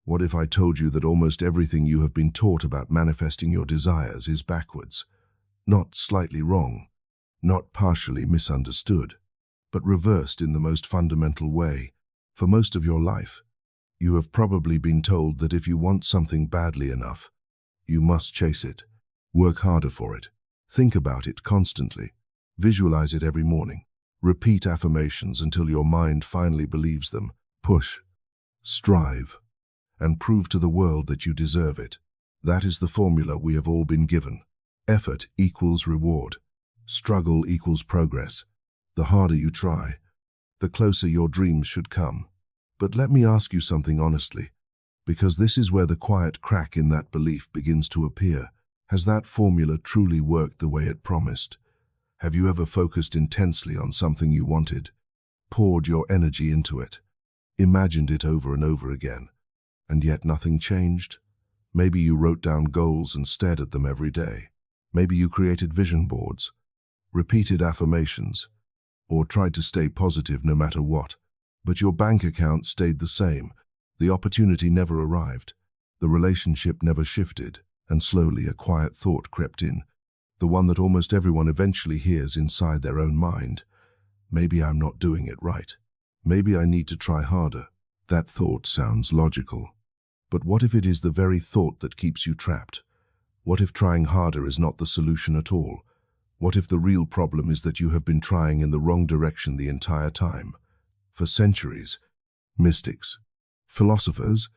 What if I told you that almost everything you have been taught about manifesting your desires is backwards? Not slightly wrong, not partially misunderstood, but reversed in the most fundamental way. For most of your life, you have probably been told that if you want something badly enough, you must chase it, work harder for it, think about it constantly, visualize it every morning, repeat affirmations until your mind finally believes them, push, strive, and prove to the world that you deserve it. That is the formula we have all been given. Effort equals reward. Struggle equals progress. The harder you try, the closer your dreams should come. But let me ask you something honestly, because this is where the quiet crack in that belief begins to appear. Has that formula truly worked the way it promised? Have you ever focused intensely on something you wanted, poured your energy into it, imagined it over and over again, and yet nothing changed? Maybe you wrote down goals and stared at them every day. Maybe you created vision boards, repeated affirmations, or tried to stay positive no matter what. But your bank account stayed the same. The opportunity never arrived. The relationship never shifted, and slowly a quiet thought crept in, the one that almost everyone eventually hears inside their own mind. Maybe I'm not doing it right. Maybe I need to try harder. That thought sounds logical. But what if it is the very thought that keeps you trapped? What if trying harder is not the solution at all? What if the real problem is that you have been trying in the wrong direction the entire time? For centuries, mystics, philosophers,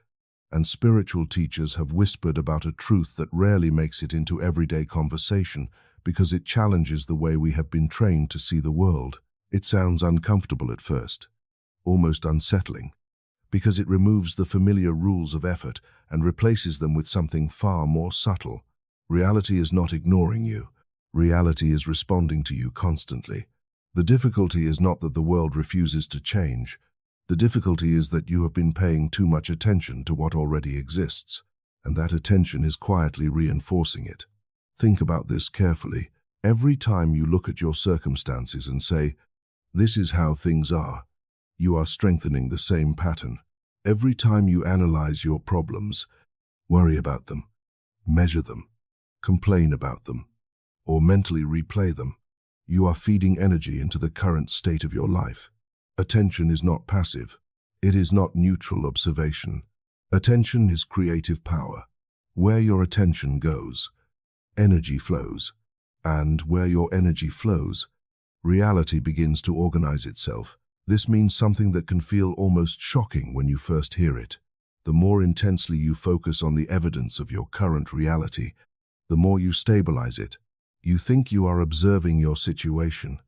and spiritual teachers have whispered about a truth that rarely makes it into everyday conversation because it challenges the way we have been trained to see the world. It sounds uncomfortable at first, almost unsettling, because it removes the familiar rules of effort and replaces them with something far more subtle. Reality is not ignoring you. Reality is responding to you constantly. The difficulty is not that the world refuses to change. The difficulty is that you have been paying too much attention to what already exists, and that attention is quietly reinforcing it. Think about this carefully. Every time you look at your circumstances and say, "This is how things are," you are strengthening the same pattern. Every time you analyze your problems, worry about them, measure them, complain about them, or mentally replay them, you are feeding energy into the current state of your life. Attention is not passive. It is not neutral observation. Attention is creative power. Where your attention goes, energy flows. And where your energy flows, reality begins to organize itself. This means something that can feel almost shocking when you first hear it. The more intensely you focus on the evidence of your current reality, the more you stabilize it. You think you are observing your situation,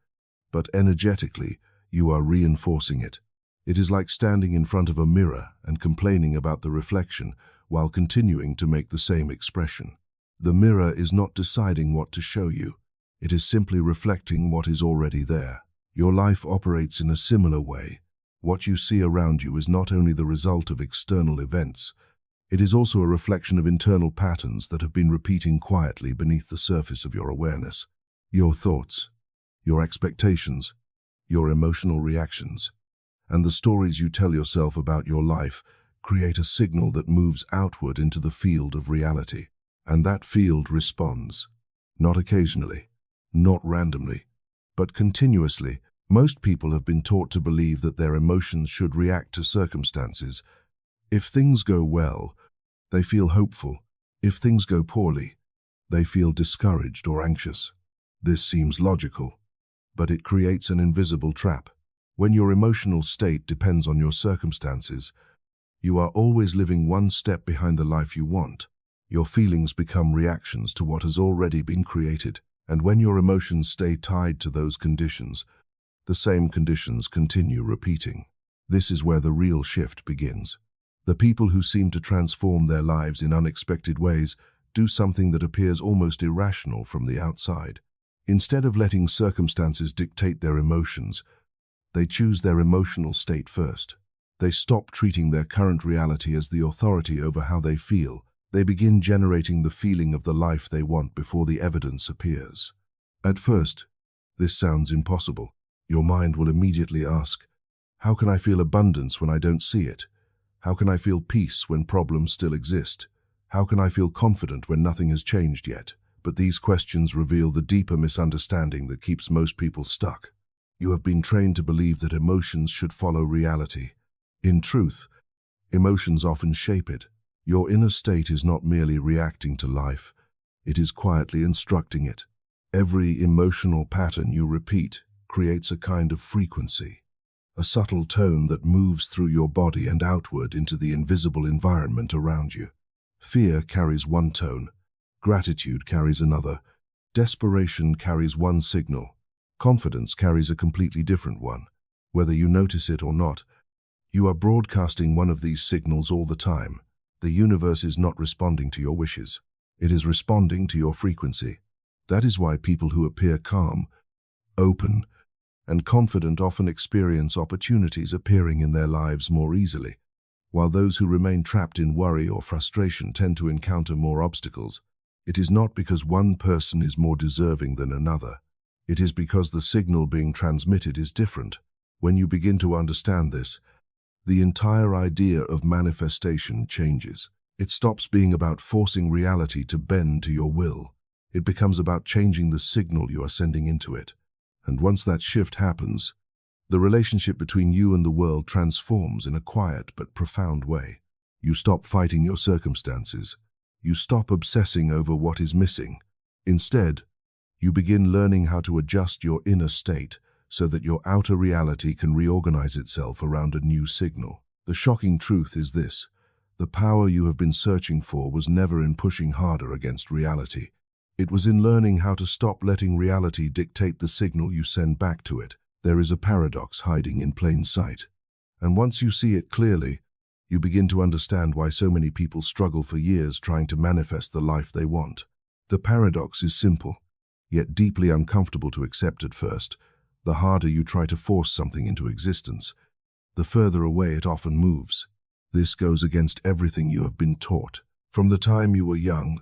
but energetically, you are reinforcing it. It is like standing in front of a mirror and complaining about the reflection while continuing to make the same expression. The mirror is not deciding what to show you. It is simply reflecting what is already there. Your life operates in a similar way. What you see around you is not only the result of external events, it is also a reflection of internal patterns that have been repeating quietly beneath the surface of your awareness. Your thoughts, your expectations, your emotional reactions, and the stories you tell yourself about your life create a signal that moves outward into the field of reality. And that field responds, not occasionally, not randomly, but continuously. Most people have been taught to believe that their emotions should react to circumstances. If things go well, they feel hopeful. If things go poorly, they feel discouraged or anxious. This seems logical, but it creates an invisible trap. When your emotional state depends on your circumstances, you are always living one step behind the life you want. Your feelings become reactions to what has already been created, and when your emotions stay tied to those conditions, the same conditions continue repeating. This is where the real shift begins. The people who seem to transform their lives in unexpected ways do something that appears almost irrational from the outside. Instead of letting circumstances dictate their emotions, they choose their emotional state first. They stop treating their current reality as the authority over how they feel. They begin generating the feeling of the life they want before the evidence appears. At first, this sounds impossible. Your mind will immediately ask, how can I feel abundance when I don't see it? How can I feel peace when problems still exist? How can I feel confident when nothing has changed yet? But these questions reveal the deeper misunderstanding that keeps most people stuck. You have been trained to believe that emotions should follow reality. In truth, emotions often shape it. Your inner state is not merely reacting to life, it is quietly instructing it. Every emotional pattern you repeat creates a kind of frequency, a subtle tone that moves through your body and outward into the invisible environment around you. Fear carries one tone, gratitude carries another, desperation carries one signal, confidence carries a completely different one. Whether you notice it or not, you are broadcasting one of these signals all the time. The universe is not responding to your wishes. It is responding to your frequency. That is why people who appear calm, open, and confident often experience opportunities appearing in their lives more easily, while those who remain trapped in worry or frustration tend to encounter more obstacles. It is not because one person is more deserving than another. It is because the signal being transmitted is different. When you begin to understand this, the entire idea of manifestation changes. It stops being about forcing reality to bend to your will. It becomes about changing the signal you are sending into it. And once that shift happens, the relationship between you and the world transforms in a quiet but profound way. You stop fighting your circumstances. You stop obsessing over what is missing. Instead, you begin learning how to adjust your inner state so that your outer reality can reorganize itself around a new signal. The shocking truth is this: the power you have been searching for was never in pushing harder against reality. It was in learning how to stop letting reality dictate the signal you send back to it. There is a paradox hiding in plain sight. And once you see it clearly, you begin to understand why so many people struggle for years trying to manifest the life they want. The paradox is simple, yet deeply uncomfortable to accept at first. The harder you try to force something into existence, the further away it often moves. This goes against everything you have been taught. From the time you were young,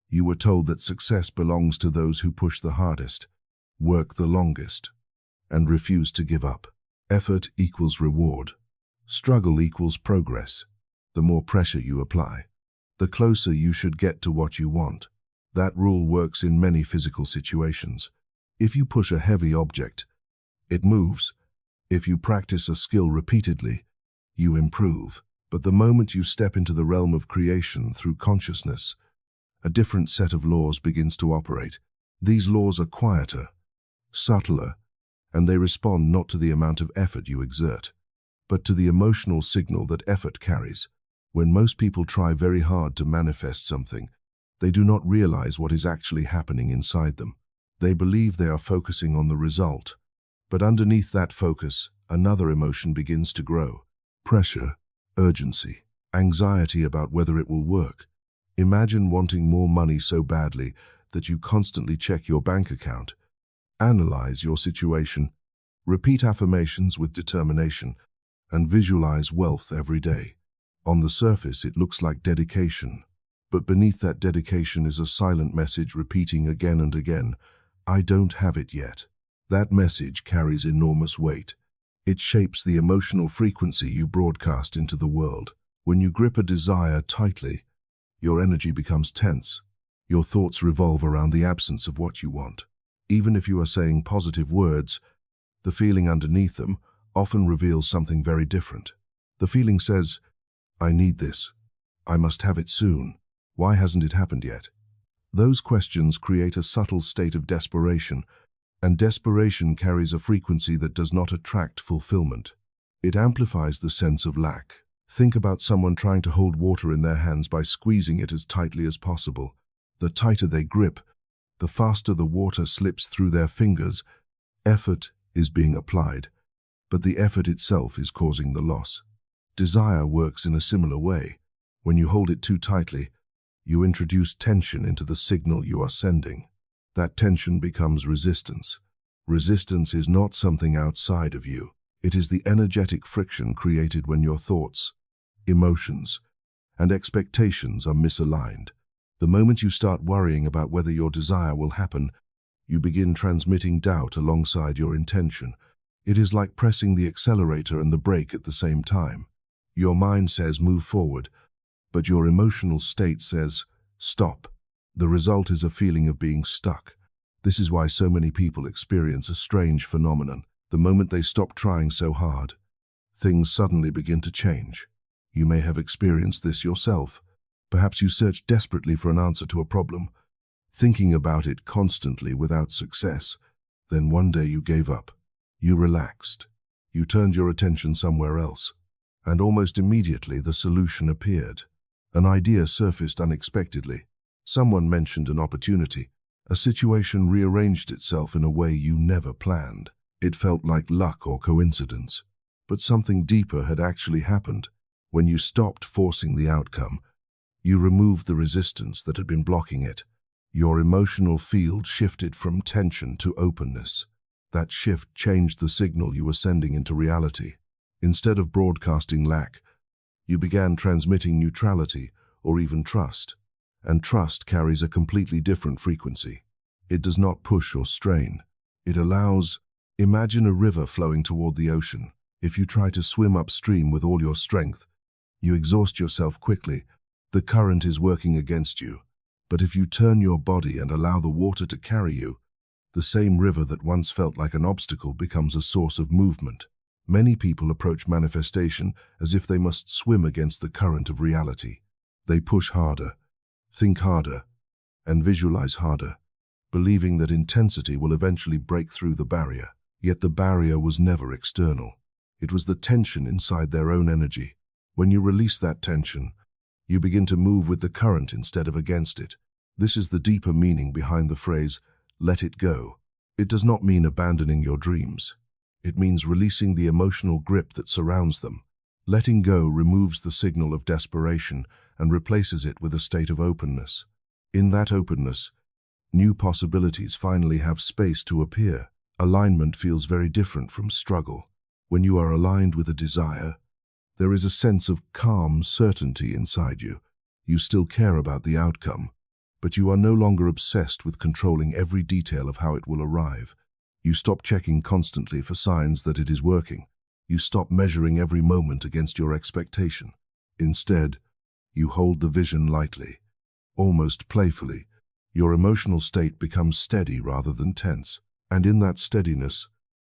you were told that success belongs to those who push the hardest, work the longest, and refuse to give up. Effort equals reward. Struggle equals progress. The more pressure you apply, the closer you should get to what you want. That rule works in many physical situations. If you push a heavy object, it moves. If you practice a skill repeatedly, you improve. But the moment you step into the realm of creation through consciousness, a different set of laws begins to operate. These laws are quieter, subtler, and they respond not to the amount of effort you exert, but to the emotional signal that effort carries. When most people try very hard to manifest something, they do not realize what is actually happening inside them. They believe they are focusing on the result, but underneath that focus, another emotion begins to grow: pressure, urgency, anxiety about whether it will work. Imagine wanting more money so badly that you constantly check your bank account, analyze your situation, repeat affirmations with determination, and visualize wealth every day. On the surface, it looks like dedication, but beneath that dedication is a silent message repeating again and again, "I don't have it yet." That message carries enormous weight. It shapes the emotional frequency you broadcast into the world. When you grip a desire tightly, your energy becomes tense. Your thoughts revolve around the absence of what you want. Even if you are saying positive words, the feeling underneath them often reveals something very different. The feeling says, "I need this. I must have it soon. Why hasn't it happened yet?" Those questions create a subtle state of desperation, and desperation carries a frequency that does not attract fulfillment. It amplifies the sense of lack. Think about someone trying to hold water in their hands by squeezing it as tightly as possible. The tighter they grip, the faster the water slips through their fingers. Effort is being applied, but the effort itself is causing the loss. Desire works in a similar way. When you hold it too tightly, you introduce tension into the signal you are sending. That tension becomes resistance. Resistance is not something outside of you. It is the energetic friction created when your thoughts, emotions, and expectations are misaligned. The moment you start worrying about whether your desire will happen, you begin transmitting doubt alongside your intention. It is like pressing the accelerator and the brake at the same time. Your mind says move forward, but your emotional state says stop. The result is a feeling of being stuck. This is why so many people experience a strange phenomenon. The moment they stop trying so hard, things suddenly begin to change. You may have experienced this yourself. Perhaps you searched desperately for an answer to a problem, thinking about it constantly without success. Then one day you gave up. You relaxed. You turned your attention somewhere else. And almost immediately the solution appeared. An idea surfaced unexpectedly. Someone mentioned an opportunity. A situation rearranged itself in a way you never planned. It felt like luck or coincidence. But something deeper had actually happened. When you stopped forcing the outcome, you removed the resistance that had been blocking it. Your emotional field shifted from tension to openness. That shift changed the signal you were sending into reality. Instead of broadcasting lack, you began transmitting neutrality or even trust. And trust carries a completely different frequency. It does not push or strain. It allows. Imagine a river flowing toward the ocean. If you try to swim upstream with all your strength, you exhaust yourself quickly. The current is working against you. But if you turn your body and allow the water to carry you, the same river that once felt like an obstacle becomes a source of movement. Many people approach manifestation as if they must swim against the current of reality. They push harder, think harder, and visualize harder, believing that intensity will eventually break through the barrier. Yet the barrier was never external. It was the tension inside their own energy. When you release that tension, you begin to move with the current instead of against it. This is the deeper meaning behind the phrase, let it go. It does not mean abandoning your dreams. It means releasing the emotional grip that surrounds them. Letting go removes the signal of desperation and replaces it with a state of openness. In that openness, new possibilities finally have space to appear. Alignment feels very different from struggle. When you are aligned with a desire, there is a sense of calm certainty inside you. You still care about the outcome, but you are no longer obsessed with controlling every detail of how it will arrive. You stop checking constantly for signs that it is working. You stop measuring every moment against your expectation. Instead, you hold the vision lightly, almost playfully. Your emotional state becomes steady rather than tense. And in that steadiness,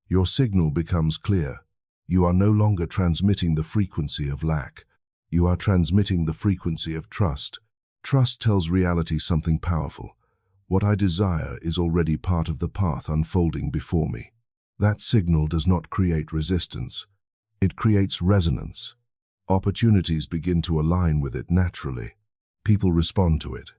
your signal becomes clear. You are no longer transmitting the frequency of lack. You are transmitting the frequency of trust. Trust tells reality something powerful. What I desire is already part of the path unfolding before me. That signal does not create resistance. It creates resonance. Opportunities begin to align with it naturally. People respond to it.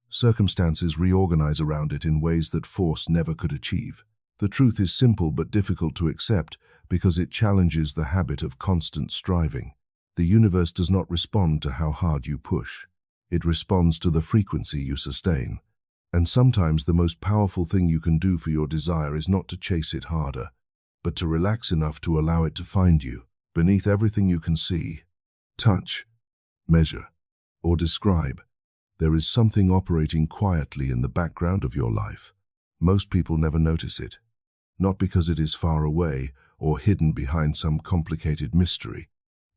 Circumstances reorganize around it in ways that force never could achieve. The truth is simple but difficult to accept because it challenges the habit of constant striving. The universe does not respond to how hard you push. It responds to the frequency you sustain. And sometimes the most powerful thing you can do for your desire is not to chase it harder, but to relax enough to allow it to find you. Beneath everything you can see, touch, measure, or describe, there is something operating quietly in the background of your life. Most people never notice it, not because it is far away or hidden behind some complicated mystery,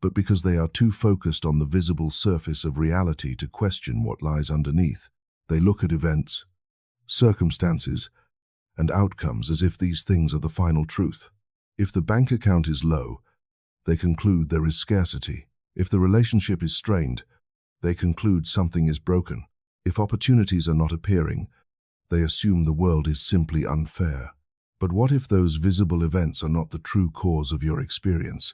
but because they are too focused on the visible surface of reality to question what lies underneath. They look at events, circumstances, and outcomes as if these things are the final truth. If the bank account is low, they conclude there is scarcity. If the relationship is strained, they conclude something is broken. If opportunities are not appearing, they assume the world is simply unfair. But what if those visible events are not the true cause of your experience?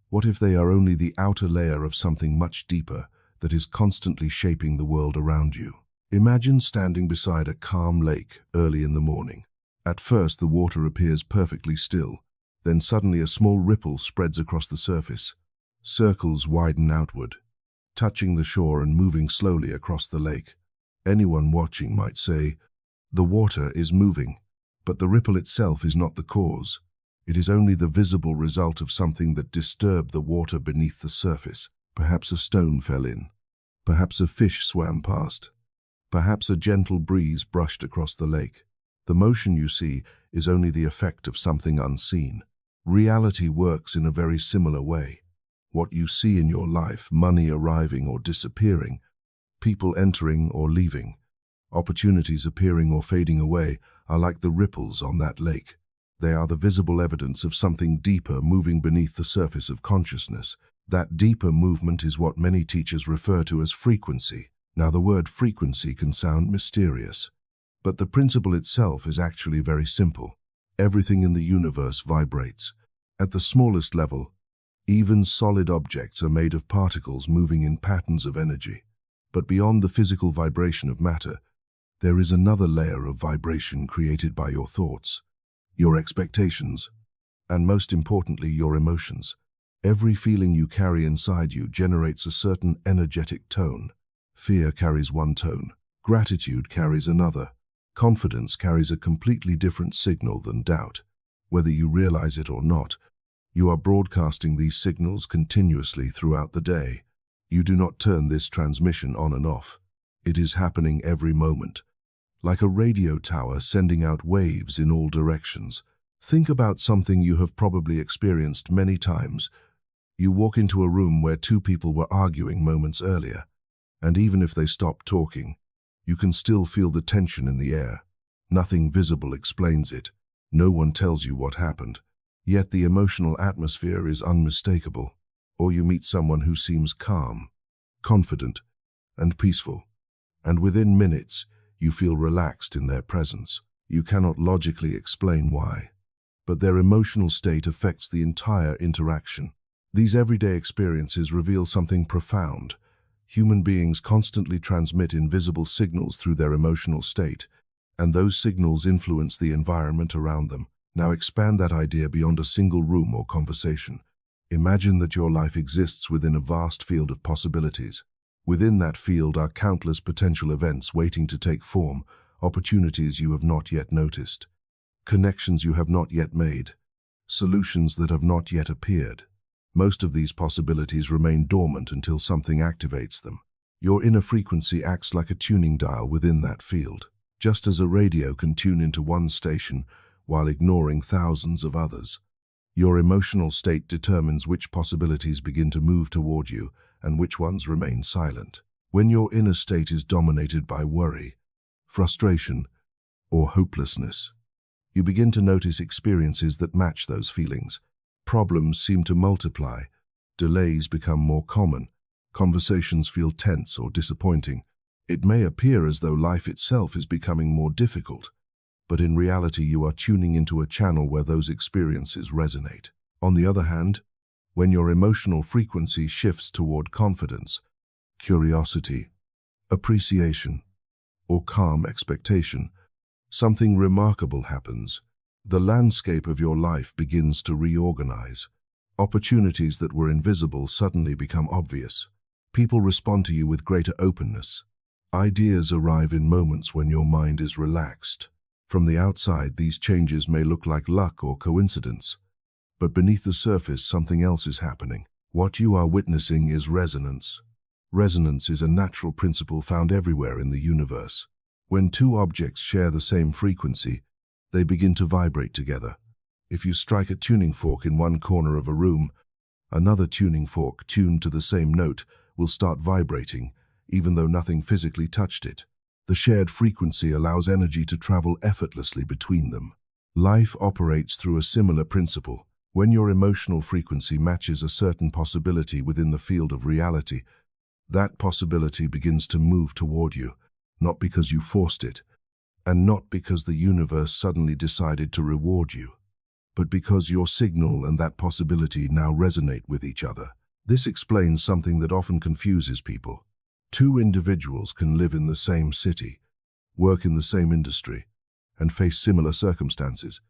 What if they are only the outer layer of something much deeper that is constantly shaping the world around you? Imagine standing beside a calm lake early in the morning. At first, the water appears perfectly still. Then suddenly a small ripple spreads across the surface. Circles widen outward, touching the shore and moving slowly across the lake. Anyone watching might say, the water is moving, but the ripple itself is not the cause. It is only the visible result of something that disturbed the water beneath the surface. Perhaps a stone fell in. Perhaps a fish swam past. Perhaps a gentle breeze brushed across the lake. The motion you see is only the effect of something unseen. Reality works in a very similar way. What you see in your life, money arriving or disappearing, people entering or leaving, opportunities appearing or fading away, are like the ripples on that lake. They are the visible evidence of something deeper moving beneath the surface of consciousness. That deeper movement is what many teachers refer to as frequency. Now, the word frequency can sound mysterious, but the principle itself is actually very simple. Everything in the universe vibrates. At the smallest level, even solid objects are made of particles moving in patterns of energy. But beyond the physical vibration of matter, there is another layer of vibration created by your thoughts, your expectations, and most importantly, your emotions. Every feeling you carry inside you generates a certain energetic tone. Fear carries one tone. Gratitude carries another. Confidence carries a completely different signal than doubt. Whether you realize it or not, you are broadcasting these signals continuously throughout the day. You do not turn this transmission on and off. It is happening every moment, like a radio tower sending out waves in all directions. Think about something you have probably experienced many times. You walk into a room where two people were arguing moments earlier, and even if they stop talking, you can still feel the tension in the air. Nothing visible explains it. No one tells you what happened. Yet the emotional atmosphere is unmistakable. Or you meet someone who seems calm, confident, and peaceful, and within minutes you feel relaxed in their presence. You cannot logically explain why, but their emotional state affects the entire interaction. These everyday experiences reveal something profound. Human beings constantly transmit invisible signals through their emotional state, and those signals influence the environment around them. Now expand that idea beyond a single room or conversation. Imagine that your life exists within a vast field of possibilities. Within that field are countless potential events waiting to take form, opportunities you have not yet noticed, connections you have not yet made, solutions that have not yet appeared. Most of these possibilities remain dormant until something activates them. Your inner frequency acts like a tuning dial within that field. Just as a radio can tune into one station while ignoring thousands of others, your emotional state determines which possibilities begin to move toward you and which ones remain silent. When your inner state is dominated by worry, frustration, or hopelessness, you begin to notice experiences that match those feelings. Problems seem to multiply, delays become more common, conversations feel tense or disappointing. It may appear as though life itself is becoming more difficult, but in reality you are tuning into a channel where those experiences resonate. On the other hand, when your emotional frequency shifts toward confidence, curiosity, appreciation, or calm expectation, something remarkable happens. The landscape of your life begins to reorganize. Opportunities that were invisible suddenly become obvious. People respond to you with greater openness. Ideas arrive in moments when your mind is relaxed. From the outside, these changes may look like luck or coincidence, but beneath the surface, something else is happening. What you are witnessing is resonance. Resonance is a natural principle found everywhere in the universe. When two objects share the same frequency, they begin to vibrate together. If you strike a tuning fork in one corner of a room, another tuning fork tuned to the same note will start vibrating, even though nothing physically touched it. The shared frequency allows energy to travel effortlessly between them. Life operates through a similar principle. When your emotional frequency matches a certain possibility within the field of reality, that possibility begins to move toward you, not because you forced it, and not because the universe suddenly decided to reward you, but because your signal and that possibility now resonate with each other. This explains something that often confuses people. Two individuals can live in the same city, work in the same industry, and face similar circumstances,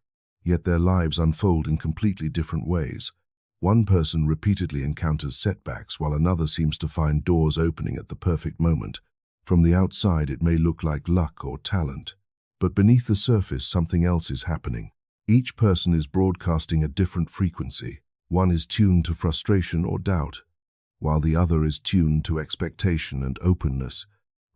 yet their lives unfold in completely different ways. One person repeatedly encounters setbacks while another seems to find doors opening at the perfect moment. From the outside, it may look like luck or talent, but beneath the surface, something else is happening. Each person is broadcasting a different frequency. One is tuned to frustration or doubt, while the other is tuned to expectation and openness.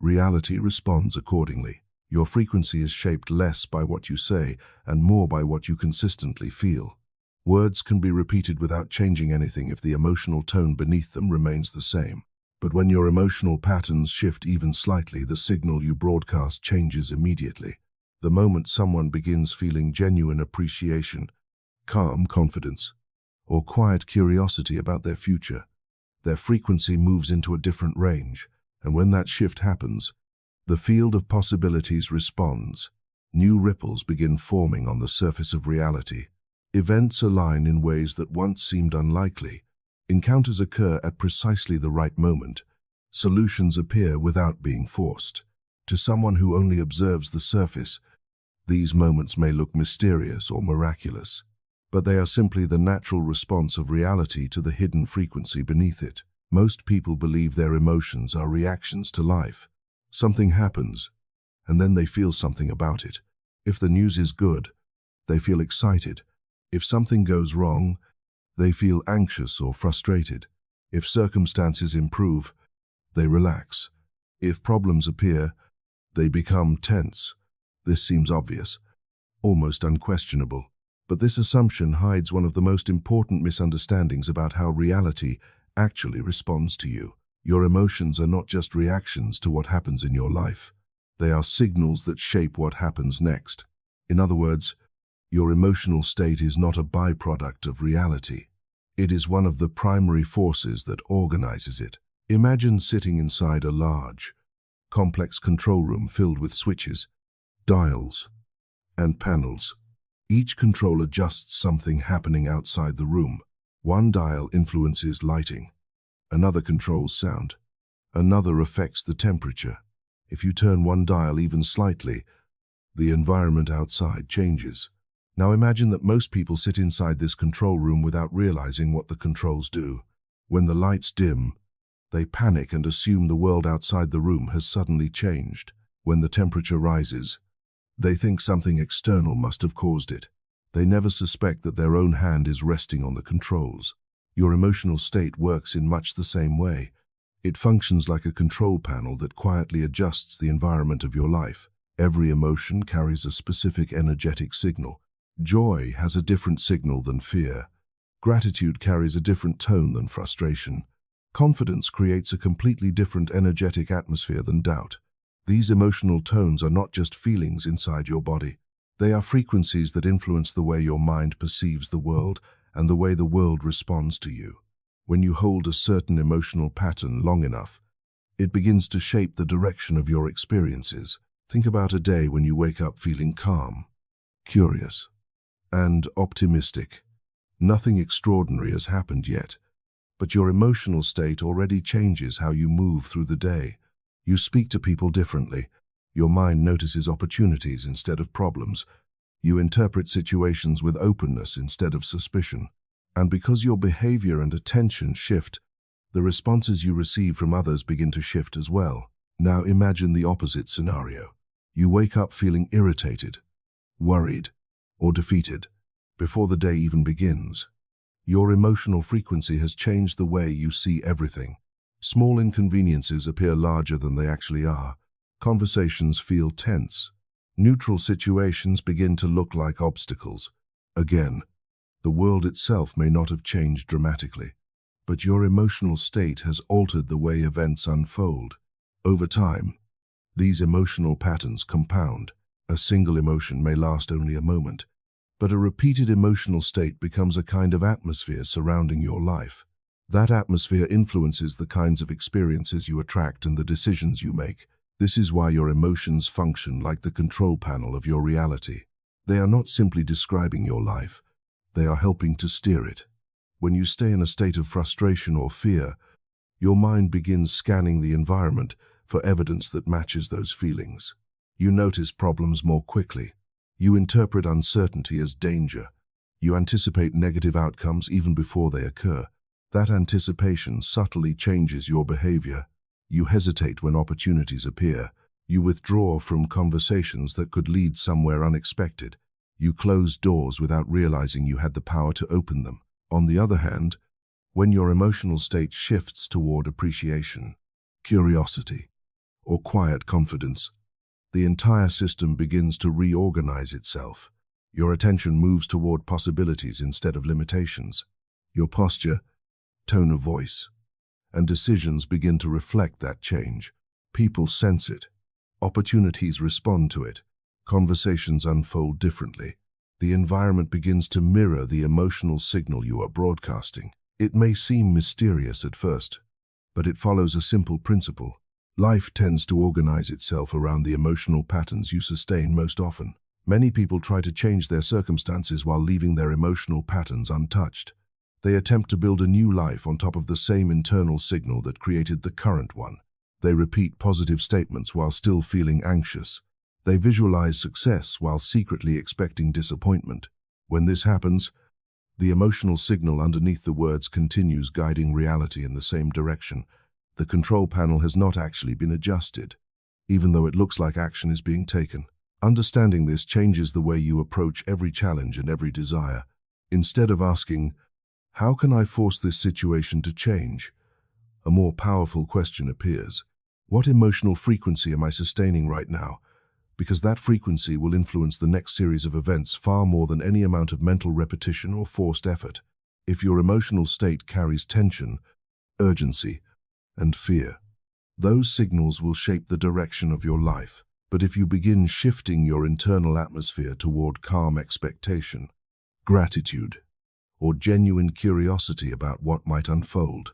Reality responds accordingly. Your frequency is shaped less by what you say and more by what you consistently feel. Words can be repeated without changing anything if the emotional tone beneath them remains the same. But when your emotional patterns shift even slightly, the signal you broadcast changes immediately. The moment someone begins feeling genuine appreciation, calm confidence, or quiet curiosity about their future, their frequency moves into a different range, and when that shift happens, the field of possibilities responds. New ripples begin forming on the surface of reality. Events align in ways that once seemed unlikely. Encounters occur at precisely the right moment. Solutions appear without being forced. To someone who only observes the surface, these moments may look mysterious or miraculous, but they are simply the natural response of reality to the hidden frequency beneath it. Most people believe their emotions are reactions to life. Something happens, and then they feel something about it. If the news is good, they feel excited. If something goes wrong, they feel anxious or frustrated. If circumstances improve, they relax. If problems appear, they become tense. This seems obvious, almost unquestionable. But this assumption hides one of the most important misunderstandings about how reality actually responds to you. Your emotions are not just reactions to what happens in your life. They are signals that shape what happens next. In other words, your emotional state is not a byproduct of reality. It is one of the primary forces that organizes it. Imagine sitting inside a large, complex control room filled with switches, dials, and panels. Each control adjusts something happening outside the room. One dial influences lighting, another controls sound, another affects the temperature. If you turn one dial even slightly, the environment outside changes. Now imagine that most people sit inside this control room without realizing what the controls do. When the lights dim, they panic and assume the world outside the room has suddenly changed. When the temperature rises, they think something external must have caused it. They never suspect that their own hand is resting on the controls. Your emotional state works in much the same way. It functions like a control panel that quietly adjusts the environment of your life. Every emotion carries a specific energetic signal. Joy has a different signal than fear. Gratitude carries a different tone than frustration. Confidence creates a completely different energetic atmosphere than doubt. These emotional tones are not just feelings inside your body. They are frequencies that influence the way your mind perceives the world and the way the world responds to you. When you hold a certain emotional pattern long enough, it begins to shape the direction of your experiences. Think about a day when you wake up feeling calm, curious, and optimistic. Nothing extraordinary has happened yet, but your emotional state already changes how you move through the day. You speak to people differently. Your mind notices opportunities instead of problems. You interpret situations with openness instead of suspicion. And because your behavior and attention shift, the responses you receive from others begin to shift as well. Now imagine the opposite scenario. You wake up feeling irritated, worried, or defeated before the day even begins. Your emotional frequency has changed the way you see everything. Small inconveniences appear larger than they actually are. Conversations feel tense. Neutral situations begin to look like obstacles. Again, the world itself may not have changed dramatically, but your emotional state has altered the way events unfold. Over time, these emotional patterns compound. A single emotion may last only a moment, but a repeated emotional state becomes a kind of atmosphere surrounding your life. That atmosphere influences the kinds of experiences you attract and the decisions you make. This is why your emotions function like the control panel of your reality. They are not simply describing your life, they are helping to steer it. When you stay in a state of frustration or fear, your mind begins scanning the environment for evidence that matches those feelings. You notice problems more quickly. You interpret uncertainty as danger. You anticipate negative outcomes even before they occur. That anticipation subtly changes your behavior. You hesitate when opportunities appear. You withdraw from conversations that could lead somewhere unexpected. You close doors without realizing you had the power to open them. On the other hand, when your emotional state shifts toward appreciation, curiosity, or quiet confidence, the entire system begins to reorganize itself. Your attention moves toward possibilities instead of limitations. Your posture, tone of voice, and decisions begin to reflect that change. People sense it. Opportunities respond to it. Conversations unfold differently. The environment begins to mirror the emotional signal you are broadcasting. It may seem mysterious at first, but it follows a simple principle. Life tends to organize itself around the emotional patterns you sustain most often. Many people try to change their circumstances while leaving their emotional patterns untouched. They attempt to build a new life on top of the same internal signal that created the current one. They repeat positive statements while still feeling anxious. They visualize success while secretly expecting disappointment. When this happens, the emotional signal underneath the words continues guiding reality in the same direction. The control panel has not actually been adjusted, even though it looks like action is being taken. Understanding this changes the way you approach every challenge and every desire. Instead of asking, "How can I force this situation to change?" a more powerful question appears. What emotional frequency am I sustaining right now? Because that frequency will influence the next series of events far more than any amount of mental repetition or forced effort. If your emotional state carries tension, urgency, and fear, those signals will shape the direction of your life. But if you begin shifting your internal atmosphere toward calm expectation, gratitude, or genuine curiosity about what might unfold,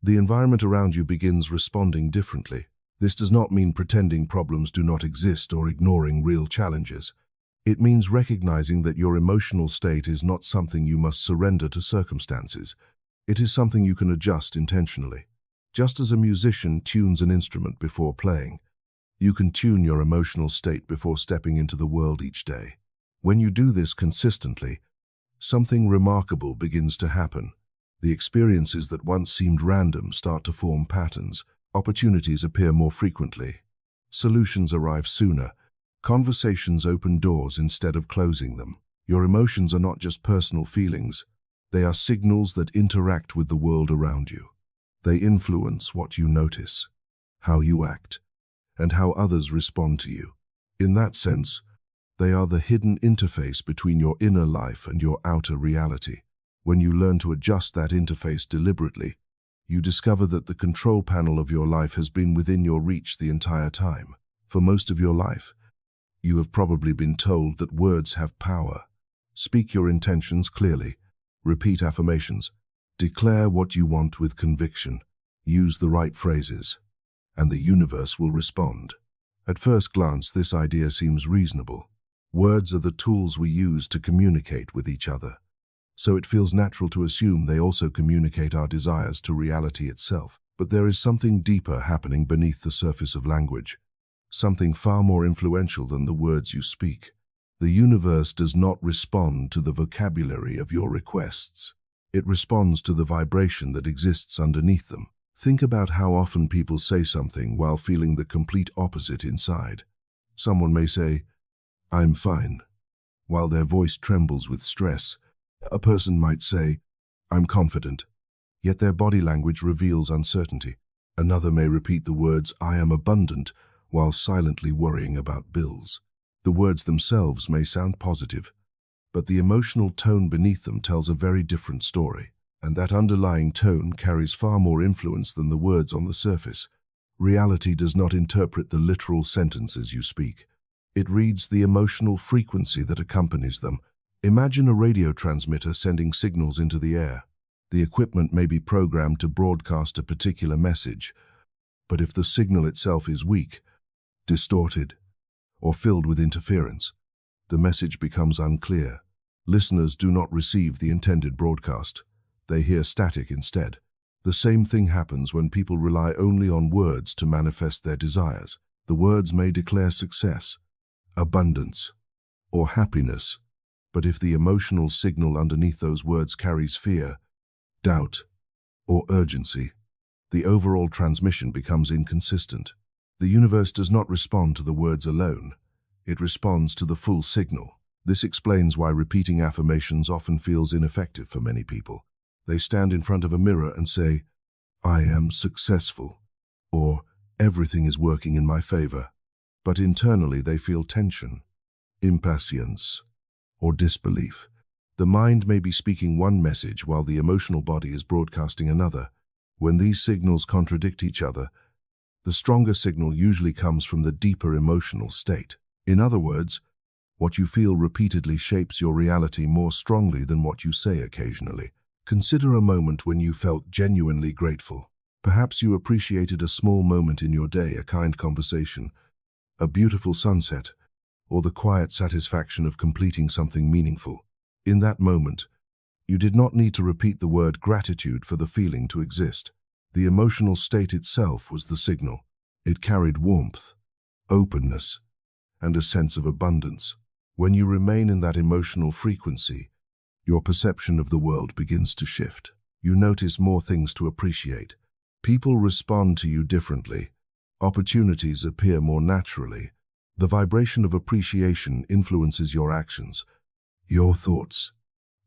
the environment around you begins responding differently. This does not mean pretending problems do not exist or ignoring real challenges. It means recognizing that your emotional state is not something you must surrender to circumstances. It is something you can adjust intentionally. Just as a musician tunes an instrument before playing, you can tune your emotional state before stepping into the world each day. When you do this consistently, something remarkable begins to happen. The experiences that once seemed random start to form patterns. Opportunities appear more frequently. Solutions arrive sooner. Conversations open doors instead of closing them. Your emotions are not just personal feelings. They are signals that interact with the world around you. They influence what you notice, how you act, and how others respond to you. In that sense, they are the hidden interface between your inner life and your outer reality. When you learn to adjust that interface deliberately, you discover that the control panel of your life has been within your reach the entire time. For most of your life, you have probably been told that words have power. Speak your intentions clearly. Repeat affirmations. Declare what you want with conviction. Use the right phrases, and the universe will respond. At first glance, this idea seems reasonable. Words are the tools we use to communicate with each other, so it feels natural to assume they also communicate our desires to reality itself. But there is something deeper happening beneath the surface of language, something far more influential than the words you speak. The universe does not respond to the vocabulary of your requests. It responds to the vibration that exists underneath them. Think about how often people say something while feeling the complete opposite inside. Someone may say, "I'm fine," while their voice trembles with stress. A person might say, "I'm confident," yet their body language reveals uncertainty. Another may repeat the words, "I am abundant," while silently worrying about bills. The words themselves may sound positive, but the emotional tone beneath them tells a very different story, and that underlying tone carries far more influence than the words on the surface. Reality does not interpret the literal sentences you speak. It reads the emotional frequency that accompanies them. Imagine a radio transmitter sending signals into the air. The equipment may be programmed to broadcast a particular message, but if the signal itself is weak, distorted, or filled with interference, the message becomes unclear. Listeners do not receive the intended broadcast. They hear static instead. The same thing happens when people rely only on words to manifest their desires. The words may declare success, abundance, or happiness, but if the emotional signal underneath those words carries fear, doubt, or urgency, the overall transmission becomes inconsistent. The universe does not respond to the words alone. It responds to the full signal. This explains why repeating affirmations often feels ineffective for many people. They stand in front of a mirror and say, "I am successful," or "Everything is working in my favor." But internally they feel tension, impatience, or disbelief. The mind may be speaking one message while the emotional body is broadcasting another. When these signals contradict each other, the stronger signal usually comes from the deeper emotional state. In other words, what you feel repeatedly shapes your reality more strongly than what you say occasionally. Consider a moment when you felt genuinely grateful. Perhaps you appreciated a small moment in your day, a kind conversation, a beautiful sunset, or the quiet satisfaction of completing something meaningful. In that moment, you did not need to repeat the word gratitude for the feeling to exist. The emotional state itself was the signal. It carried warmth, openness, and a sense of abundance. When you remain in that emotional frequency, your perception of the world begins to shift. You notice more things to appreciate. People respond to you differently. Opportunities appear more naturally. The vibration of appreciation influences your actions, your thoughts,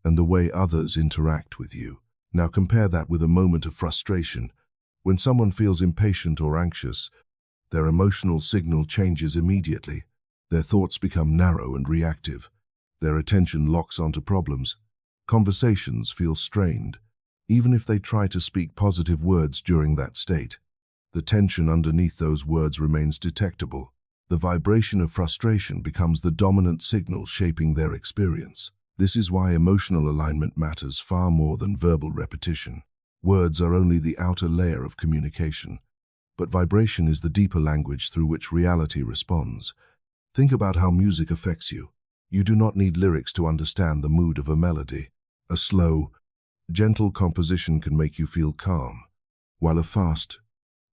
and the way others interact with you. Now compare that with a moment of frustration. When someone feels impatient or anxious, their emotional signal changes immediately. Their thoughts become narrow and reactive. Their attention locks onto problems. Conversations feel strained, even if they try to speak positive words during that state. The tension underneath those words remains detectable. The vibration of frustration becomes the dominant signal shaping their experience. This is why emotional alignment matters far more than verbal repetition. Words are only the outer layer of communication, but vibration is the deeper language through which reality responds. Think about how music affects you. You do not need lyrics to understand the mood of a melody. A slow, gentle composition can make you feel calm, while a fast,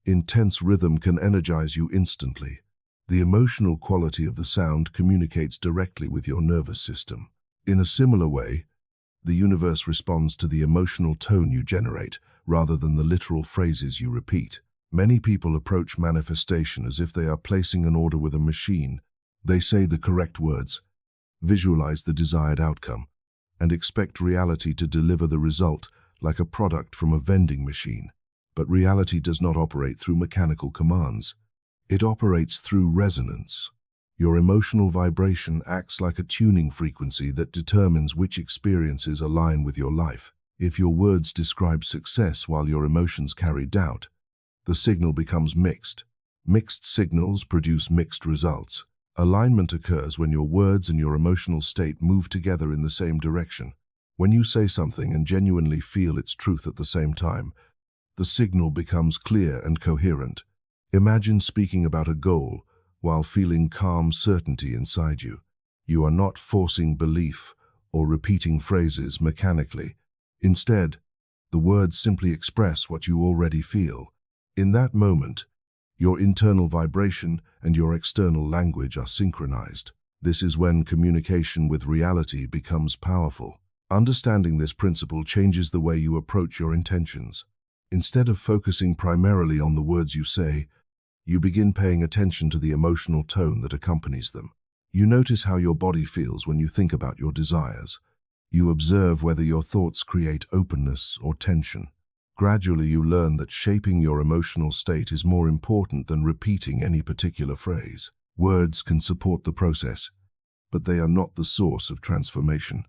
intense rhythm can energize you instantly. The emotional quality of the sound communicates directly with your nervous system. In a similar way, the universe responds to the emotional tone you generate rather than the literal phrases you repeat. Many people approach manifestation as if they are placing an order with a machine. They say the correct words, visualize the desired outcome, and expect reality to deliver the result like a product from a vending machine. But reality does not operate through mechanical commands. It operates through resonance. Your emotional vibration acts like a tuning frequency that determines which experiences align with your life. If your words describe success while your emotions carry doubt, the signal becomes mixed. Mixed signals produce mixed results. Alignment occurs when your words and your emotional state move together in the same direction. When you say something and genuinely feel its truth at the same time, the signal becomes clear and coherent. Imagine speaking about a goal while feeling calm certainty inside you. You are not forcing belief or repeating phrases mechanically. Instead, the words simply express what you already feel. In that moment, your internal vibration and your external language are synchronized. This is when communication with reality becomes powerful. Understanding this principle changes the way you approach your intentions. Instead of focusing primarily on the words you say, you begin paying attention to the emotional tone that accompanies them. You notice how your body feels when you think about your desires. You observe whether your thoughts create openness or tension. Gradually, you learn that shaping your emotional state is more important than repeating any particular phrase. Words can support the process, but they are not the source of transformation.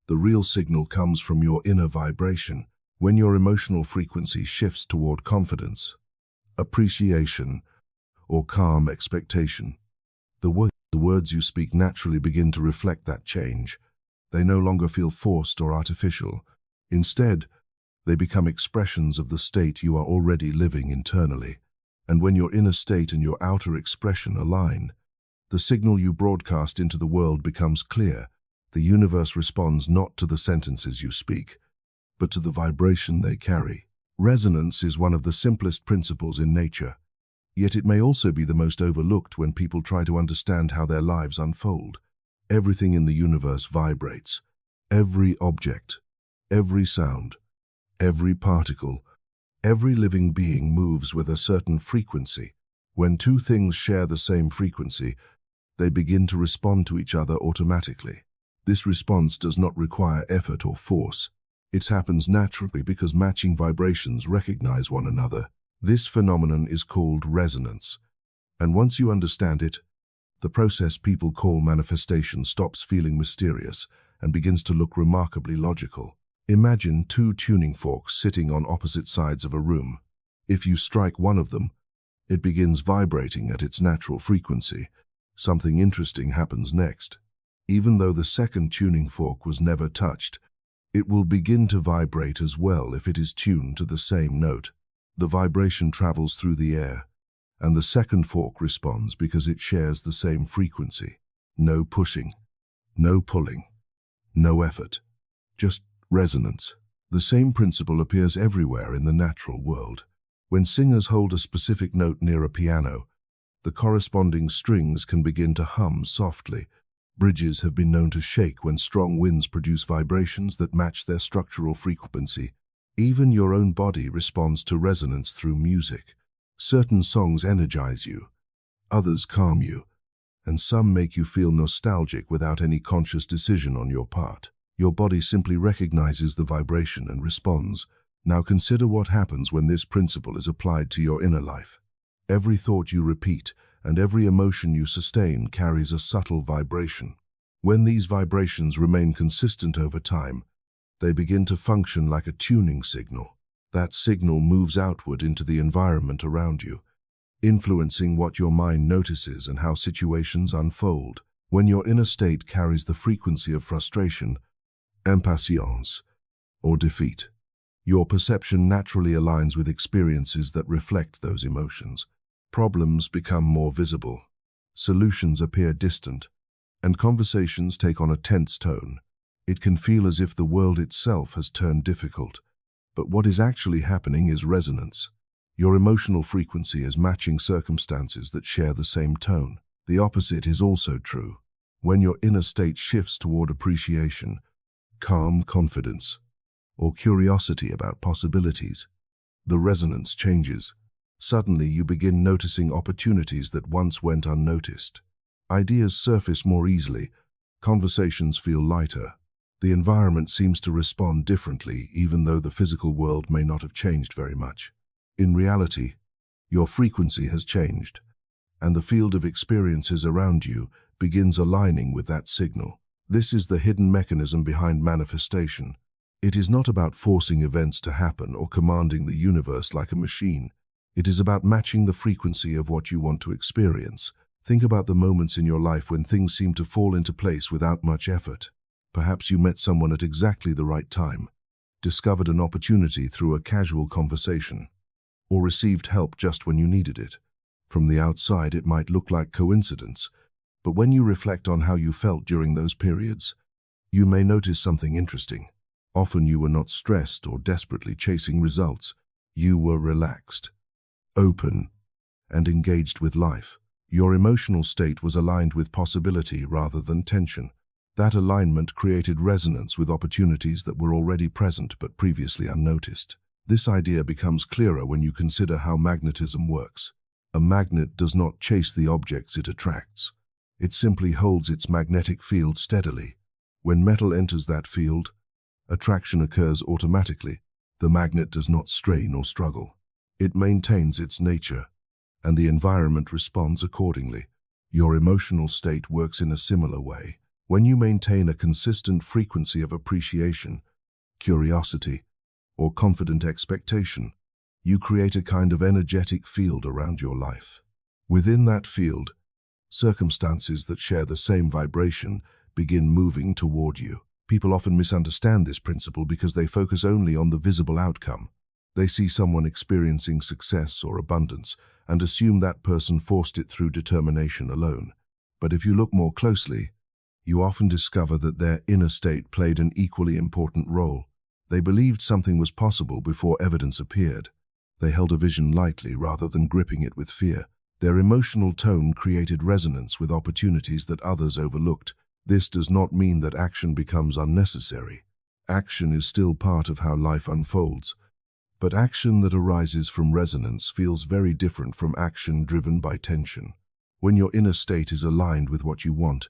The real signal comes from your inner vibration. When your emotional frequency shifts toward confidence, appreciation, or calm expectation, the words you speak naturally begin to reflect that change. They no longer feel forced or artificial. Instead, they become expressions of the state you are already living internally. And when your inner state and your outer expression align, the signal you broadcast into the world becomes clear. The universe responds not to the sentences you speak, but to the vibration they carry. Resonance is one of the simplest principles in nature, yet it may also be the most overlooked when people try to understand how their lives unfold. Everything in the universe vibrates. Every object, every sound, every particle, every living being moves with a certain frequency. When two things share the same frequency, they begin to respond to each other automatically. This response does not require effort or force. It happens naturally because matching vibrations recognize one another. This phenomenon is called resonance. And once you understand it, the process people call manifestation stops feeling mysterious and begins to look remarkably logical. Imagine two tuning forks sitting on opposite sides of a room. If you strike one of them, it begins vibrating at its natural frequency. Something interesting happens next. Even though the second tuning fork was never touched, it will begin to vibrate as well if it is tuned to the same note. The vibration travels through the air, and the second fork responds because it shares the same frequency. No pushing, no pulling, no effort, just resonance. The same principle appears everywhere in the natural world. When singers hold a specific note near a piano, the corresponding strings can begin to hum softly. Bridges have been known to shake when strong winds produce vibrations that match their structural frequency. Even your own body responds to resonance through music. Certain songs energize you, others calm you, and some make you feel nostalgic without any conscious decision on your part. Your body simply recognizes the vibration and responds. Now consider what happens when this principle is applied to your inner life. Every thought you repeat and every emotion you sustain carries a subtle vibration. When these vibrations remain consistent over time, they begin to function like a tuning signal. That signal moves outward into the environment around you, influencing what your mind notices and how situations unfold. When your inner state carries the frequency of frustration, impatience, or defeat, your perception naturally aligns with experiences that reflect those emotions. Problems become more visible, solutions appear distant, and conversations take on a tense tone. It can feel as if the world itself has turned difficult. But what is actually happening is resonance. Your emotional frequency is matching circumstances that share the same tone. The opposite is also true. When your inner state shifts toward appreciation, calm confidence, or curiosity about possibilities, the resonance changes. Suddenly you begin noticing opportunities that once went unnoticed. Ideas surface more easily, conversations feel lighter. The environment seems to respond differently even though the physical world may not have changed very much. In reality, your frequency has changed, and the field of experiences around you begins aligning with that signal. This is the hidden mechanism behind manifestation. It is not about forcing events to happen or commanding the universe like a machine. It is about matching the frequency of what you want to experience. Think about the moments in your life when things seem to fall into place without much effort. Perhaps you met someone at exactly the right time, discovered an opportunity through a casual conversation, or received help just when you needed it. From the outside, it might look like coincidence, but when you reflect on how you felt during those periods, you may notice something interesting. Often you were not stressed or desperately chasing results. You were relaxed, open, and engaged with life. Your emotional state was aligned with possibility rather than tension. That alignment created resonance with opportunities that were already present but previously unnoticed. This idea becomes clearer when you consider how magnetism works. A magnet does not chase the objects it attracts. It simply holds its magnetic field steadily. When metal enters that field, attraction occurs automatically. The magnet does not strain or struggle. It maintains its nature, and the environment responds accordingly. Your emotional state works in a similar way. When you maintain a consistent frequency of appreciation, curiosity, or confident expectation, you create a kind of energetic field around your life. Within that field, circumstances that share the same vibration begin moving toward you. People often misunderstand this principle because they focus only on the visible outcome. They see someone experiencing success or abundance and assume that person forced it through determination alone. But if you look more closely, you often discover that their inner state played an equally important role. They believed something was possible before evidence appeared. They held a vision lightly rather than gripping it with fear. Their emotional tone created resonance with opportunities that others overlooked. This does not mean that action becomes unnecessary. Action is still part of how life unfolds. But action that arises from resonance feels very different from action driven by tension. When your inner state is aligned with what you want,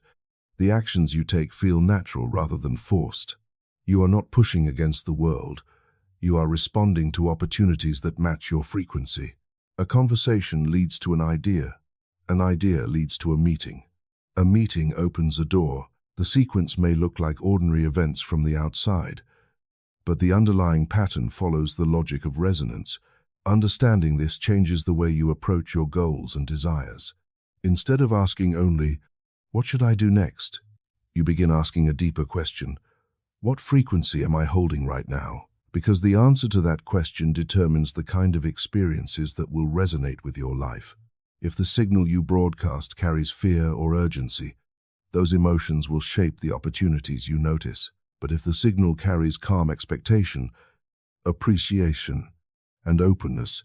the actions you take feel natural rather than forced. You are not pushing against the world. You are responding to opportunities that match your frequency. A conversation leads to an idea leads to a meeting. A meeting opens a door, The sequence may look like ordinary events from the outside, but the underlying pattern follows the logic of resonance. Understanding this changes the way you approach your goals and desires. Instead of asking only, "What should I do next?" you begin asking a deeper question: "What frequency am I holding right now?" Because the answer to that question determines the kind of experiences that will resonate with your life. If the signal you broadcast carries fear or urgency, those emotions will shape the opportunities you notice. But if the signal carries calm expectation, appreciation, and openness,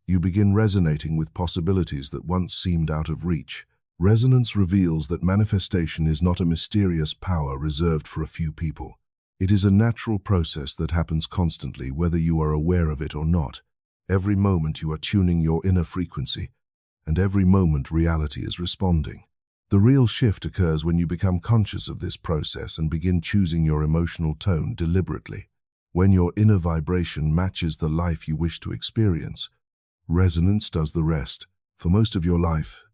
you begin resonating with possibilities that once seemed out of reach. Resonance reveals that manifestation is not a mysterious power reserved for a few people. It is a natural process that happens constantly, whether you are aware of it or not. Every moment you are tuning your inner frequency, and every moment reality is responding. The real shift occurs when you become conscious of this process and begin choosing your emotional tone deliberately. When your inner vibration matches the life you wish to experience, resonance does the rest. For most of your life,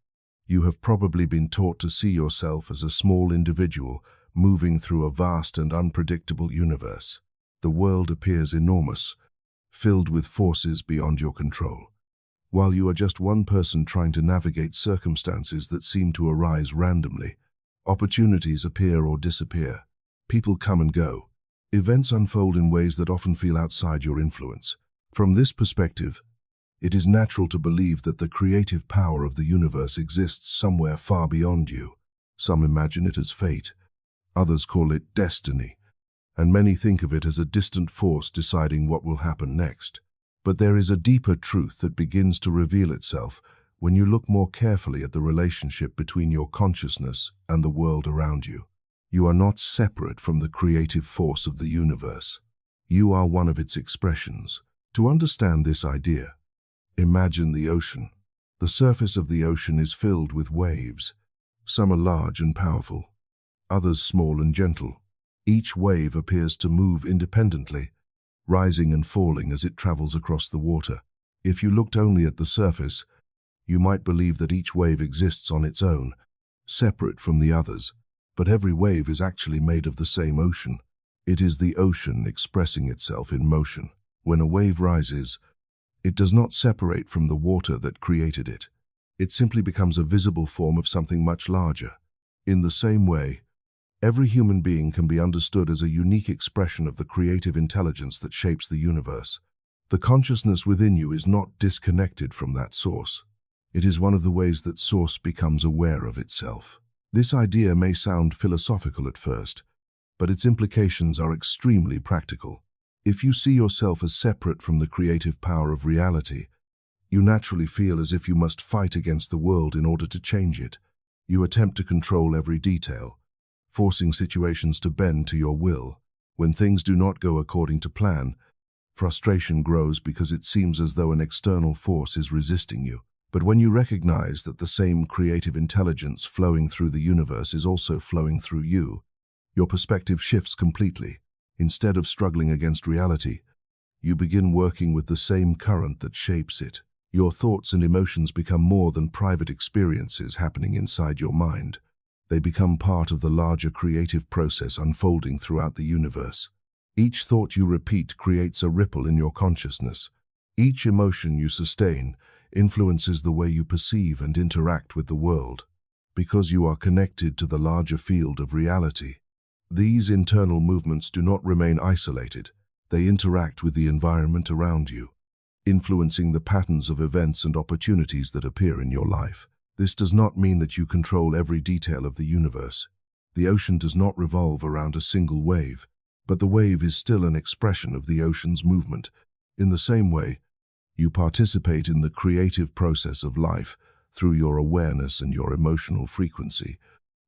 you have probably been taught to see yourself as a small individual moving through a vast and unpredictable universe. The world appears enormous, filled with forces beyond your control, while you are just one person trying to navigate circumstances that seem to arise randomly. Opportunities appear or disappear. People come and go. Events unfold in ways that often feel outside your influence. From this perspective, it is natural to believe that the creative power of the universe exists somewhere far beyond you. Some imagine it as fate, others call it destiny, and many think of it as a distant force deciding what will happen next. But there is a deeper truth that begins to reveal itself when you look more carefully at the relationship between your consciousness and the world around you. You are not separate from the creative force of the universe. You are one of its expressions. To understand this idea, imagine the ocean. The surface of the ocean is filled with waves. Some are large and powerful, others small and gentle. Each wave appears to move independently, rising and falling as it travels across the water. If you looked only at the surface, you might believe that each wave exists on its own, separate from the others. But every wave is actually made of the same ocean. It is the ocean expressing itself in motion. When a wave rises, it does not separate from the water that created it. It simply becomes a visible form of something much larger. In the same way, every human being can be understood as a unique expression of the creative intelligence that shapes the universe. The consciousness within you is not disconnected from that source. It is one of the ways that source becomes aware of itself. This idea may sound philosophical at first, but its implications are extremely practical. If you see yourself as separate from the creative power of reality, you naturally feel as if you must fight against the world in order to change it. You attempt to control every detail, forcing situations to bend to your will. When things do not go according to plan, frustration grows because it seems as though an external force is resisting you. But when you recognize that the same creative intelligence flowing through the universe is also flowing through you, your perspective shifts completely. Instead of struggling against reality, you begin working with the same current that shapes it. Your thoughts and emotions become more than private experiences happening inside your mind. They become part of the larger creative process unfolding throughout the universe. Each thought you repeat creates a ripple in your consciousness. Each emotion you sustain influences the way you perceive and interact with the world. Because you are connected to the larger field of reality, these internal movements do not remain isolated. They interact with the environment around you, influencing the patterns of events and opportunities that appear in your life. This does not mean that you control every detail of the universe. The ocean does not revolve around a single wave, but the wave is still an expression of the ocean's movement. In the same way, you participate in the creative process of life through your awareness and your emotional frequency.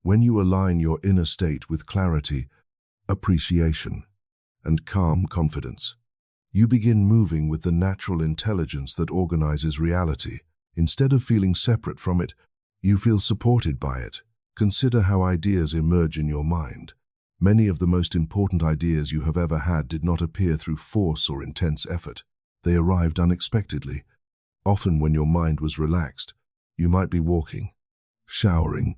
When you align your inner state with clarity, appreciation, and calm confidence, you begin moving with the natural intelligence that organizes reality. Instead of feeling separate from it, you feel supported by it. Consider how ideas emerge in your mind. Many of the most important ideas you have ever had did not appear through force or intense effort. They arrived unexpectedly. Often when your mind was relaxed, you might be walking, showering,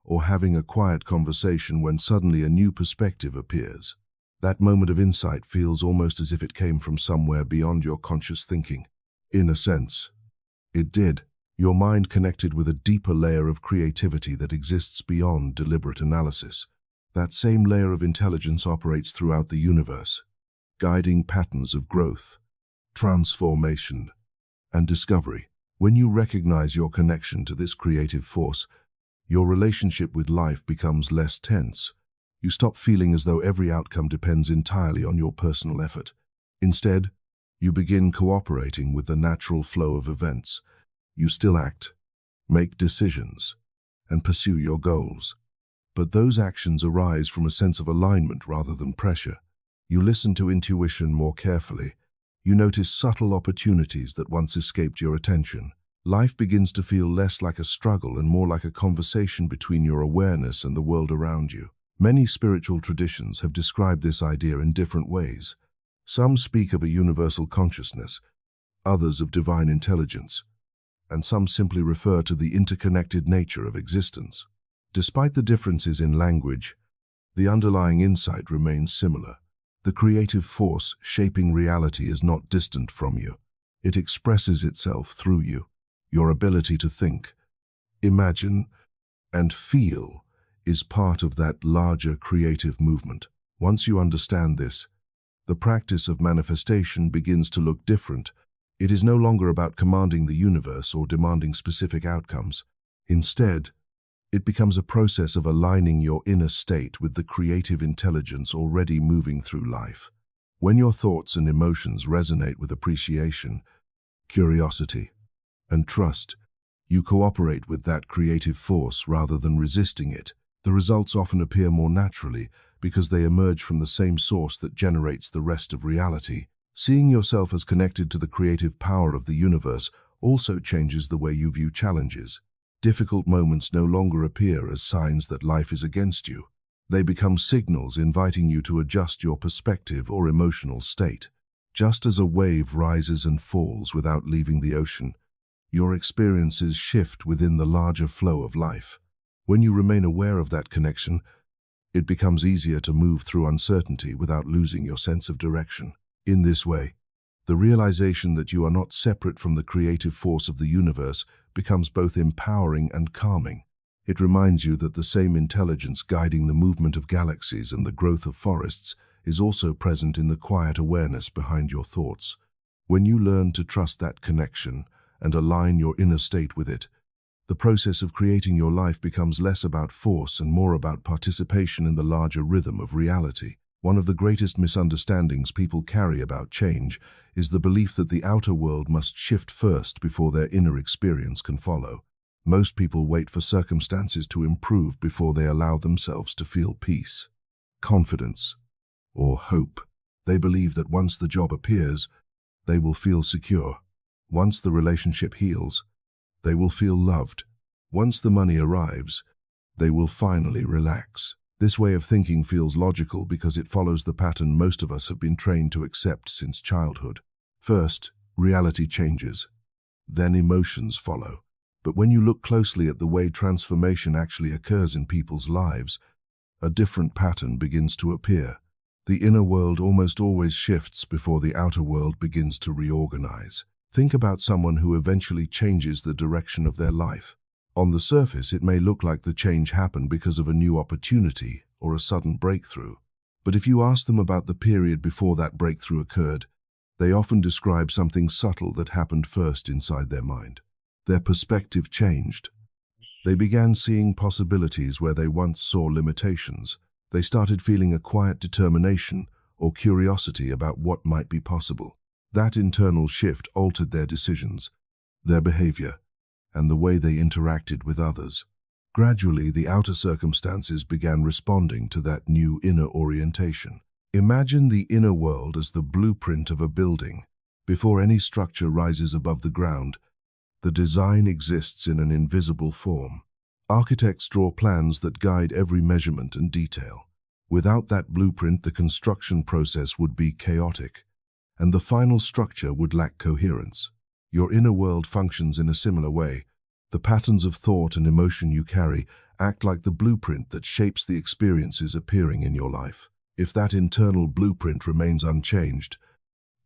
or having a quiet conversation when suddenly a new perspective appears. That moment of insight feels almost as if it came from somewhere beyond your conscious thinking. In a sense, it did. Your mind connected with a deeper layer of creativity that exists beyond deliberate analysis. That same layer of intelligence operates throughout the universe, guiding patterns of growth, transformation, and discovery. When you recognize your connection to this creative force, your relationship with life becomes less tense. You stop feeling as though every outcome depends entirely on your personal effort. Instead, you begin cooperating with the natural flow of events. You still act, make decisions, and pursue your goals. But those actions arise from a sense of alignment rather than pressure. You listen to intuition more carefully. You notice subtle opportunities that once escaped your attention. Life begins to feel less like a struggle and more like a conversation between your awareness and the world around you. Many spiritual traditions have described this idea in different ways. Some speak of a universal consciousness, others of divine intelligence, and some simply refer to the interconnected nature of existence. Despite the differences in language, the underlying insight remains similar. The creative force shaping reality is not distant from you. It expresses itself through you. Your ability to think, imagine, and feel is part of that larger creative movement. Once you understand this, the practice of manifestation begins to look different. It is no longer about commanding the universe or demanding specific outcomes. Instead, it becomes a process of aligning your inner state with the creative intelligence already moving through life. When your thoughts and emotions resonate with appreciation, curiosity, and trust, you cooperate with that creative force rather than resisting it. The results often appear more naturally because they emerge from the same source that generates the rest of reality. Seeing yourself as connected to the creative power of the universe also changes the way you view challenges. Difficult moments no longer appear as signs that life is against you. They become signals inviting you to adjust your perspective or emotional state. Just as a wave rises and falls without leaving the ocean, your experiences shift within the larger flow of life. When you remain aware of that connection, it becomes easier to move through uncertainty without losing your sense of direction. In this way, the realization that you are not separate from the creative force of the universe becomes both empowering and calming. It reminds you that the same intelligence guiding the movement of galaxies and the growth of forests is also present in the quiet awareness behind your thoughts. When you learn to trust that connection and align your inner state with it, the process of creating your life becomes less about force and more about participation in the larger rhythm of reality. One of the greatest misunderstandings people carry about change is the belief that the outer world must shift first before their inner experience can follow. Most people wait for circumstances to improve before they allow themselves to feel peace, confidence, or hope. They believe that once the job appears, they will feel secure. Once the relationship heals, they will feel loved. Once the money arrives, they will finally relax. This way of thinking feels logical because it follows the pattern most of us have been trained to accept since childhood. First, reality changes. Then emotions follow. But when you look closely at the way transformation actually occurs in people's lives, a different pattern begins to appear. The inner world almost always shifts before the outer world begins to reorganize. Think about someone who eventually changes the direction of their life. On the surface, it may look like the change happened because of a new opportunity or a sudden breakthrough. But if you ask them about the period before that breakthrough occurred, they often describe something subtle that happened first inside their mind. Their perspective changed. They began seeing possibilities where they once saw limitations. They started feeling a quiet determination or curiosity about what might be possible. That internal shift altered their decisions, their behavior, and the way they interacted with others. Gradually, the outer circumstances began responding to that new inner orientation. Imagine the inner world as the blueprint of a building. Before any structure rises above the ground, the design exists in an invisible form. Architects draw plans that guide every measurement and detail. Without that blueprint, the construction process would be chaotic, and the final structure would lack coherence. Your inner world functions in a similar way. The patterns of thought and emotion you carry act like the blueprint that shapes the experiences appearing in your life. If that internal blueprint remains unchanged,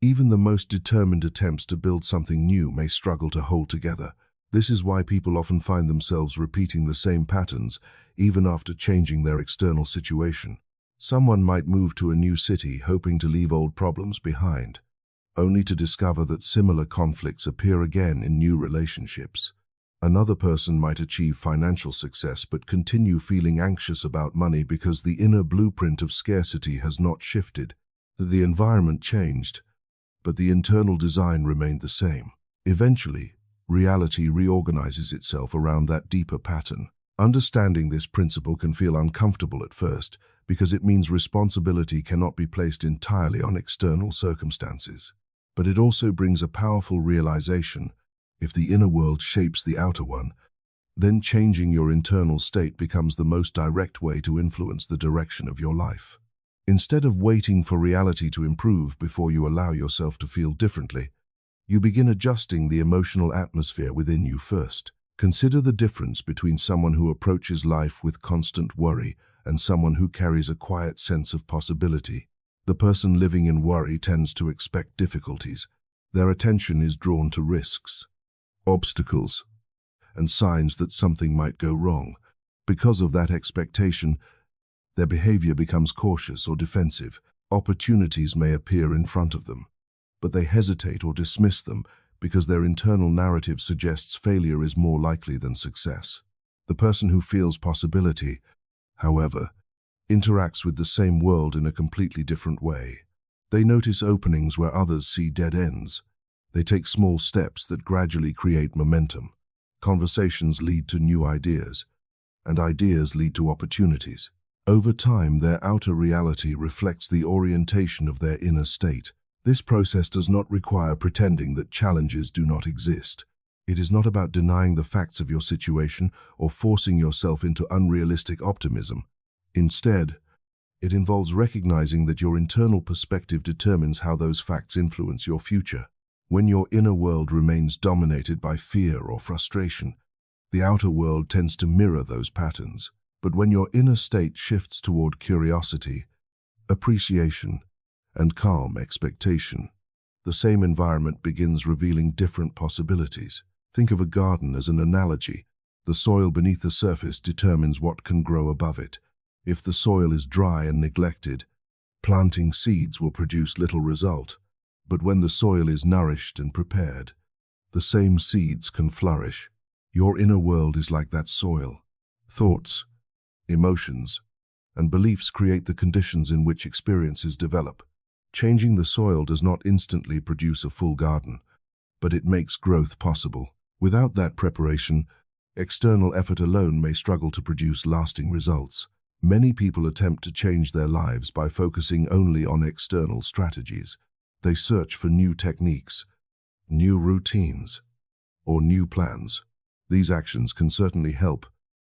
even the most determined attempts to build something new may struggle to hold together. This is why people often find themselves repeating the same patterns, even after changing their external situation. Someone might move to a new city hoping to leave old problems behind, only to discover that similar conflicts appear again in new relationships. Another person might achieve financial success but continue feeling anxious about money because the inner blueprint of scarcity has not shifted. The environment changed, but the internal design remained the same. Eventually, reality reorganizes itself around that deeper pattern. Understanding this principle can feel uncomfortable at first because it means responsibility cannot be placed entirely on external circumstances. But it also brings a powerful realization: if the inner world shapes the outer one, then changing your internal state becomes the most direct way to influence the direction of your life. Instead of waiting for reality to improve before you allow yourself to feel differently, you begin adjusting the emotional atmosphere within you first. Consider the difference between someone who approaches life with constant worry and someone who carries a quiet sense of possibility. The person living in worry tends to expect difficulties. Their attention is drawn to risks, obstacles, and signs that something might go wrong. Because of that expectation, their behavior becomes cautious or defensive. Opportunities may appear in front of them, but they hesitate or dismiss them because their internal narrative suggests failure is more likely than success. The person who feels possibility, however, interacts with the same world in a completely different way. They notice openings where others see dead ends. They take small steps that gradually create momentum. Conversations lead to new ideas, and ideas lead to opportunities. Over time, their outer reality reflects the orientation of their inner state. This process does not require pretending that challenges do not exist. It is not about denying the facts of your situation or forcing yourself into unrealistic optimism. Instead, it involves recognizing that your internal perspective determines how those facts influence your future. When your inner world remains dominated by fear or frustration, the outer world tends to mirror those patterns. But when your inner state shifts toward curiosity, appreciation, and calm expectation, the same environment begins revealing different possibilities. Think of a garden as an analogy. The soil beneath the surface determines what can grow above it. If the soil is dry and neglected, planting seeds will produce little result. But when the soil is nourished and prepared, the same seeds can flourish. Your inner world is like that soil. Thoughts, emotions, and beliefs create the conditions in which experiences develop. Changing the soil does not instantly produce a full garden, but it makes growth possible. Without that preparation, external effort alone may struggle to produce lasting results. Many people attempt to change their lives by focusing only on external strategies. They search for new techniques, new routines, or new plans. These actions can certainly help,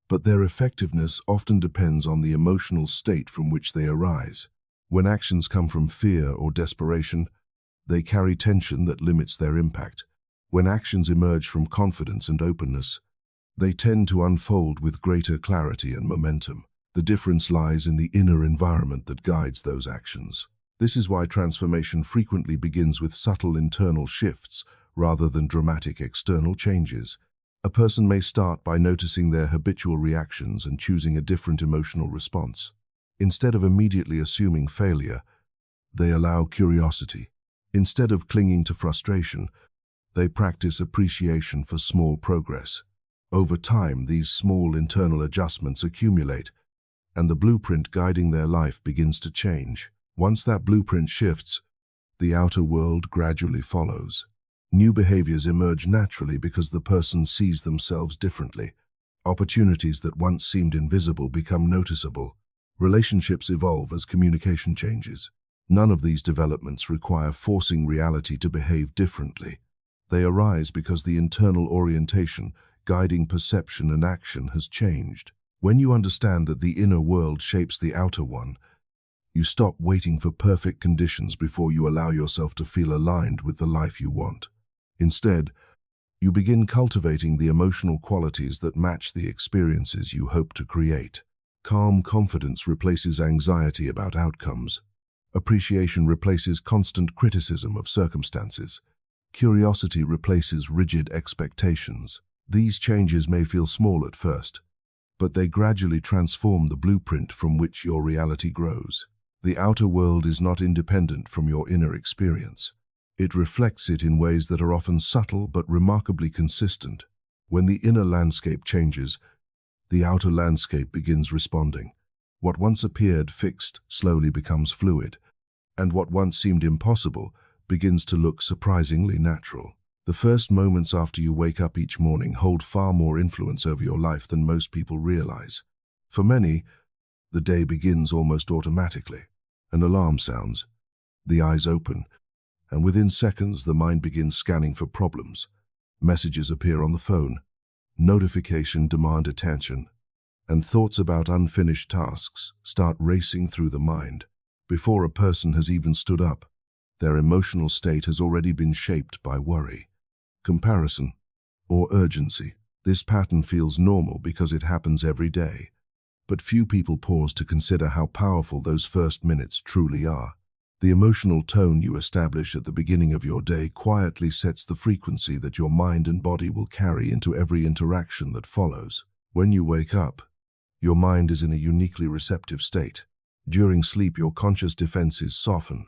but their effectiveness often depends on the emotional state from which they arise. When actions come from fear or desperation, they carry tension that limits their impact. When actions emerge from confidence and openness, they tend to unfold with greater clarity and momentum. The difference lies in the inner environment that guides those actions. This is why transformation frequently begins with subtle internal shifts rather than dramatic external changes. A person may start by noticing their habitual reactions and choosing a different emotional response. Instead of immediately assuming failure, they allow curiosity. Instead of clinging to frustration, they practice appreciation for small progress. Over time, these small internal adjustments accumulate, and the blueprint guiding their life begins to change. Once that blueprint shifts, the outer world gradually follows. New behaviors emerge naturally because the person sees themselves differently. Opportunities that once seemed invisible become noticeable. Relationships evolve as communication changes. None of these developments require forcing reality to behave differently. They arise because the internal orientation, guiding perception and action, has changed. When you understand that the inner world shapes the outer one, you stop waiting for perfect conditions before you allow yourself to feel aligned with the life you want. Instead, You begin cultivating the emotional qualities that match the experiences you hope to create. Calm confidence replaces anxiety about outcomes. Appreciation replaces constant criticism of circumstances. Curiosity replaces rigid expectations. These changes may feel small at first, but they gradually transform the blueprint from which your reality grows. The outer world is not independent from your inner experience. It reflects it in ways that are often subtle but remarkably consistent. When the inner landscape changes, the outer landscape begins responding. What once appeared fixed slowly becomes fluid, and what once seemed impossible begins to look surprisingly natural. The first moments after you wake up each morning hold far more influence over your life than most people realize. For many, the day begins almost automatically. An alarm sounds, the eyes open, and within seconds the mind begins scanning for problems. Messages appear on the phone, notifications demand attention, and thoughts about unfinished tasks start racing through the mind. Before a person has even stood up, their emotional state has already been shaped by worry, comparison, or urgency. This pattern feels normal because it happens every day, but few people pause to consider how powerful those first minutes truly are. The emotional tone you establish at the beginning of your day quietly sets the frequency that your mind and body will carry into every interaction that follows. When you wake up, your mind is in a uniquely receptive state. During sleep, your conscious defenses soften,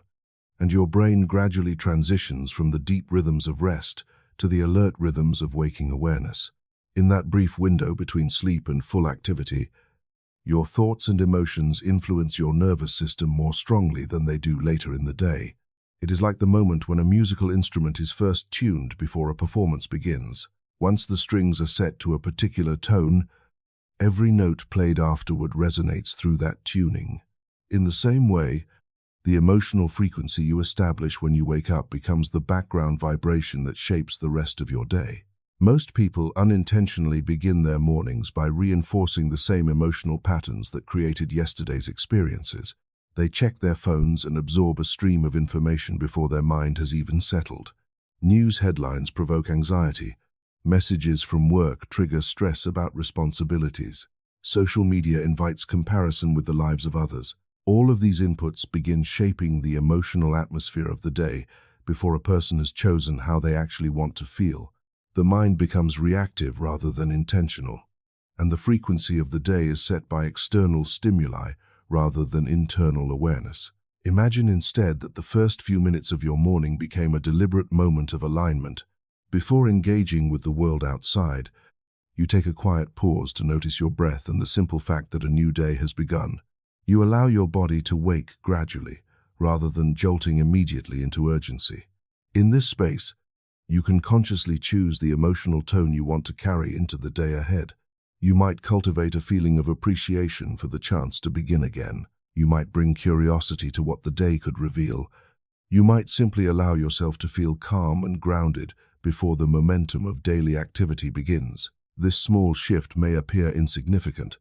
and your brain gradually transitions from the deep rhythms of rest to the alert rhythms of waking awareness. In that brief window between sleep and full activity, your thoughts and emotions influence your nervous system more strongly than they do later in the day. It is like the moment when a musical instrument is first tuned before a performance begins. Once the strings are set to a particular tone, every note played afterward resonates through that tuning. In the same way, the emotional frequency you establish when you wake up becomes the background vibration that shapes the rest of your day. Most people unintentionally begin their mornings by reinforcing the same emotional patterns that created yesterday's experiences. They check their phones and absorb a stream of information before their mind has even settled. News headlines provoke anxiety. Messages from work trigger stress about responsibilities. Social media invites comparison with the lives of others. All of these inputs begin shaping the emotional atmosphere of the day before a person has chosen how they actually want to feel. The mind becomes reactive rather than intentional, and the frequency of the day is set by external stimuli rather than internal awareness. Imagine instead that the first few minutes of your morning became a deliberate moment of alignment. Before engaging with the world outside, you take a quiet pause to notice your breath and the simple fact that a new day has begun. You allow your body to wake gradually, rather than jolting immediately into urgency. In this space, you can consciously choose the emotional tone you want to carry into the day ahead. You might cultivate a feeling of appreciation for the chance to begin again. You might bring curiosity to what the day could reveal. You might simply allow yourself to feel calm and grounded before the momentum of daily activity begins. This small shift may appear insignificant,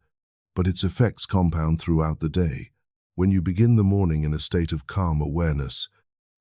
but its effects compound throughout the day. When you begin the morning in a state of calm awareness,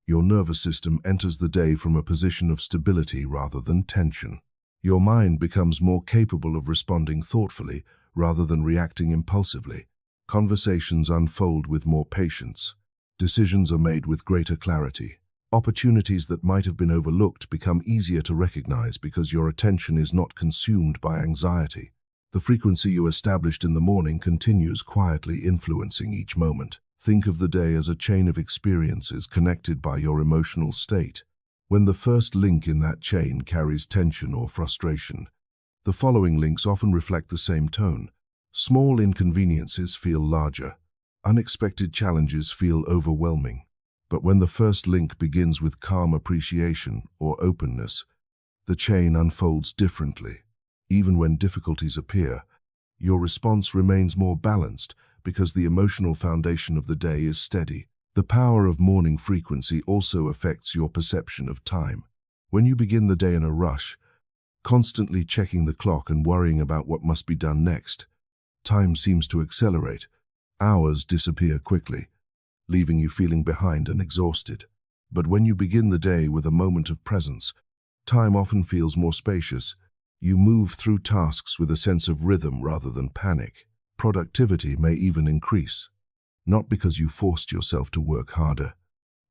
your nervous system enters the day from a position of stability rather than tension. Your mind becomes more capable of responding thoughtfully rather than reacting impulsively. Conversations unfold with more patience. Decisions are made with greater clarity. Opportunities that might have been overlooked become easier to recognize because your attention is not consumed by anxiety. The frequency you established in the morning continues quietly influencing each moment. Think of the day as a chain of experiences connected by your emotional state. When the first link in that chain carries tension or frustration, the following links often reflect the same tone. Small inconveniences feel larger. Unexpected challenges feel overwhelming. But when the first link begins with calm appreciation or openness, the chain unfolds differently. Even when difficulties appear, your response remains more balanced because the emotional foundation of the day is steady. The power of morning frequency also affects your perception of time. When you begin the day in a rush, constantly checking the clock and worrying about what must be done next, time seems to accelerate. Hours disappear quickly, leaving you feeling behind and exhausted. But when you begin the day with a moment of presence, Time often feels more spacious. You move through tasks with a sense of rhythm rather than panic. Productivity may even increase, not because you forced yourself to work harder,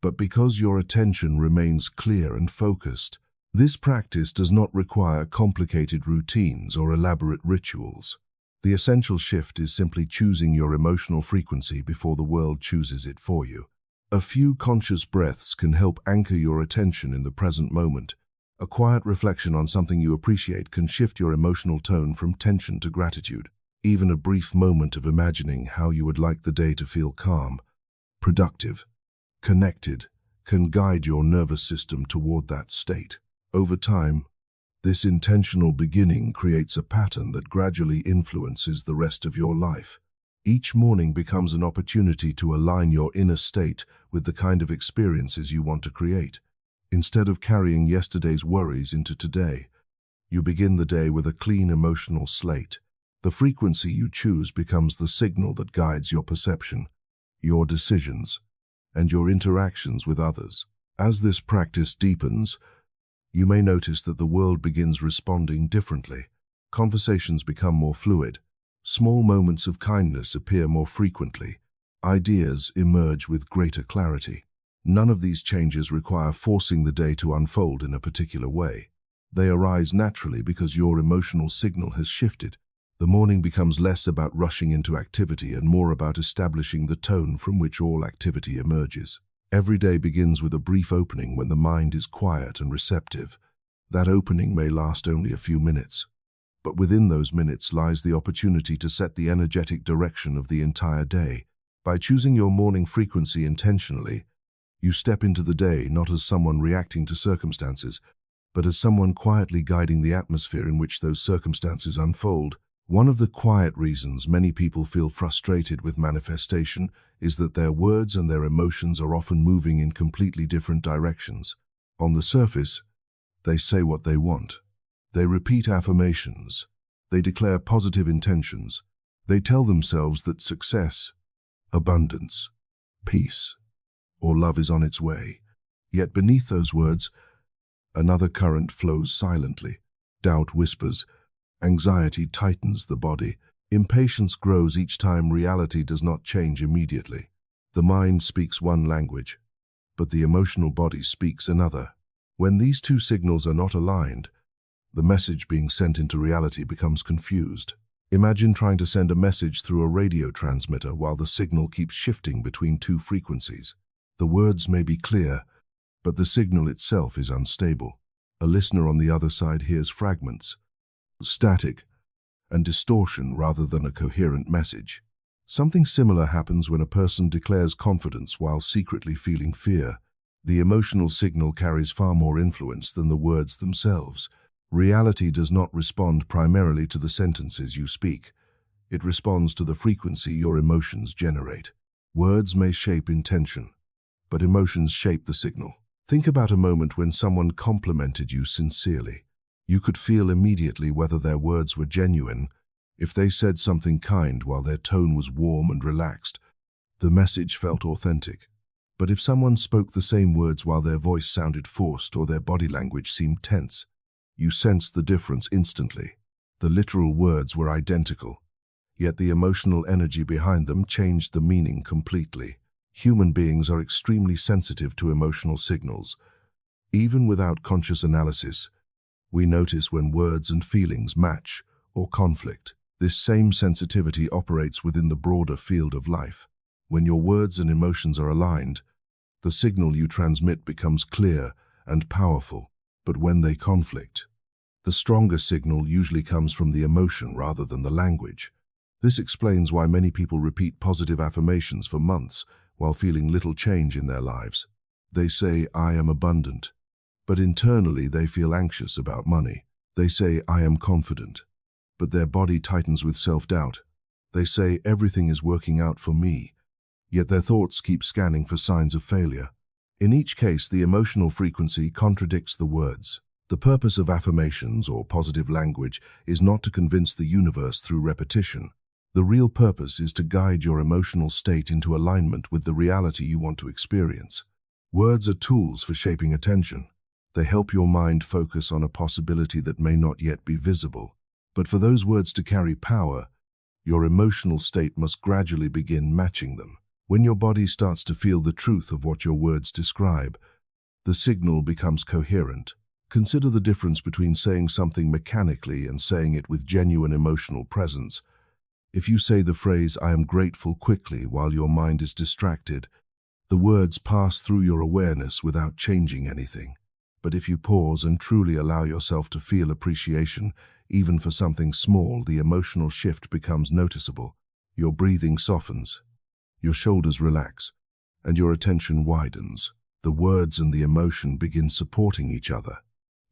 but because your attention remains clear and focused. This practice does not require complicated routines or elaborate rituals. The essential shift is simply choosing your emotional frequency before the world chooses it for you. A few conscious breaths can help anchor your attention in the present moment. A quiet reflection on something you appreciate can shift your emotional tone from tension to gratitude. Even a brief moment of imagining how you would like the day to feel calm, productive, connected, can guide your nervous system toward that state. Over time, this intentional beginning creates a pattern that gradually influences the rest of your life. Each morning becomes an opportunity to align your inner state with the kind of experiences you want to create. Instead of carrying yesterday's worries into today, you begin the day with a clean emotional slate. The frequency you choose becomes the signal that guides your perception, your decisions, and your interactions with others. As this practice deepens, you may notice that the world begins responding differently. Conversations become more fluid. Small moments of kindness appear more frequently. Ideas emerge with greater clarity. None of these changes require forcing the day to unfold in a particular way. They arise naturally because your emotional signal has shifted. The morning becomes less about rushing into activity and more about establishing the tone from which all activity emerges. Every day begins with a brief opening when the mind is quiet and receptive. That opening may last only a few minutes, but within those minutes lies the opportunity to set the energetic direction of the entire day. By choosing your morning frequency intentionally, you step into the day not as someone reacting to circumstances, but as someone quietly guiding the atmosphere in which those circumstances unfold. One of the quiet reasons many people feel frustrated with manifestation is that their words and their emotions are often moving in completely different directions. On the surface, they say what they want. They repeat affirmations. They declare positive intentions. They tell themselves that success, abundance, peace, or love is on its way. Yet beneath those words, another current flows silently. Doubt whispers. Anxiety tightens the body. Impatience grows each time reality does not change immediately. The mind speaks one language, but the emotional body speaks another. When these two signals are not aligned, the message being sent into reality becomes confused. Imagine trying to send a message through a radio transmitter while the signal keeps shifting between two frequencies. The words may be clear, but the signal itself is unstable. A listener on the other side hears fragments, static, and distortion rather than a coherent message. Something similar happens when a person declares confidence while secretly feeling fear. The emotional signal carries far more influence than the words themselves. Reality does not respond primarily to the sentences you speak. It responds to the frequency your emotions generate. Words may shape intention, but emotions shape the signal. Think about a moment when someone complimented you sincerely. You could feel immediately whether their words were genuine. If they said something kind while their tone was warm and relaxed, the message felt authentic. But if someone spoke the same words while their voice sounded forced or their body language seemed tense, you sensed the difference instantly. The literal words were identical, yet the emotional energy behind them changed the meaning completely. Human beings are extremely sensitive to emotional signals. Even without conscious analysis, we notice when words and feelings match or conflict. This same sensitivity operates within the broader field of life. When your words and emotions are aligned, the signal you transmit becomes clear and powerful. But when they conflict, the stronger signal usually comes from the emotion rather than the language. This explains why many people repeat positive affirmations for months while feeling little change in their lives. They say, "I am abundant," but internally they feel anxious about money. They say, "I am confident," but their body tightens with self-doubt. They say, "Everything is working out for me," yet their thoughts keep scanning for signs of failure. In each case, the emotional frequency contradicts the words. The purpose of affirmations or positive language is not to convince the universe through repetition. The real purpose is to guide your emotional state into alignment with the reality you want to experience. Words are tools for shaping attention. They help your mind focus on a possibility that may not yet be visible. But for those words to carry power, your emotional state must gradually begin matching them. When your body starts to feel the truth of what your words describe, the signal becomes coherent. Consider the difference between saying something mechanically and saying it with genuine emotional presence. If you say the phrase, "I am grateful," quickly while your mind is distracted, the words pass through your awareness without changing anything. But if you pause and truly allow yourself to feel appreciation, even for something small, the emotional shift becomes noticeable. Your breathing softens, your shoulders relax, and your attention widens. The words and the emotion begin supporting each other.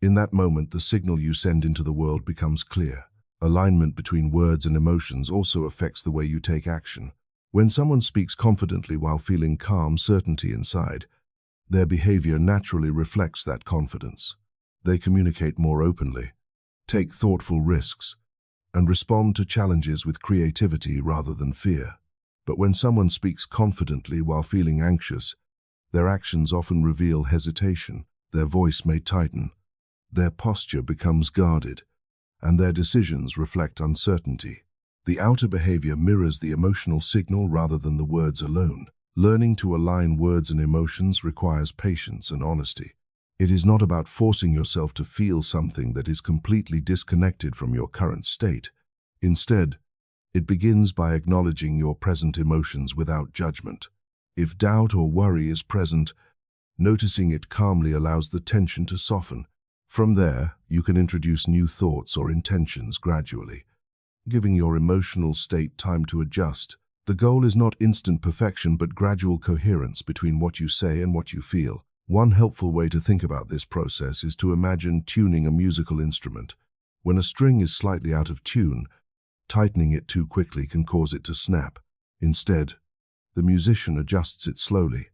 In that moment, the signal you send into the world becomes clear. Alignment between words and emotions also affects the way you take action. When someone speaks confidently while feeling calm certainty inside, their behavior naturally reflects that confidence. They communicate more openly, take thoughtful risks, and respond to challenges with creativity rather than fear. But when someone speaks confidently while feeling anxious, their actions often reveal hesitation, their voice may tighten, their posture becomes guarded, and their decisions reflect uncertainty. The outer behavior mirrors the emotional signal rather than the words alone. Learning to align words and emotions requires patience and honesty. It is not about forcing yourself to feel something that is completely disconnected from your current state. Instead, it begins by acknowledging your present emotions without judgment. If doubt or worry is present, noticing it calmly allows the tension to soften. From there, you can introduce new thoughts or intentions gradually, giving your emotional state time to adjust. The goal is not instant perfection, but gradual coherence between what you say and what you feel. One helpful way to think about this process is to imagine tuning a musical instrument. When a string is slightly out of tune, tightening it too quickly can cause it to snap. Instead, the musician adjusts it slowly,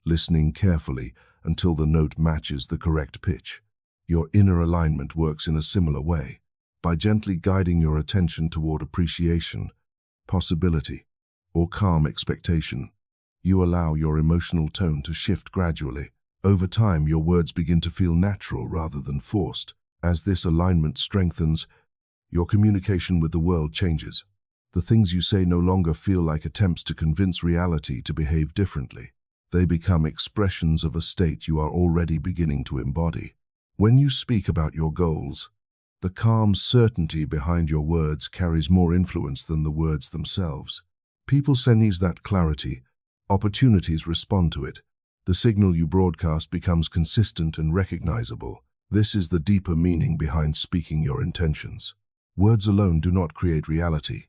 listening carefully until the note matches the correct pitch. Your inner alignment works in a similar way. By gently guiding your attention toward appreciation, possibility, or calm expectation, you allow your emotional tone to shift gradually. Over time, your words begin to feel natural rather than forced. As this alignment strengthens, your communication with the world changes. The things you say no longer feel like attempts to convince reality to behave differently. They become expressions of a state you are already beginning to embody. When you speak about your goals, the calm certainty behind your words carries more influence than the words themselves. People sense that clarity, opportunities respond to it. The signal you broadcast becomes consistent and recognizable. This is the deeper meaning behind speaking your intentions. Words alone do not create reality,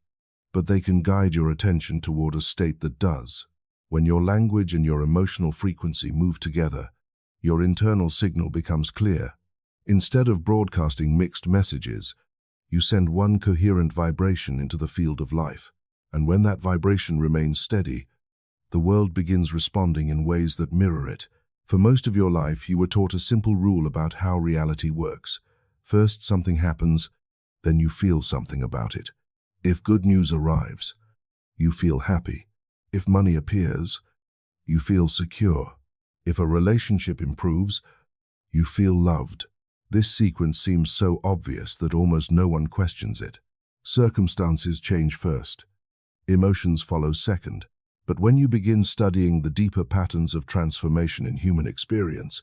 but they can guide your attention toward a state that does. When your language and your emotional frequency move together, your internal signal becomes clear. Instead of broadcasting mixed messages, you send one coherent vibration into the field of life. And when that vibration remains steady, the world begins responding in ways that mirror it. For most of your life, you were taught a simple rule about how reality works. First, something happens, then you feel something about it. If good news arrives, you feel happy. If money appears, you feel secure. If a relationship improves, you feel loved. This sequence seems so obvious that almost no one questions it. Circumstances change first. Emotions follow second. But when you begin studying the deeper patterns of transformation in human experience,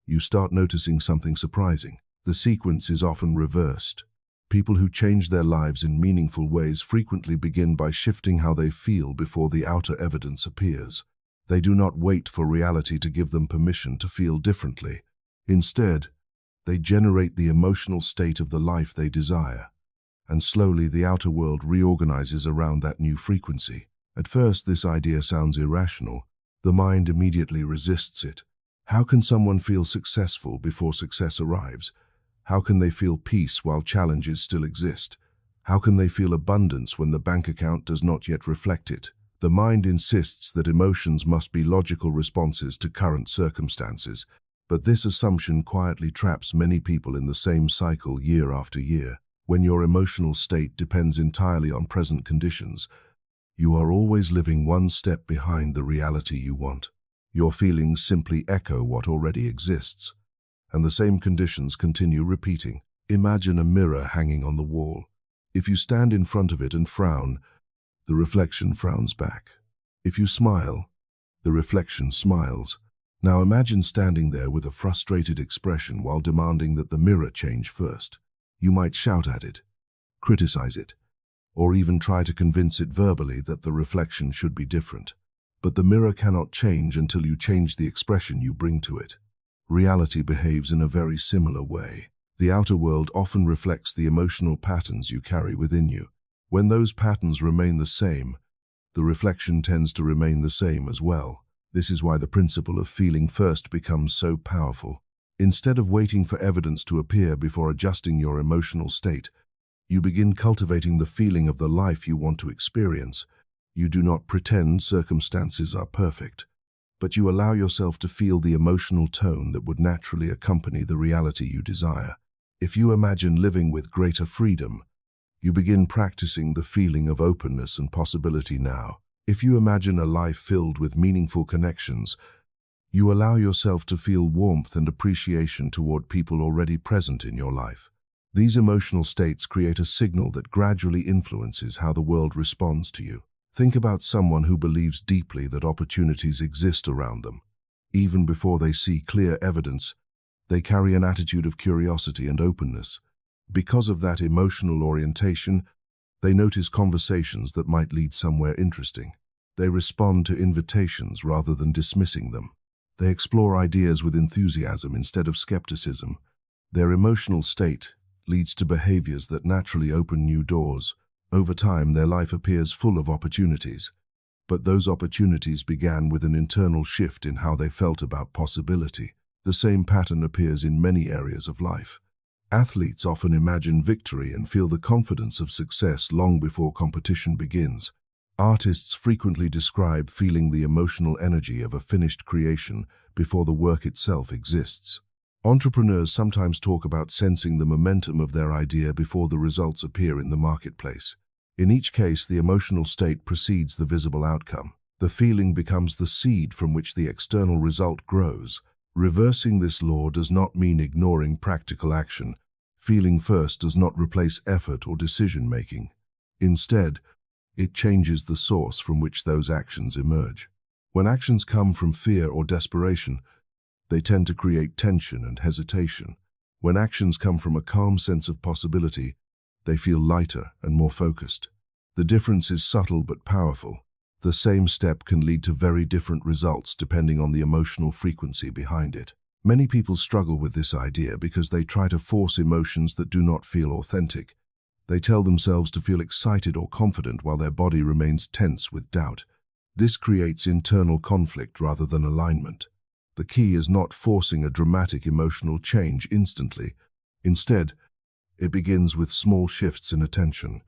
you start noticing something surprising. The sequence is often reversed. People who change their lives in meaningful ways frequently begin by shifting how they feel before the outer evidence appears. They do not wait for reality to give them permission to feel differently. Instead, they generate the emotional state of the life they desire, and slowly the outer world reorganizes around that new frequency. At first, this idea sounds irrational. The mind immediately resists it. How can someone feel successful before success arrives? How can they feel peace while challenges still exist? How can they feel abundance when the bank account does not yet reflect it? The mind insists that emotions must be logical responses to current circumstances, but this assumption quietly traps many people in the same cycle year after year. When your emotional state depends entirely on present conditions, you are always living one step behind the reality you want. Your feelings simply echo what already exists, and the same conditions continue repeating. Imagine a mirror hanging on the wall. If you stand in front of it and frown, the reflection frowns back. If you smile, the reflection smiles. Now imagine standing there with a frustrated expression while demanding that the mirror change first. You might shout at it, criticize it, or even try to convince it verbally that the reflection should be different. But the mirror cannot change until you change the expression you bring to it. Reality behaves in a very similar way. The outer world often reflects the emotional patterns you carry within you. When those patterns remain the same, the reflection tends to remain the same as well. This is why the principle of feeling first becomes so powerful. Instead of waiting for evidence to appear before adjusting your emotional state, you begin cultivating the feeling of the life you want to experience. You do not pretend circumstances are perfect, but you allow yourself to feel the emotional tone that would naturally accompany the reality you desire. If you imagine living with greater freedom, you begin practicing the feeling of openness and possibility now. If you imagine a life filled with meaningful connections, you allow yourself to feel warmth and appreciation toward people already present in your life. These emotional states create a signal that gradually influences how the world responds to you. Think about someone who believes deeply that opportunities exist around them. Even before they see clear evidence, they carry an attitude of curiosity and openness. Because of that emotional orientation, they notice conversations that might lead somewhere interesting. They respond to invitations rather than dismissing them. They explore ideas with enthusiasm instead of skepticism. Their emotional state leads to behaviors that naturally open new doors. Over time, their life appears full of opportunities. But those opportunities began with an internal shift in how they felt about possibility. The same pattern appears in many areas of life. Athletes often imagine victory and feel the confidence of success long before competition begins. Artists frequently describe feeling the emotional energy of a finished creation before the work itself exists. Entrepreneurs sometimes talk about sensing the momentum of their idea before the results appear in the marketplace. In each case, the emotional state precedes the visible outcome. The feeling becomes the seed from which the external result grows. Reversing this law does not mean ignoring practical action. Feeling first does not replace effort or decision-making. Instead, it changes the source from which those actions emerge. When actions come from fear or desperation, they tend to create tension and hesitation. When actions come from a calm sense of possibility, they feel lighter and more focused. The difference is subtle but powerful. The same step can lead to very different results depending on the emotional frequency behind it. Many people struggle with this idea because they try to force emotions that do not feel authentic. They tell themselves to feel excited or confident while their body remains tense with doubt. This creates internal conflict rather than alignment. The key is not forcing a dramatic emotional change instantly. Instead, it begins with small shifts in attention.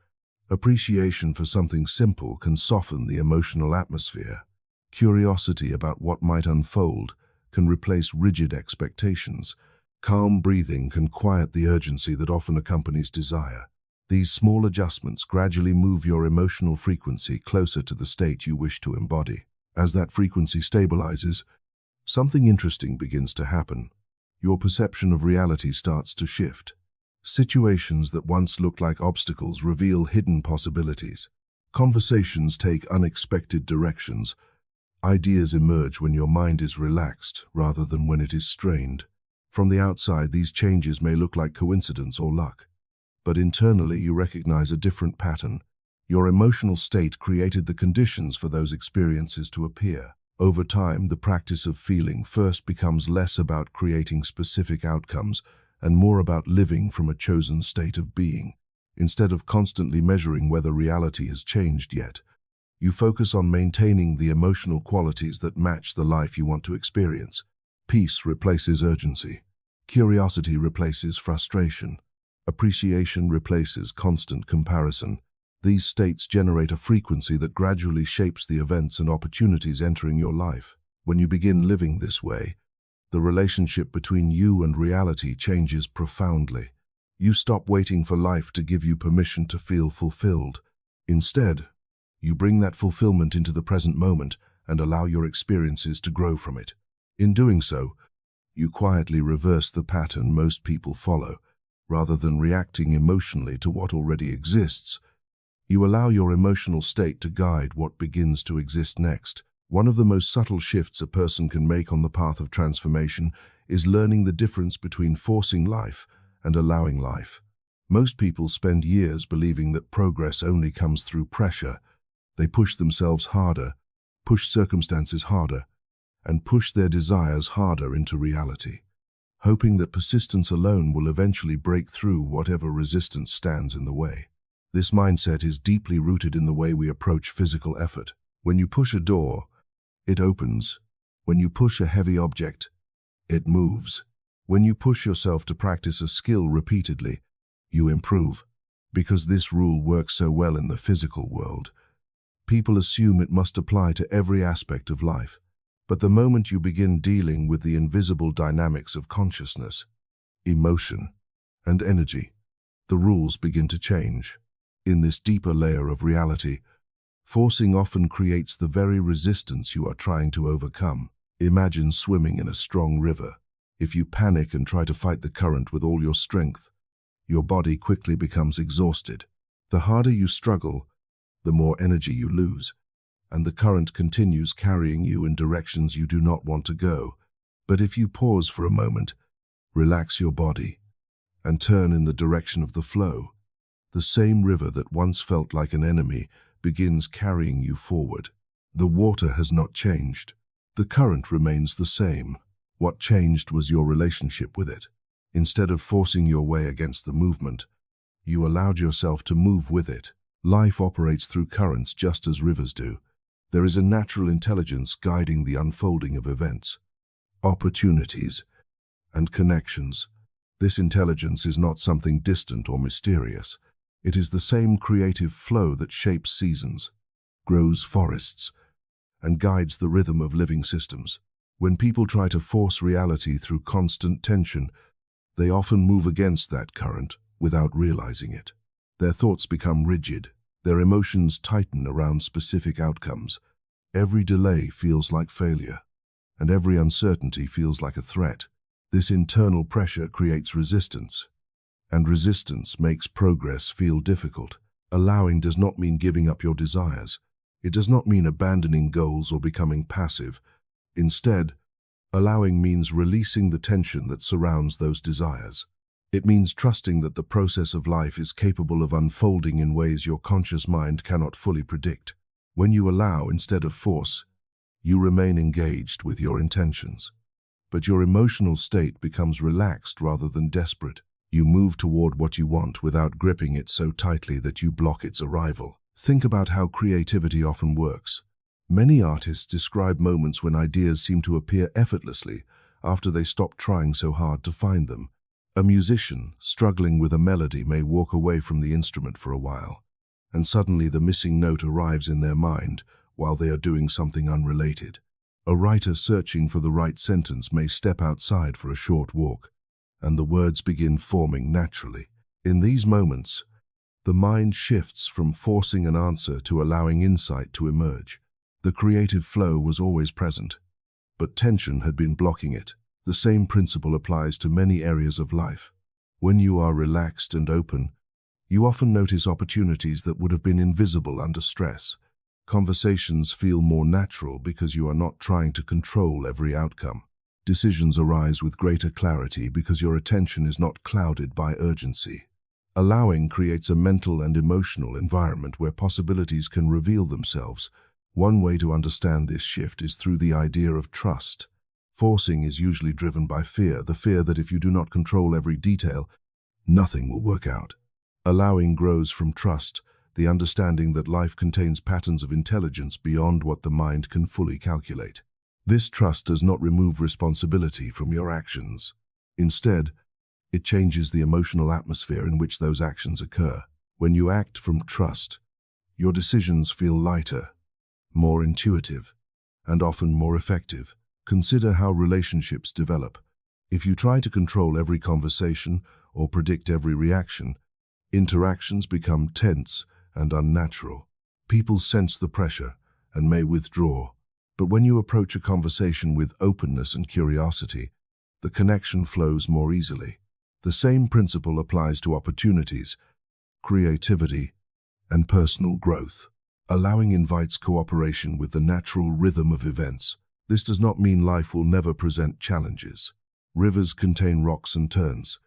Appreciation for something simple can soften the emotional atmosphere. Curiosity about what might unfold can replace rigid expectations. Calm breathing can quiet the urgency that often accompanies desire. These small adjustments gradually move your emotional frequency closer to the state you wish to embody. As that frequency stabilizes, something interesting begins to happen. Your perception of reality starts to shift. Situations that once looked like obstacles reveal hidden possibilities. Conversations take unexpected directions. Ideas emerge when your mind is relaxed rather than when it is strained. From the outside, these changes may look like coincidence or luck, but internally you recognize a different pattern. Your emotional state created the conditions for those experiences to appear. Over time, the practice of feeling first becomes less about creating specific outcomes and more about living from a chosen state of being. Instead of constantly measuring whether reality has changed yet, you focus on maintaining the emotional qualities that match the life you want to experience. Peace replaces urgency. Curiosity replaces frustration. Appreciation replaces constant comparison. These states generate a frequency that gradually shapes the events and opportunities entering your life. When you begin living this way, the relationship between you and reality changes profoundly. You stop waiting for life to give you permission to feel fulfilled. Instead, you bring that fulfillment into the present moment and allow your experiences to grow from it. In doing so, You quietly reverse the pattern most people follow. Rather than reacting emotionally to what already exists, you allow your emotional state to guide what begins to exist next. One of the most subtle shifts a person can make on the path of transformation is learning the difference between forcing life and allowing life. Most people spend years believing that progress only comes through pressure. They push themselves harder, push circumstances harder, and push their desires harder into reality, hoping that persistence alone will eventually break through whatever resistance stands in the way. This mindset is deeply rooted in the way we approach physical effort. When you push a door, it opens. When you push a heavy object, it moves. When you push yourself to practice a skill repeatedly, you improve. Because this rule works so well in the physical world, people assume it must apply to every aspect of life. But the moment you begin dealing with the invisible dynamics of consciousness, emotion, and energy, the rules begin to change. In this deeper layer of reality, forcing often creates the very resistance you are trying to overcome. Imagine swimming in a strong river. If you panic and try to fight the current with all your strength, your body quickly becomes exhausted. The harder you struggle, the more energy you lose, and the current continues carrying you in directions you do not want to go. But if you pause for a moment, relax your body, and turn in the direction of the flow, the same river that once felt like an enemy begins carrying you forward. The water has not changed. The current remains the same. What changed was your relationship with it. Instead of forcing your way against the movement, you allowed yourself to move with it. Life operates through currents just as rivers do. There is a natural intelligence guiding the unfolding of events, opportunities, and connections. This intelligence is not something distant or mysterious. It is the same creative flow that shapes seasons, grows forests, and guides the rhythm of living systems. When people try to force reality through constant tension, they often move against that current without realizing it. Their thoughts become rigid. Their emotions tighten around specific outcomes. Every delay feels like failure, and every uncertainty feels like a threat. This internal pressure creates resistance, and resistance makes progress feel difficult. Allowing does not mean giving up your desires. It does not mean abandoning goals or becoming passive. Instead, allowing means releasing the tension that surrounds those desires. It means trusting that the process of life is capable of unfolding in ways your conscious mind cannot fully predict. When you allow instead of force, you remain engaged with your intentions. But your emotional state becomes relaxed rather than desperate. You move toward what you want without gripping it so tightly that you block its arrival. Think about how creativity often works. Many artists describe moments when ideas seem to appear effortlessly after they stop trying so hard to find them. A musician struggling with a melody may walk away from the instrument for a while, and suddenly the missing note arrives in their mind while they are doing something unrelated. A writer searching for the right sentence may step outside for a short walk, and the words begin forming naturally. In these moments, the mind shifts from forcing an answer to allowing insight to emerge. The creative flow was always present, but tension had been blocking it. The same principle applies to many areas of life. When you are relaxed and open, you often notice opportunities that would have been invisible under stress. Conversations feel more natural because you are not trying to control every outcome. Decisions arise with greater clarity because your attention is not clouded by urgency. Allowing creates a mental and emotional environment where possibilities can reveal themselves. One way to understand this shift is through the idea of trust. Forcing is usually driven by fear, the fear that if you do not control every detail, nothing will work out. Allowing grows from trust, the understanding that life contains patterns of intelligence beyond what the mind can fully calculate. This trust does not remove responsibility from your actions. Instead, it changes the emotional atmosphere in which those actions occur. When you act from trust, your decisions feel lighter, more intuitive, and often more effective. Consider how relationships develop. If you try to control every conversation or predict every reaction, interactions become tense and unnatural. People sense the pressure and may withdraw. But when you approach a conversation with openness and curiosity, the connection flows more easily. The same principle applies to opportunities, creativity, and personal growth. Allowing invites cooperation with the natural rhythm of events. This does not mean life will never present challenges. Rivers contain rocks and turns,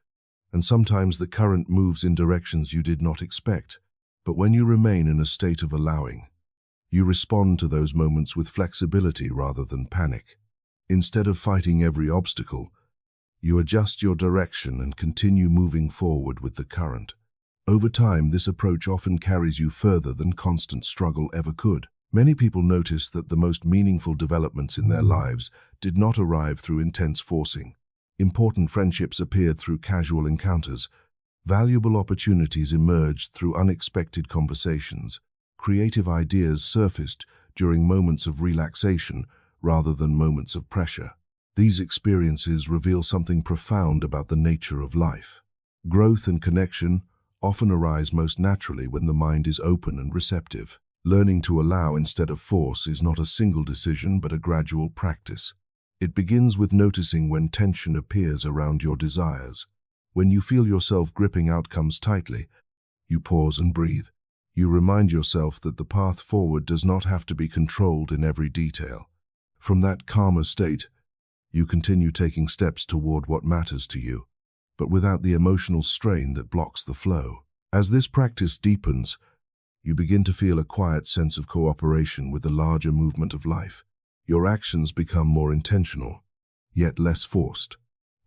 and sometimes the current moves in directions you did not expect. But when you remain in a state of allowing, you respond to those moments with flexibility rather than panic. Instead of fighting every obstacle, you adjust your direction and continue moving forward with the current. Over time, this approach often carries you further than constant struggle ever could. Many people notice that the most meaningful developments in their lives did not arrive through intense forcing. Important friendships appeared through casual encounters. Valuable opportunities emerged through unexpected conversations. Creative ideas surfaced during moments of relaxation rather than moments of pressure. These experiences reveal something profound about the nature of life. Growth and connection often arise most naturally when the mind is open and receptive. Learning to allow instead of force is not a single decision but a gradual practice. It begins with noticing when tension appears around your desires. When you feel yourself gripping outcomes tightly, you pause and breathe. You remind yourself that the path forward does not have to be controlled in every detail. From that calmer state, you continue taking steps toward what matters to you, but without the emotional strain that blocks the flow. As this practice deepens, you begin to feel a quiet sense of cooperation with the larger movement of life. Your actions become more intentional, yet less forced.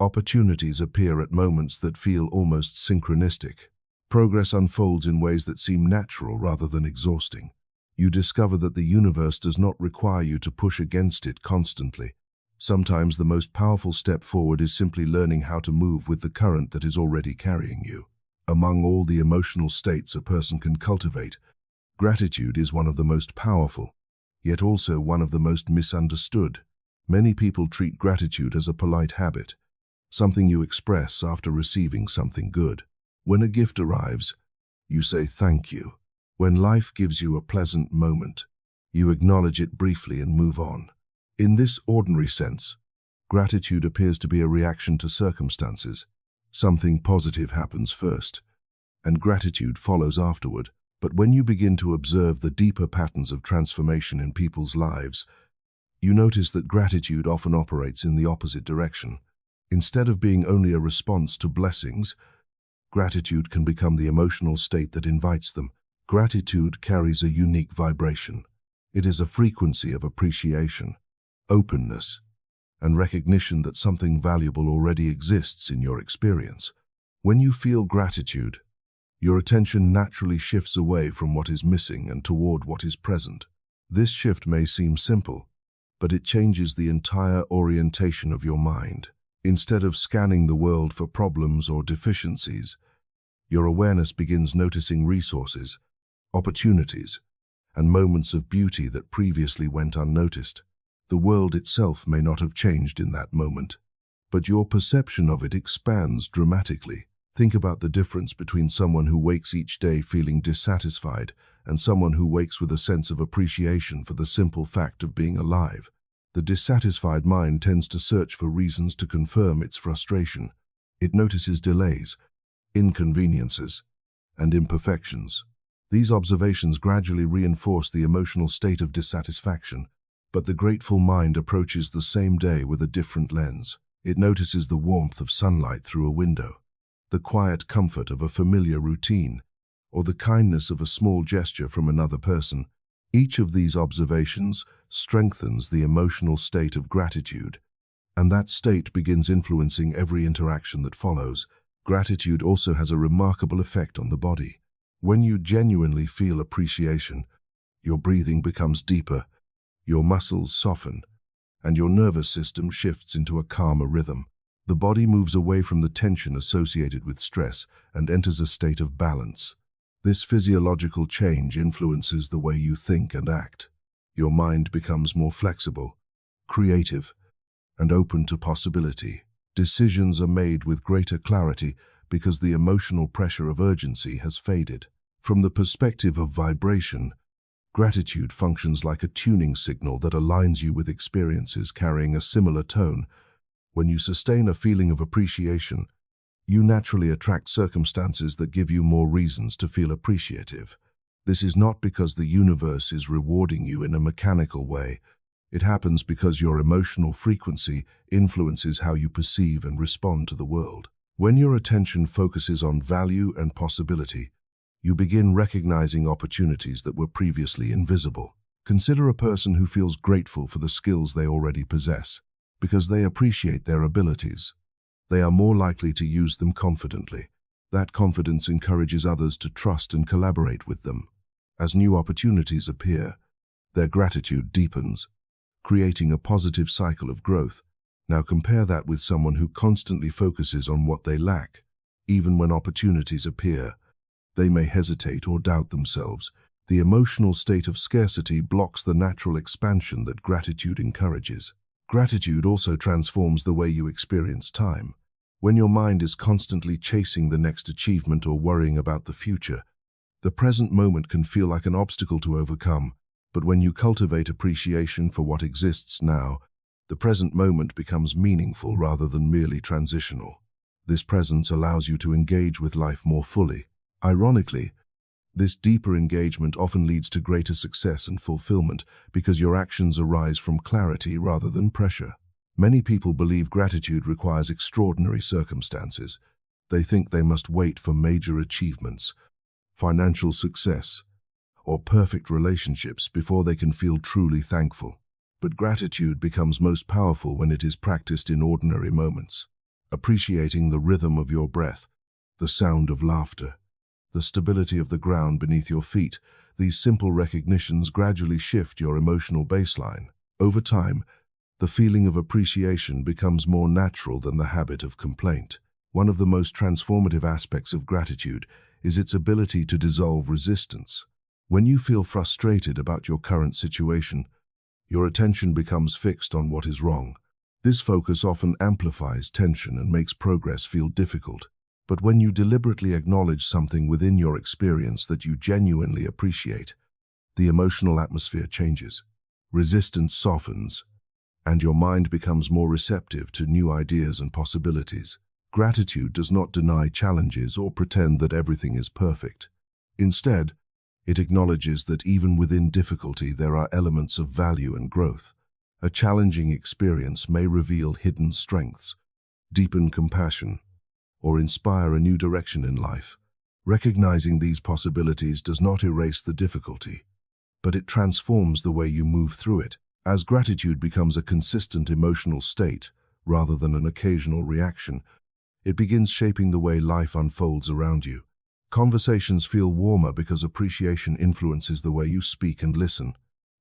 Opportunities appear at moments that feel almost synchronistic. Progress unfolds in ways that seem natural rather than exhausting. You discover that the universe does not require you to push against it constantly. Sometimes the most powerful step forward is simply learning how to move with the current that is already carrying you. Among all the emotional states a person can cultivate, gratitude is one of the most powerful, yet also one of the most misunderstood. Many people treat gratitude as a polite habit, something you express after receiving something good. When a gift arrives, you say thank you. When life gives you a pleasant moment, you acknowledge it briefly and move on. In this ordinary sense, gratitude appears to be a reaction to circumstances. Something positive happens first, and gratitude follows afterward. But when you begin to observe the deeper patterns of transformation in people's lives, you notice that gratitude often operates in the opposite direction. Instead of being only a response to blessings, gratitude can become the emotional state that invites them. Gratitude carries a unique vibration. It is a frequency of appreciation, openness, and recognition that something valuable already exists in your experience. When you feel gratitude, your attention naturally shifts away from what is missing and toward what is present. This shift may seem simple, but it changes the entire orientation of your mind. Instead of scanning the world for problems or deficiencies, your awareness begins noticing resources, opportunities, and moments of beauty that previously went unnoticed. The world itself may not have changed in that moment, but your perception of it expands dramatically. Think about the difference between someone who wakes each day feeling dissatisfied and someone who wakes with a sense of appreciation for the simple fact of being alive. The dissatisfied mind tends to search for reasons to confirm its frustration. It notices delays, inconveniences, and imperfections. These observations gradually reinforce the emotional state of dissatisfaction, but the grateful mind approaches the same day with a different lens. It notices the warmth of sunlight through a window, the quiet comfort of a familiar routine, or the kindness of a small gesture from another person. Each of these observations strengthens the emotional state of gratitude, and that state begins influencing every interaction that follows. Gratitude also has a remarkable effect on the body. When you genuinely feel appreciation, your breathing becomes deeper, your muscles soften, and your nervous system shifts into a calmer rhythm. The body moves away from the tension associated with stress and enters a state of balance. This physiological change influences the way you think and act. Your mind becomes more flexible, creative, and open to possibility. Decisions are made with greater clarity because the emotional pressure of urgency has faded. From the perspective of vibration, gratitude functions like a tuning signal that aligns you with experiences carrying a similar tone. When you sustain a feeling of appreciation, you naturally attract circumstances that give you more reasons to feel appreciative. This is not because the universe is rewarding you in a mechanical way. It happens because your emotional frequency influences how you perceive and respond to the world. When your attention focuses on value and possibility, you begin recognizing opportunities that were previously invisible. Consider a person who feels grateful for the skills they already possess. Because they appreciate their abilities, they are more likely to use them confidently. That confidence encourages others to trust and collaborate with them. As new opportunities appear, their gratitude deepens, creating a positive cycle of growth. Now compare that with someone who constantly focuses on what they lack. Even when opportunities appear, they may hesitate or doubt themselves. The emotional state of scarcity blocks the natural expansion that gratitude encourages. Gratitude also transforms the way you experience time. When your mind is constantly chasing the next achievement or worrying about the future, the present moment can feel like an obstacle to overcome. But when you cultivate appreciation for what exists now, the present moment becomes meaningful rather than merely transitional. This presence allows you to engage with life more fully. Ironically, this deeper engagement often leads to greater success and fulfillment because your actions arise from clarity rather than pressure. Many people believe gratitude requires extraordinary circumstances. They think they must wait for major achievements, financial success, or perfect relationships before they can feel truly thankful. But gratitude becomes most powerful when it is practiced in ordinary moments. Appreciating the rhythm of your breath, the sound of laughter, the stability of the ground beneath your feet, these simple recognitions gradually shift your emotional baseline. Over time, the feeling of appreciation becomes more natural than the habit of complaint. One of the most transformative aspects of gratitude is its ability to dissolve resistance. When you feel frustrated about your current situation, your attention becomes fixed on what is wrong. This focus often amplifies tension and makes progress feel difficult. But when you deliberately acknowledge something within your experience that you genuinely appreciate, the emotional atmosphere changes. Resistance softens, and your mind becomes more receptive to new ideas and possibilities. Gratitude does not deny challenges or pretend that everything is perfect. Instead, it acknowledges that even within difficulty there are elements of value and growth. A challenging experience may reveal hidden strengths, deepen compassion, or inspire a new direction in life. Recognizing these possibilities does not erase the difficulty, but it transforms the way you move through it. As gratitude becomes a consistent emotional state, rather than an occasional reaction, it begins shaping the way life unfolds around you. Conversations feel warmer because appreciation influences the way you speak and listen.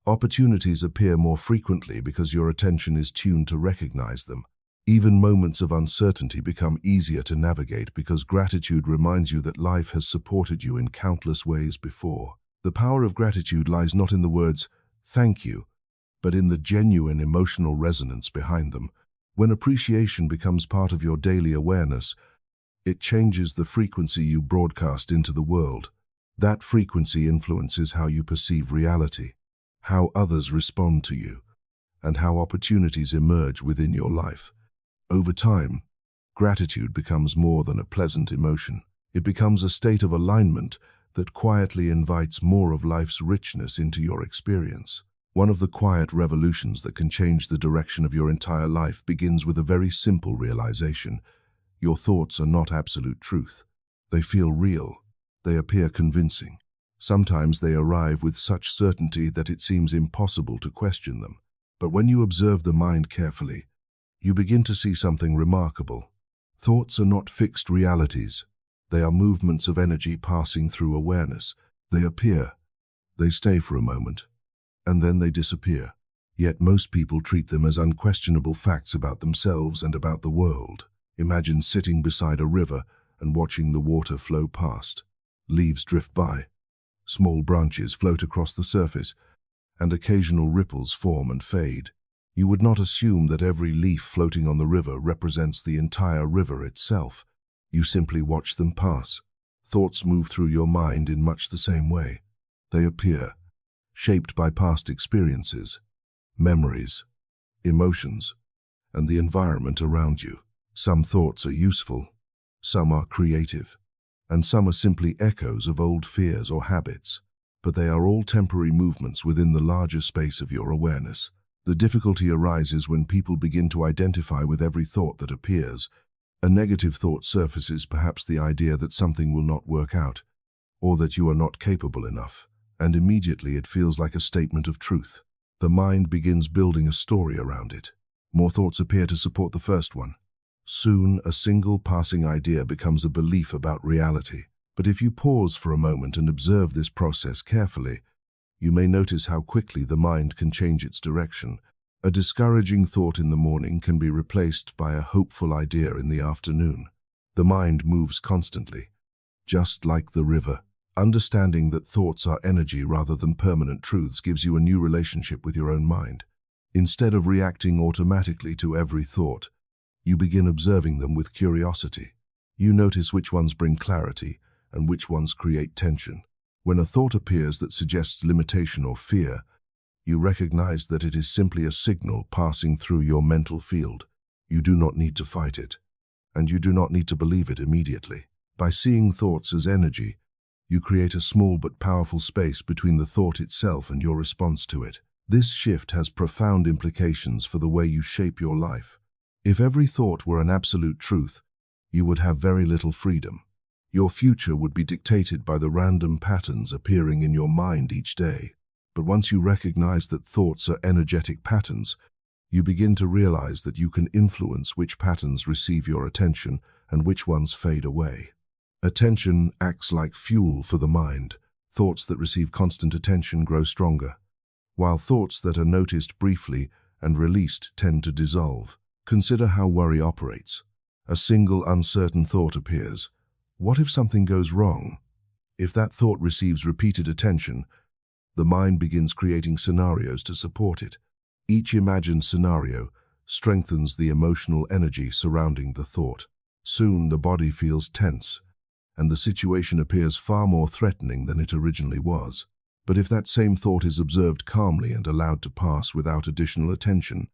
Opportunities appear more frequently because your attention is tuned to recognize them. Even moments of uncertainty become easier to navigate because gratitude reminds you that life has supported you in countless ways before. The power of gratitude lies not in the words, "thank you," but in the genuine emotional resonance behind them. When appreciation becomes part of your daily awareness, it changes the frequency you broadcast into the world. That frequency influences how you perceive reality, how others respond to you, and how opportunities emerge within your life. Over time, gratitude becomes more than a pleasant emotion. It becomes a state of alignment that quietly invites more of life's richness into your experience. One of the quiet revolutions that can change the direction of your entire life begins with a very simple realization. Your thoughts are not absolute truth. They feel real. They appear convincing. Sometimes they arrive with such certainty that it seems impossible to question them. But when you observe the mind carefully, you begin to see something remarkable. Thoughts are not fixed realities. They are movements of energy passing through awareness. They appear, they stay for a moment, and then they disappear. Yet most people treat them as unquestionable facts about themselves and about the world. Imagine sitting beside a river and watching the water flow past. Leaves drift by, small branches float across the surface, and occasional ripples form and fade. You would not assume that every leaf floating on the river represents the entire river itself. You simply watch them pass. Thoughts move through your mind in much the same way. They appear, shaped by past experiences, memories, emotions, and the environment around you. Some thoughts are useful, some are creative, and some are simply echoes of old fears or habits, but they are all temporary movements within the larger space of your awareness. The difficulty arises when people begin to identify with every thought that appears. A negative thought surfaces, perhaps the idea that something will not work out, or that you are not capable enough, and immediately it feels like a statement of truth. The mind begins building a story around it. More thoughts appear to support the first one. Soon, a single passing idea becomes a belief about reality. But if you pause for a moment and observe this process carefully, you may notice how quickly the mind can change its direction. A discouraging thought in the morning can be replaced by a hopeful idea in the afternoon. The mind moves constantly, just like the river. Understanding that thoughts are energy rather than permanent truths gives you a new relationship with your own mind. Instead of reacting automatically to every thought, you begin observing them with curiosity. You notice which ones bring clarity and which ones create tension. When a thought appears that suggests limitation or fear, you recognize that it is simply a signal passing through your mental field. You do not need to fight it, and you do not need to believe it immediately. By seeing thoughts as energy, you create a small but powerful space between the thought itself and your response to it. This shift has profound implications for the way you shape your life. If every thought were an absolute truth, you would have very little freedom. Your future would be dictated by the random patterns appearing in your mind each day. But once you recognize that thoughts are energetic patterns, you begin to realize that you can influence which patterns receive your attention and which ones fade away. Attention acts like fuel for the mind. Thoughts that receive constant attention grow stronger, while thoughts that are noticed briefly and released tend to dissolve. Consider how worry operates. A single uncertain thought appears. What if something goes wrong? If that thought receives repeated attention, the mind begins creating scenarios to support it. Each imagined scenario strengthens the emotional energy surrounding the thought. Soon the body feels tense, and the situation appears far more threatening than it originally was. But if that same thought is observed calmly and allowed to pass without additional attention,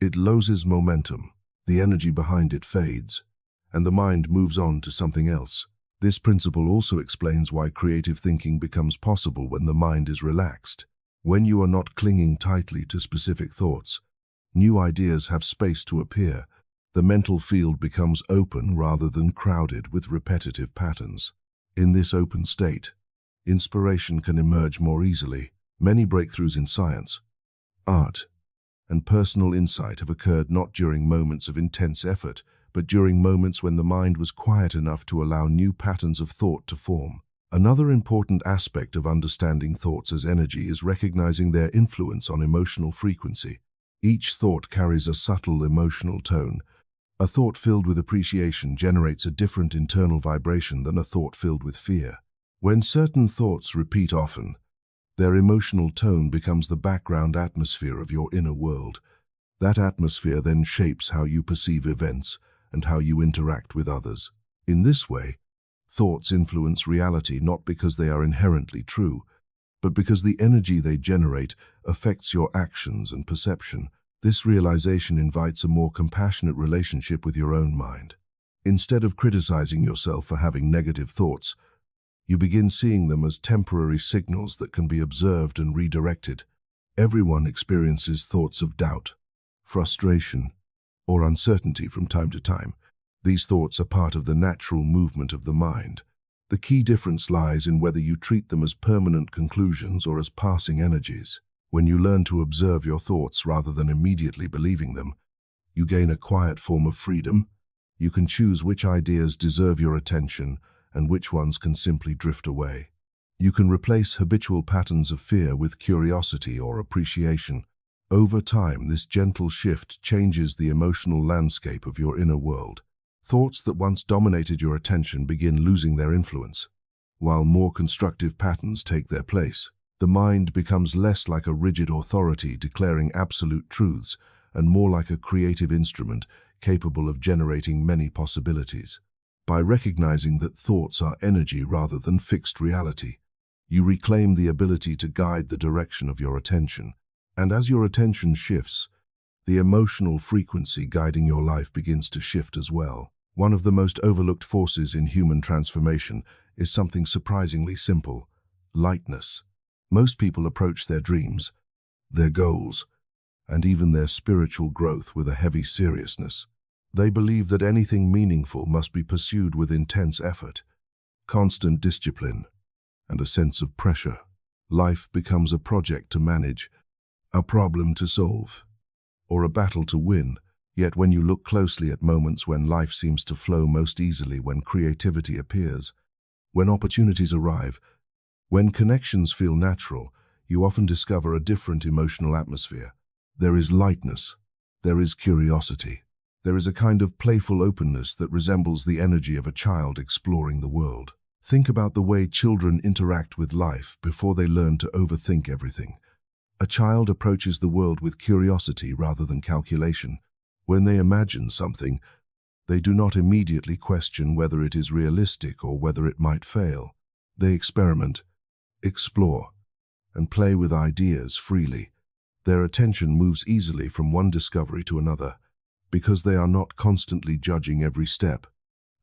it loses momentum, the energy behind it fades, and the mind moves on to something else. This principle also explains why creative thinking becomes possible when the mind is relaxed. When you are not clinging tightly to specific thoughts, new ideas have space to appear. The mental field becomes open rather than crowded with repetitive patterns. In this open state, inspiration can emerge more easily. Many breakthroughs in science, art, and personal insight have occurred not during moments of intense effort, but during moments when the mind was quiet enough to allow new patterns of thought to form. Another important aspect of understanding thoughts as energy is recognizing their influence on emotional frequency. Each thought carries a subtle emotional tone. A thought filled with appreciation generates a different internal vibration than a thought filled with fear. When certain thoughts repeat often, their emotional tone becomes the background atmosphere of your inner world. That atmosphere then shapes how you perceive events and how you interact with others. In this way, thoughts influence reality not because they are inherently true, but because the energy they generate affects your actions and perception. This realization invites a more compassionate relationship with your own mind. Instead of criticizing yourself for having negative thoughts, you begin seeing them as temporary signals that can be observed and redirected. Everyone experiences thoughts of doubt, frustration, or uncertainty from time to time. These thoughts are part of the natural movement of the mind. The key difference lies in whether you treat them as permanent conclusions or as passing energies. When you learn to observe your thoughts rather than immediately believing them, you gain a quiet form of freedom. You can choose which ideas deserve your attention and which ones can simply drift away. You can replace habitual patterns of fear with curiosity or appreciation. Over time, this gentle shift changes the emotional landscape of your inner world. Thoughts that once dominated your attention begin losing their influence, while more constructive patterns take their place. The mind becomes less like a rigid authority declaring absolute truths and more like a creative instrument capable of generating many possibilities. By recognizing that thoughts are energy rather than fixed reality, you reclaim the ability to guide the direction of your attention. And as your attention shifts, the emotional frequency guiding your life begins to shift as well. One of the most overlooked forces in human transformation is something surprisingly simple: lightness. Most people approach their dreams, their goals, and even their spiritual growth with a heavy seriousness. They believe that anything meaningful must be pursued with intense effort, constant discipline, and a sense of pressure. Life becomes a project to manage, a problem to solve, or a battle to win. Yet when you look closely at moments when life seems to flow most easily, when creativity appears, when opportunities arrive, when connections feel natural, you often discover a different emotional atmosphere. There is lightness, there is curiosity, there is a kind of playful openness that resembles the energy of a child exploring the world. Think about the way children interact with life before they learn to overthink everything. A child approaches the world with curiosity rather than calculation. When they imagine something, they do not immediately question whether it is realistic or whether it might fail. They experiment, explore, and play with ideas freely. Their attention moves easily from one discovery to another. Because they are not constantly judging every step,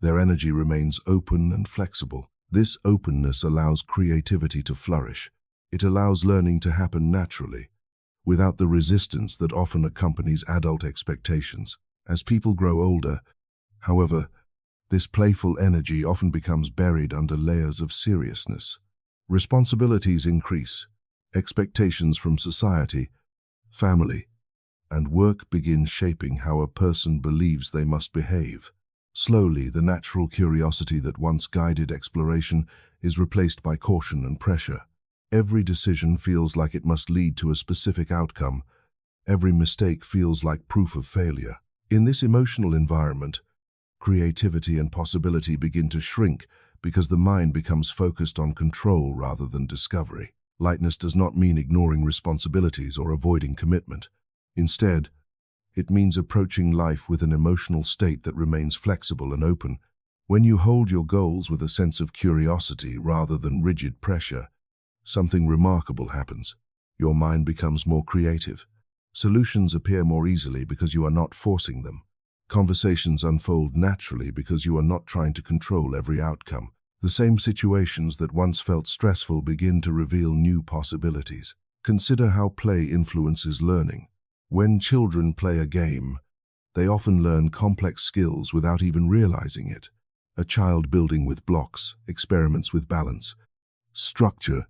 their energy remains open and flexible. This openness allows creativity to flourish. It allows learning to happen naturally, without the resistance that often accompanies adult expectations. As people grow older, however, this playful energy often becomes buried under layers of seriousness. Responsibilities increase, expectations from society, family, and work begin shaping how a person believes they must behave. Slowly, the natural curiosity that once guided exploration is replaced by caution and pressure. Every decision feels like it must lead to a specific outcome. Every mistake feels like proof of failure. In this emotional environment, creativity and possibility begin to shrink because the mind becomes focused on control rather than discovery. Lightness does not mean ignoring responsibilities or avoiding commitment. Instead, it means approaching life with an emotional state that remains flexible and open. When you hold your goals with a sense of curiosity rather than rigid pressure, something remarkable happens. Your mind becomes more creative. Solutions appear more easily because you are not forcing them. Conversations unfold naturally because you are not trying to control every outcome. The same situations that once felt stressful begin to reveal new possibilities. Consider how play influences learning. When children play a game, they often learn complex skills without even realizing it. A child building with blocks experiments with balance, structure,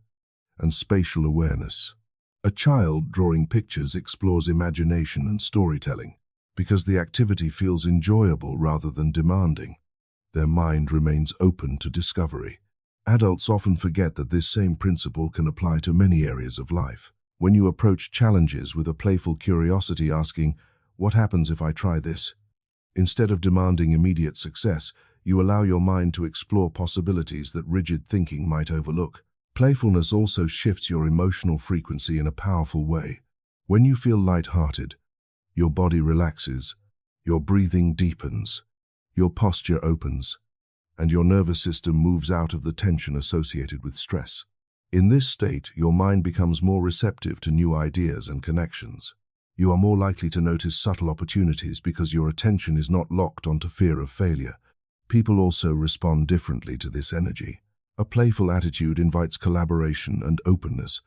and spatial awareness. A child drawing pictures explores imagination and storytelling. Because the activity feels enjoyable rather than demanding, their mind remains open to discovery. Adults often forget that this same principle can apply to many areas of life. When you approach challenges with a playful curiosity, asking, "What happens if I try this?" Instead of demanding immediate success, you allow your mind to explore possibilities that rigid thinking might overlook. Playfulness also shifts your emotional frequency in a powerful way. When you feel light-hearted, your body relaxes, your breathing deepens, your posture opens, and your nervous system moves out of the tension associated with stress. In this state, your mind becomes more receptive to new ideas and connections. You are more likely to notice subtle opportunities because your attention is not locked onto fear of failure. People also respond differently to this energy. A playful attitude invites collaboration and openness,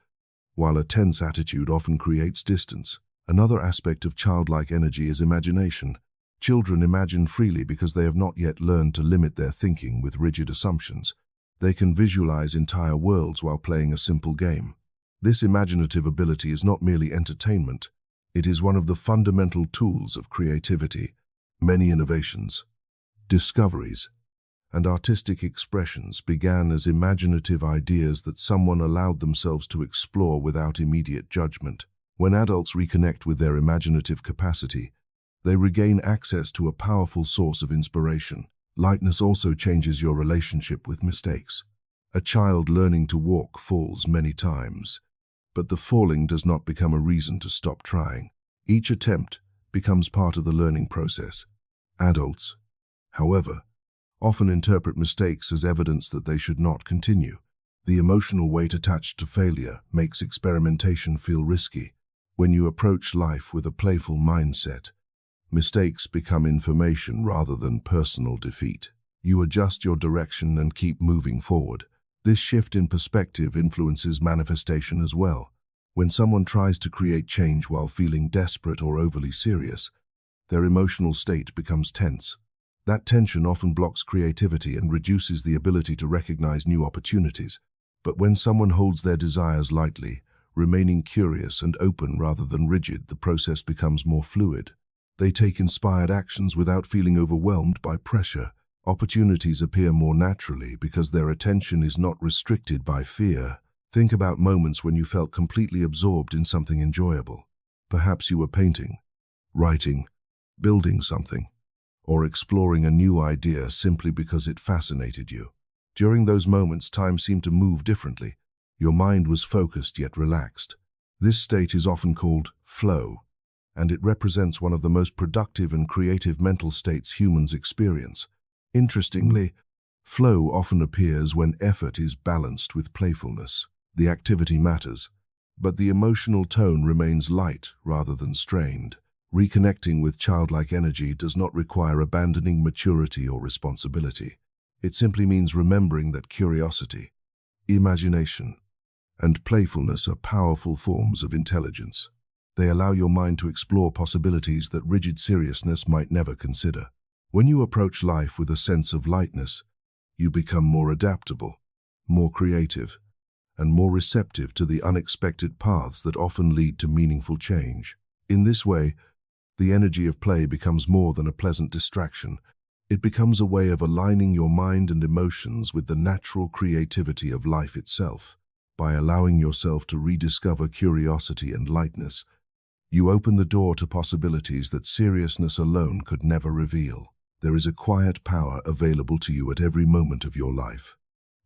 while a tense attitude often creates distance. Another aspect of childlike energy is imagination. Children imagine freely because they have not yet learned to limit their thinking with rigid assumptions. They can visualize entire worlds while playing a simple game. This imaginative ability is not merely entertainment. It is one of the fundamental tools of creativity. Many innovations, discoveries, and artistic expressions began as imaginative ideas that someone allowed themselves to explore without immediate judgment. When adults reconnect with their imaginative capacity, they regain access to a powerful source of inspiration. Lightness also changes your relationship with mistakes. A child learning to walk falls many times, but the falling does not become a reason to stop trying. Each attempt becomes part of the learning process. Adults, however, often interpret mistakes as evidence that they should not continue. The emotional weight attached to failure makes experimentation feel risky. When you approach life with a playful mindset, mistakes become information rather than personal defeat. You adjust your direction and keep moving forward. This shift in perspective influences manifestation as well. When someone tries to create change while feeling desperate or overly serious, their emotional state becomes tense. That tension often blocks creativity and reduces the ability to recognize new opportunities. But when someone holds their desires lightly, remaining curious and open rather than rigid, the process becomes more fluid. They take inspired actions without feeling overwhelmed by pressure. Opportunities appear more naturally because their attention is not restricted by fear. Think about moments when you felt completely absorbed in something enjoyable. Perhaps you were painting, writing, building something, or exploring a new idea simply because it fascinated you. During those moments, time seemed to move differently. Your mind was focused yet relaxed. This state is often called flow, and it represents one of the most productive and creative mental states humans experience. Interestingly, flow often appears when effort is balanced with playfulness. The activity matters, but the emotional tone remains light rather than strained. Reconnecting with childlike energy does not require abandoning maturity or responsibility. It simply means remembering that curiosity, imagination, and playfulness are powerful forms of intelligence. They allow your mind to explore possibilities that rigid seriousness might never consider. When you approach life with a sense of lightness, you become more adaptable, more creative, and more receptive to the unexpected paths that often lead to meaningful change. In this way, the energy of play becomes more than a pleasant distraction. It becomes a way of aligning your mind and emotions with the natural creativity of life itself. By allowing yourself to rediscover curiosity and lightness, you open the door to possibilities that seriousness alone could never reveal. There is a quiet power available to you at every moment of your life.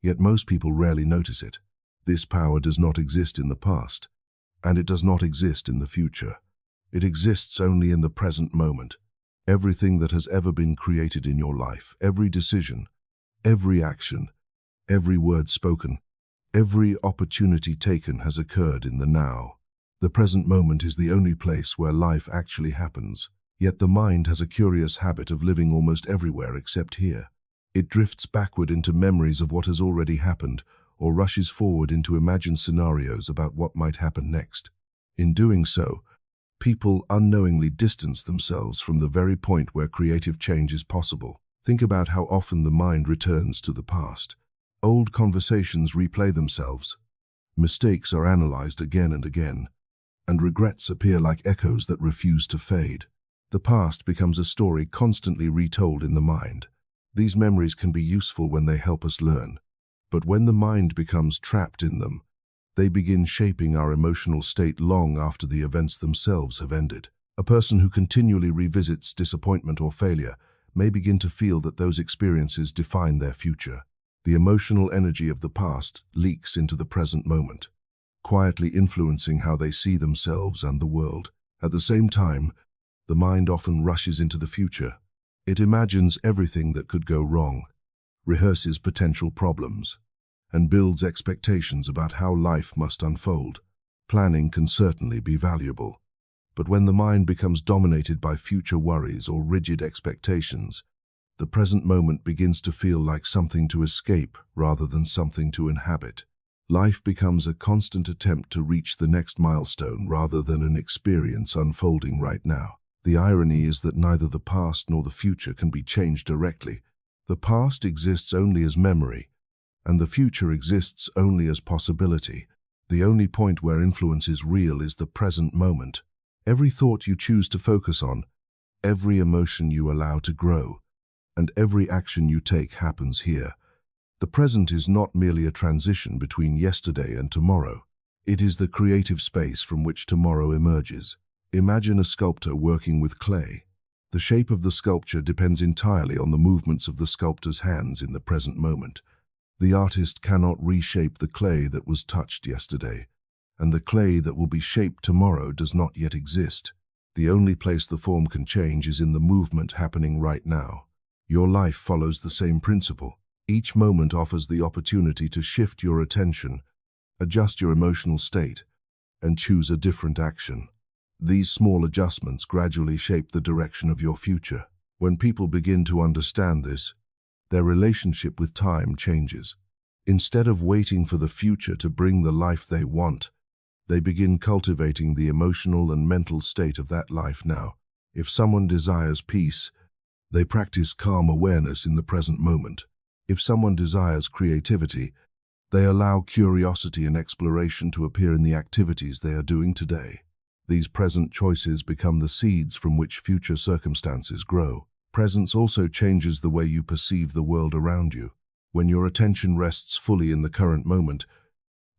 Yet most people rarely notice it. This power does not exist in the past, and it does not exist in the future. It exists only in the present moment. Everything that has ever been created in your life, every decision, every action, every word spoken, every opportunity taken has occurred in the now. The present moment is the only place where life actually happens. Yet the mind has a curious habit of living almost everywhere except here. It drifts backward into memories of what has already happened, or rushes forward into imagined scenarios about what might happen next. In doing so, people unknowingly distance themselves from the very point where creative change is possible. Think about how often the mind returns to the past. Old conversations replay themselves. Mistakes are analyzed again and again, and regrets appear like echoes that refuse to fade. The past becomes a story constantly retold in the mind. These memories can be useful when they help us learn, but when the mind becomes trapped in them, they begin shaping our emotional state long after the events themselves have ended. A person who continually revisits disappointment or failure may begin to feel that those experiences define their future. The emotional energy of the past leaks into the present moment, quietly influencing how they see themselves and the world. At the same time, the mind often rushes into the future. It imagines everything that could go wrong, rehearses potential problems, and builds expectations about how life must unfold. Planning can certainly be valuable, but when the mind becomes dominated by future worries or rigid expectations, the present moment begins to feel like something to escape rather than something to inhabit. Life becomes a constant attempt to reach the next milestone rather than an experience unfolding right now. The irony is that neither the past nor the future can be changed directly. The past exists only as memory, and the future exists only as possibility. The only point where influence is real is the present moment. Every thought you choose to focus on, every emotion you allow to grow, and every action you take happens here. The present is not merely a transition between yesterday and tomorrow. It is the creative space from which tomorrow emerges. Imagine a sculptor working with clay. The shape of the sculpture depends entirely on the movements of the sculptor's hands in the present moment. The artist cannot reshape the clay that was touched yesterday, and the clay that will be shaped tomorrow does not yet exist. The only place the form can change is in the movement happening right now. Your life follows the same principle. Each moment offers the opportunity to shift your attention, adjust your emotional state, and choose a different action. These small adjustments gradually shape the direction of your future. When people begin to understand this, their relationship with time changes. Instead of waiting for the future to bring the life they want, they begin cultivating the emotional and mental state of that life now. If someone desires peace, they practice calm awareness in the present moment. If someone desires creativity, they allow curiosity and exploration to appear in the activities they are doing today. These present choices become the seeds from which future circumstances grow. Presence also changes the way you perceive the world around you. When your attention rests fully in the current moment,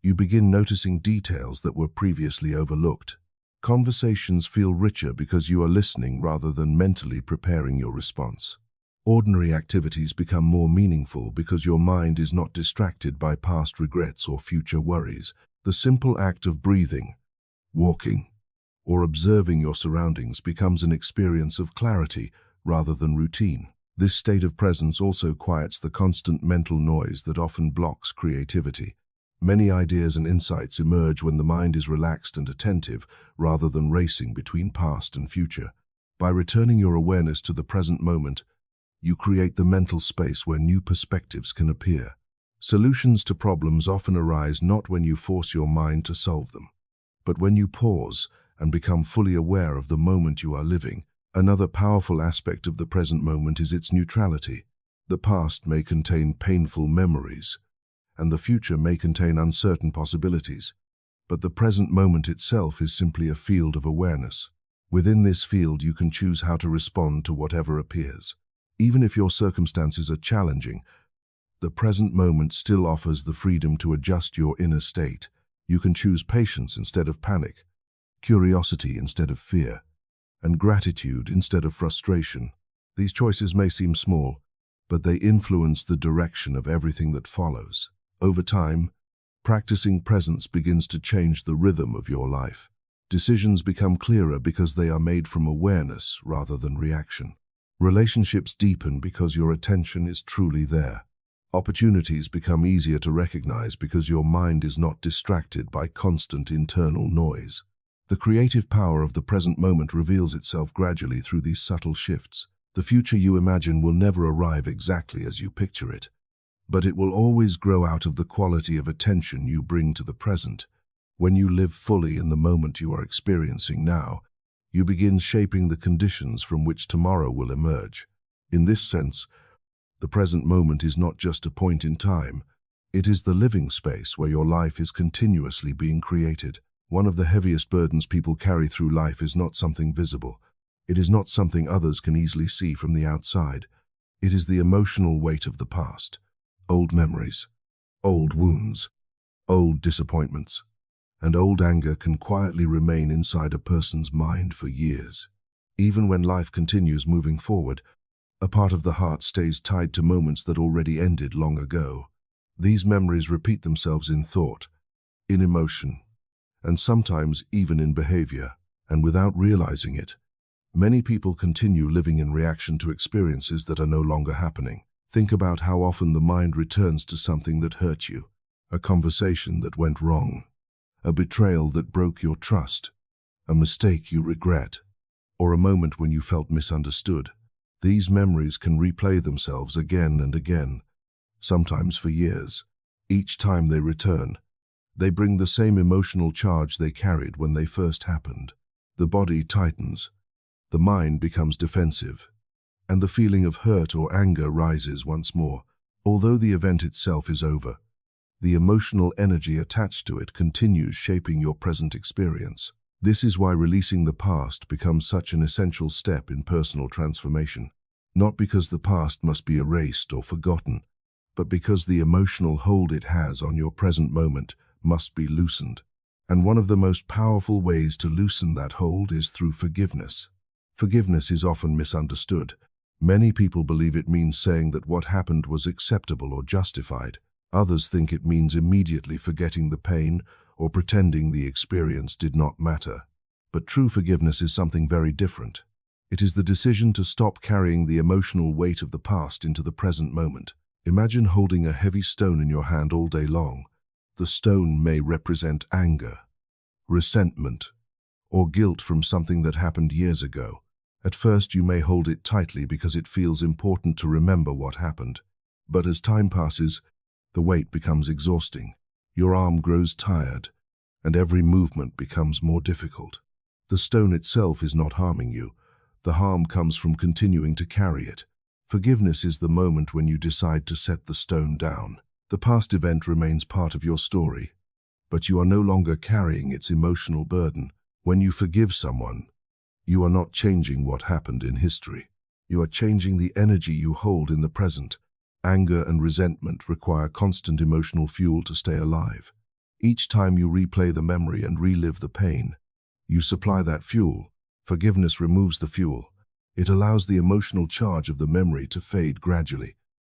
you begin noticing details that were previously overlooked. Conversations feel richer because you are listening rather than mentally preparing your response. Ordinary activities become more meaningful because your mind is not distracted by past regrets or future worries. The simple act of breathing, walking, or observing your surroundings becomes an experience of clarity rather than routine. This state of presence also quiets the constant mental noise that often blocks creativity. Many ideas and insights emerge when the mind is relaxed and attentive rather than racing between past and future. By returning your awareness to the present moment, you create the mental space where new perspectives can appear. Solutions to problems often arise not when you force your mind to solve them, but when you pause and become fully aware of the moment you are living. Another powerful aspect of the present moment is its neutrality. The past may contain painful memories, and the future may contain uncertain possibilities, but the present moment itself is simply a field of awareness. Within this field, you can choose how to respond to whatever appears. Even if your circumstances are challenging, the present moment still offers the freedom to adjust your inner state. You can choose patience instead of panic, curiosity instead of fear, and gratitude instead of frustration. These choices may seem small, but they influence the direction of everything that follows. Over time, practicing presence begins to change the rhythm of your life. Decisions become clearer because they are made from awareness rather than reaction. Relationships deepen because your attention is truly there. Opportunities become easier to recognize because your mind is not distracted by constant internal noise. The creative power of the present moment reveals itself gradually through these subtle shifts. The future you imagine will never arrive exactly as you picture it, but it will always grow out of the quality of attention you bring to the present. When you live fully in the moment you are experiencing now, you begin shaping the conditions from which tomorrow will emerge. In this sense, the present moment is not just a point in time, it is the living space where your life is continuously being created. One of the heaviest burdens people carry through life is not something visible. It is not something others can easily see from the outside. It is the emotional weight of the past. Old memories, old wounds, old disappointments, and old anger can quietly remain inside a person's mind for years. Even when life continues moving forward, a part of the heart stays tied to moments that already ended long ago. These memories repeat themselves in thought, in emotion, and sometimes even in behavior, and without realizing it, many people continue living in reaction to experiences that are no longer happening. Think about how often the mind returns to something that hurt you, a conversation that went wrong, a betrayal that broke your trust, a mistake you regret, or a moment when you felt misunderstood. These memories can replay themselves again and again, sometimes for years. Each time they return, they bring the same emotional charge they carried when they first happened. The body tightens, the mind becomes defensive, and the feeling of hurt or anger rises once more. Although the event itself is over, the emotional energy attached to it continues shaping your present experience. This is why releasing the past becomes such an essential step in personal transformation. Not because the past must be erased or forgotten, but because the emotional hold it has on your present moment must be loosened. And one of the most powerful ways to loosen that hold is through forgiveness. Forgiveness is often misunderstood. Many people believe it means saying that what happened was acceptable or justified. Others think it means immediately forgetting the pain or pretending the experience did not matter. But true forgiveness is something very different. It is the decision to stop carrying the emotional weight of the past into the present moment. Imagine holding a heavy stone in your hand all day long. The stone may represent anger, resentment, or guilt from something that happened years ago. At first you may hold it tightly because it feels important to remember what happened. But as time passes, the weight becomes exhausting. Your arm grows tired, and every movement becomes more difficult. The stone itself is not harming you. The harm comes from continuing to carry it. Forgiveness is the moment when you decide to set the stone down. The past event remains part of your story, but you are no longer carrying its emotional burden. When you forgive someone, you are not changing what happened in history. You are changing the energy you hold in the present. Anger and resentment require constant emotional fuel to stay alive. Each time you replay the memory and relive the pain, you supply that fuel. Forgiveness removes the fuel. It allows the emotional charge of the memory to fade gradually,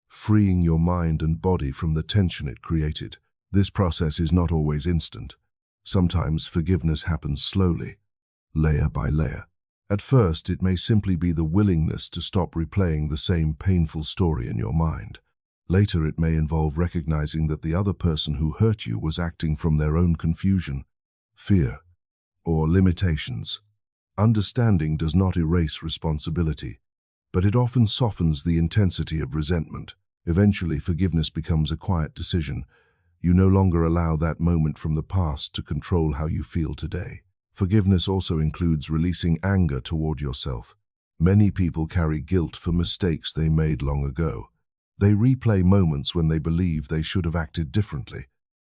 freeing your mind and body from the tension it created. This process is not always instant. Sometimes forgiveness happens slowly, layer by layer. At first, it may simply be the willingness to stop replaying the same painful story in your mind. Later, it may involve recognizing that the other person who hurt you was acting from their own confusion, fear, or limitations. Understanding does not erase responsibility, but it often softens the intensity of resentment. Eventually, forgiveness becomes a quiet decision. You no longer allow that moment from the past to control how you feel today. Forgiveness also includes releasing anger toward yourself. Many people carry guilt for mistakes they made long ago. They replay moments when they believe they should have acted differently,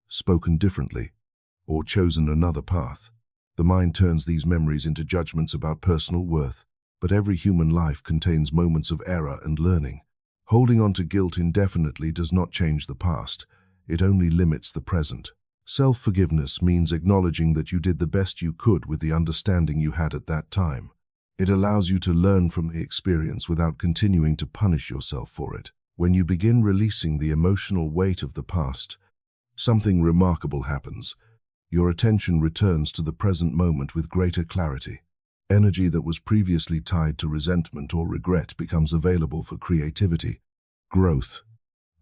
spoken differently, or chosen another path. The mind turns these memories into judgments about personal worth, but every human life contains moments of error and learning. Holding on to guilt indefinitely does not change the past. It only limits the present. Self-forgiveness means acknowledging that you did the best you could with the understanding you had at that time. It allows you to learn from the experience without continuing to punish yourself for it. When you begin releasing the emotional weight of the past, something remarkable happens. Your attention returns to the present moment with greater clarity. Energy that was previously tied to resentment or regret becomes available for creativity, growth,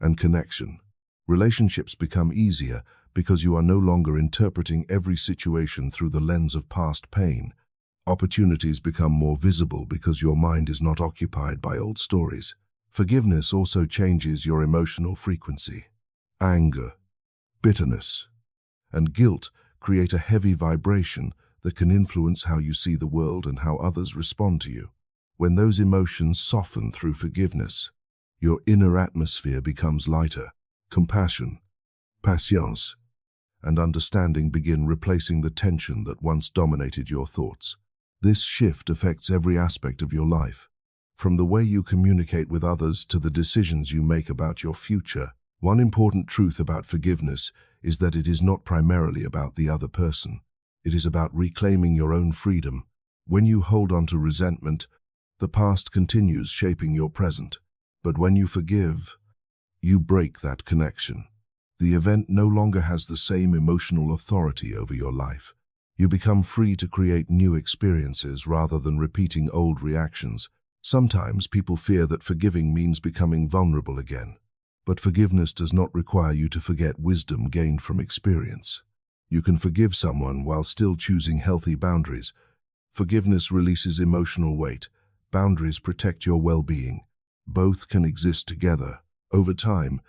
and connection. Relationships become easier because you are no longer interpreting every situation through the lens of past pain. Opportunities become more visible because your mind is not occupied by old stories. Forgiveness also changes your emotional frequency. Anger, bitterness, and guilt create a heavy vibration that can influence how you see the world and how others respond to you. When those emotions soften through forgiveness, your inner atmosphere becomes lighter. Compassion, patience, and understanding begin replacing the tension that once dominated your thoughts. This shift affects every aspect of your life, from the way you communicate with others to the decisions you make about your future. One important truth about forgiveness is that it is not primarily about the other person. It is about reclaiming your own freedom. When you hold on to resentment, the past continues shaping your present. But when you forgive, you break that connection. The event no longer has the same emotional authority over your life. You become free to create new experiences rather than repeating old reactions. Sometimes people fear that forgiving means becoming vulnerable again. But forgiveness does not require you to forget wisdom gained from experience. You can forgive someone while still choosing healthy boundaries. Forgiveness releases emotional weight. Boundaries protect your well-being. Both can exist together. Over time,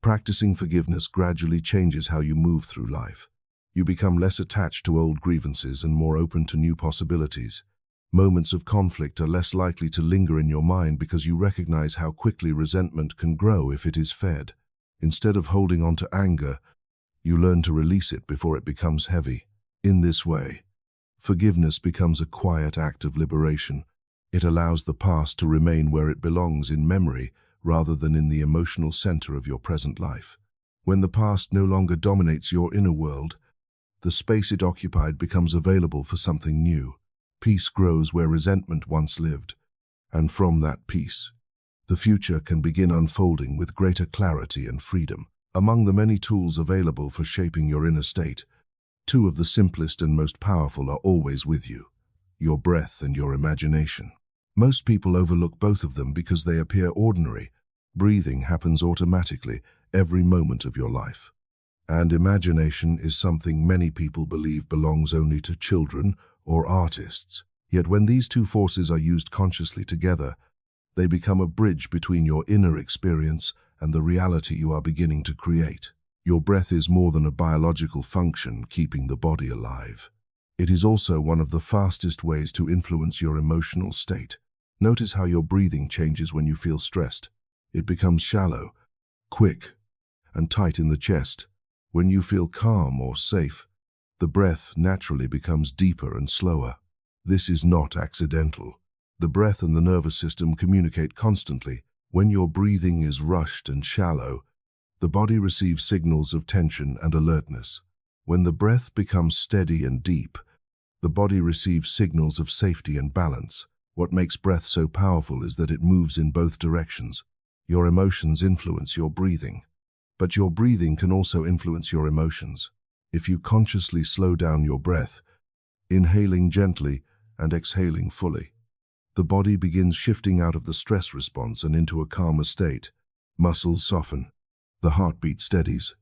practicing forgiveness gradually changes how you move through life. You become less attached to old grievances and more open to new possibilities. Moments of conflict are less likely to linger in your mind because you recognize how quickly resentment can grow if it is fed. Instead of holding on to anger, you learn to release it before it becomes heavy. In this way, forgiveness becomes a quiet act of liberation. It allows the past to remain where it belongs in memory rather than in the emotional center of your present life. When the past no longer dominates your inner world, the space it occupied becomes available for something new. Peace grows where resentment once lived, and from that peace, the future can begin unfolding with greater clarity and freedom. Among the many tools available for shaping your inner state, two of the simplest and most powerful are always with you: your breath and your imagination. Most people overlook both of them because they appear ordinary. Breathing happens automatically every moment of your life. And imagination is something many people believe belongs only to children or artists. Yet when these two forces are used consciously together, they become a bridge between your inner experience and the reality you are beginning to create. Your breath is more than a biological function keeping the body alive. It is also one of the fastest ways to influence your emotional state. Notice how your breathing changes when you feel stressed. It becomes shallow, quick, and tight in the chest. When you feel calm or safe, the breath naturally becomes deeper and slower. This is not accidental. The breath and the nervous system communicate constantly. When your breathing is rushed and shallow, the body receives signals of tension and alertness. When the breath becomes steady and deep, the body receives signals of safety and balance. What makes breath so powerful is that it moves in both directions. Your emotions influence your breathing, but your breathing can also influence your emotions. If you consciously slow down your breath, inhaling gently and exhaling fully, the body begins shifting out of the stress response and into a calmer state. Muscles soften, the heartbeat steadies,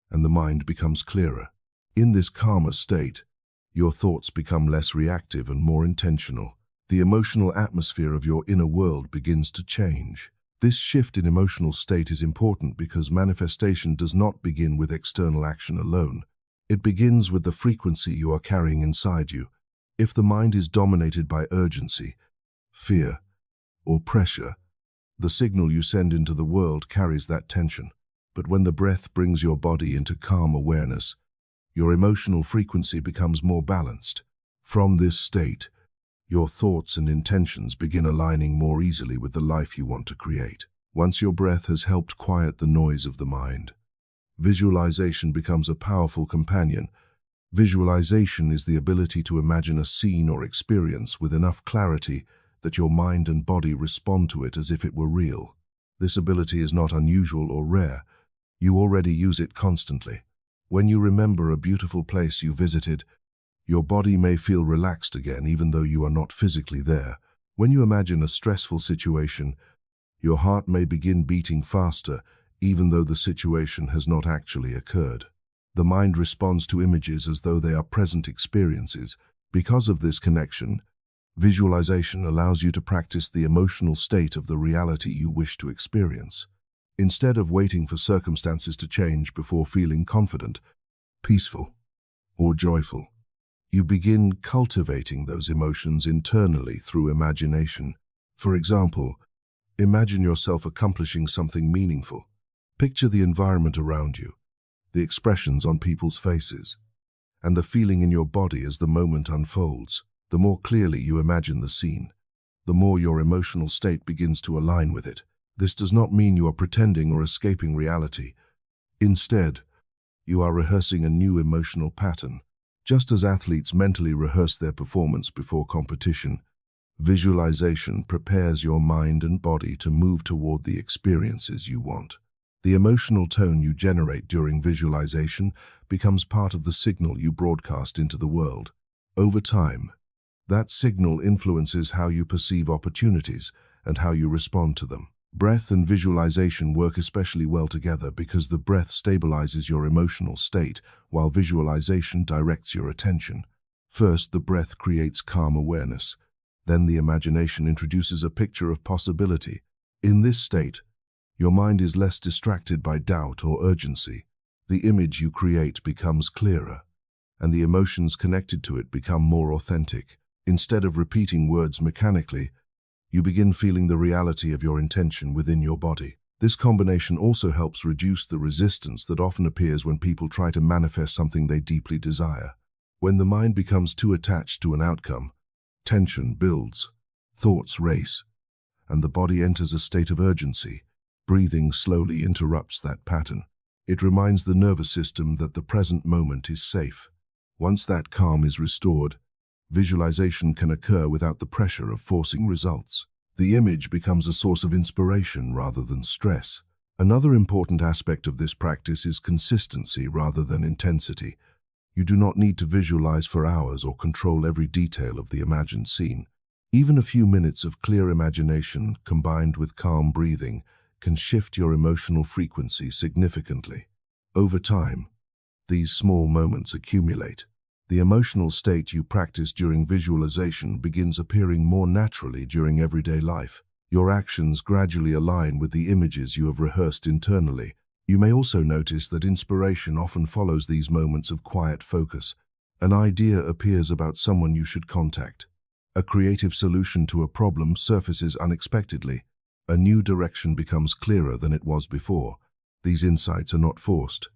and the mind becomes clearer. In this calmer state, your thoughts become less reactive and more intentional. The emotional atmosphere of your inner world begins to change. This shift in emotional state is important because manifestation does not begin with external action alone. It begins with the frequency you are carrying inside you. If the mind is dominated by urgency, fear, or pressure, the signal you send into the world carries that tension. But when the breath brings your body into calm awareness, your emotional frequency becomes more balanced. From this state, your thoughts and intentions begin aligning more easily with the life you want to create. Once your breath has helped quiet the noise of the mind, visualization becomes a powerful companion. Visualization is the ability to imagine a scene or experience with enough clarity that your mind and body respond to it as if it were real. This ability is not unusual or rare. You already use it constantly. When you remember a beautiful place you visited, your body may feel relaxed again even though you are not physically there. When you imagine a stressful situation, your heart may begin beating faster even though the situation has not actually occurred. The mind responds to images as though they are present experiences. Because of this connection, visualization allows you to practice the emotional state of the reality you wish to experience. Instead of waiting for circumstances to change before feeling confident, peaceful, or joyful, you begin cultivating those emotions internally through imagination. For example, imagine yourself accomplishing something meaningful. Picture the environment around you, the expressions on people's faces, and the feeling in your body as the moment unfolds. The more clearly you imagine the scene, the more your emotional state begins to align with it. This does not mean you are pretending or escaping reality. Instead, you are rehearsing a new emotional pattern. Just as athletes mentally rehearse their performance before competition, visualization prepares your mind and body to move toward the experiences you want. The emotional tone you generate during visualization becomes part of the signal you broadcast into the world. Over time, that signal influences how you perceive opportunities and how you respond to them. Breath and visualization work especially well together because the breath stabilizes your emotional state while visualization directs your attention. First, the breath creates calm awareness. Then the imagination introduces a picture of possibility. In this state, your mind is less distracted by doubt or urgency. The image you create becomes clearer, and the emotions connected to it become more authentic. Instead of repeating words mechanically, you begin feeling the reality of your intention within your body. This combination also helps reduce the resistance that often appears when people try to manifest something they deeply desire. When the mind becomes too attached to an outcome, tension builds, thoughts race, and the body enters a state of urgency. Breathing slowly interrupts that pattern. It reminds the nervous system that the present moment is safe. Once that calm is restored, visualization can occur without the pressure of forcing results. The image becomes a source of inspiration rather than stress. Another important aspect of this practice is consistency rather than intensity. You do not need to visualize for hours or control every detail of the imagined scene. Even a few minutes of clear imagination combined with calm breathing can shift your emotional frequency significantly. Over time, these small moments accumulate, The emotional state you practice during visualization begins appearing more naturally during everyday life. Your actions gradually align with the images you have rehearsed internally. You may also notice that inspiration often follows these moments of quiet focus. An idea appears about someone you should contact. A creative solution to a problem surfaces unexpectedly. A new direction becomes clearer than it was before. These insights are not forced.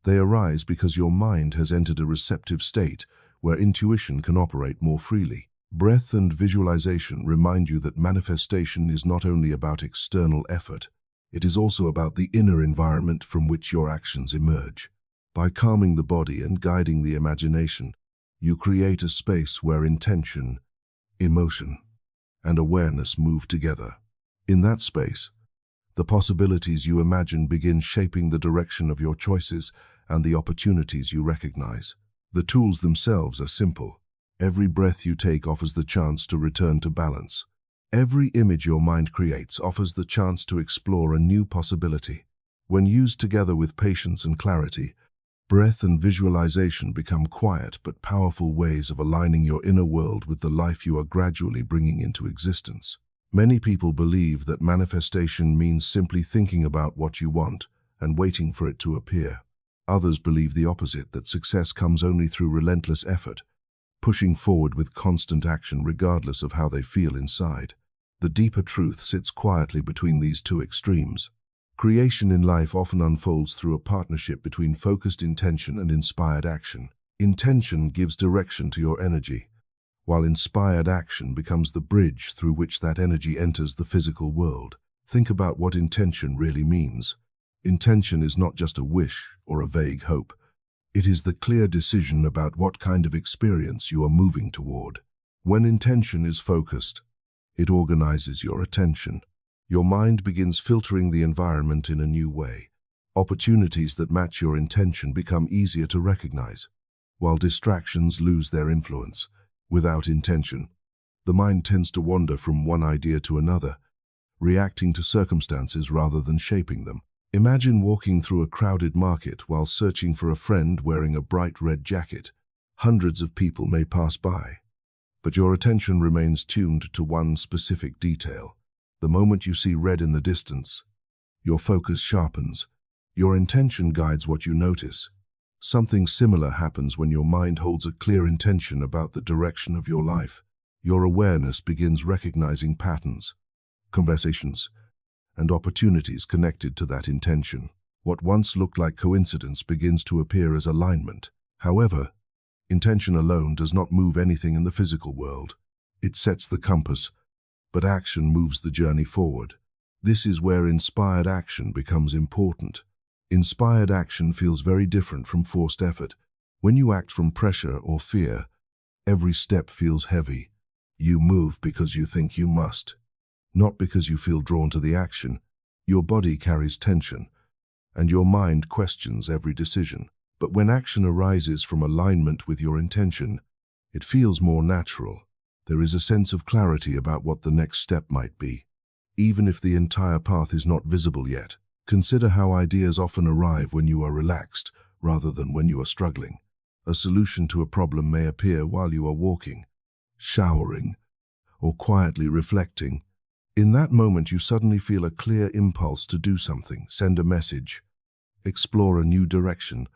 They arise because your mind has entered a receptive state where intuition can operate more freely. Breath and visualization remind you that manifestation is not only about external effort, it is also about the inner environment from which your actions emerge. By calming the body and guiding the imagination, you create a space where intention, emotion, and awareness move together. In that space, the possibilities you imagine begin shaping the direction of your choices and the opportunities you recognize. The tools themselves are simple. Every breath you take offers the chance to return to balance. Every image your mind creates offers the chance to explore a new possibility. When used together with patience and clarity, breath and visualization become quiet but powerful ways of aligning your inner world with the life you are gradually bringing into existence. Many people believe that manifestation means simply thinking about what you want and waiting for it to appear. Others believe the opposite, that success comes only through relentless effort, pushing forward with constant action regardless of how they feel inside. The deeper truth sits quietly between these two extremes. Creation in life often unfolds through a partnership between focused intention and inspired action. Intention gives direction to your energy, while inspired action becomes the bridge through which that energy enters the physical world. Think about what intention really means. Intention is not just a wish or a vague hope. It is the clear decision about what kind of experience you are moving toward. When intention is focused, it organizes your attention. Your mind begins filtering the environment in a new way. Opportunities that match your intention become easier to recognize, while distractions lose their influence. Without intention, the mind tends to wander from one idea to another, reacting to circumstances rather than shaping them. Imagine walking through a crowded market while searching for a friend wearing a bright red jacket. Hundreds of people may pass by, but your attention remains tuned to one specific detail. The moment you see red in the distance, your focus sharpens. Your intention guides what you notice. Something similar happens when your mind holds a clear intention about the direction of your life. Your awareness begins recognizing patterns, conversations, and opportunities connected to that intention. What once looked like coincidence begins to appear as alignment. However, intention alone does not move anything in the physical world. It sets the compass, but action moves the journey forward. This is where inspired action becomes important. Inspired action feels very different from forced effort. When you act from pressure or fear, every step feels heavy. You move because you think you must, not because you feel drawn to the action. Your body carries tension, and your mind questions every decision. But when action arises from alignment with your intention, it feels more natural. There is a sense of clarity about what the next step might be, even if the entire path is not visible yet. Consider how ideas often arrive when you are relaxed, rather than when you are struggling. A solution to a problem may appear while you are walking, showering, or quietly reflecting. In that moment, you suddenly feel a clear impulse to do something, send a message, explore a new direction,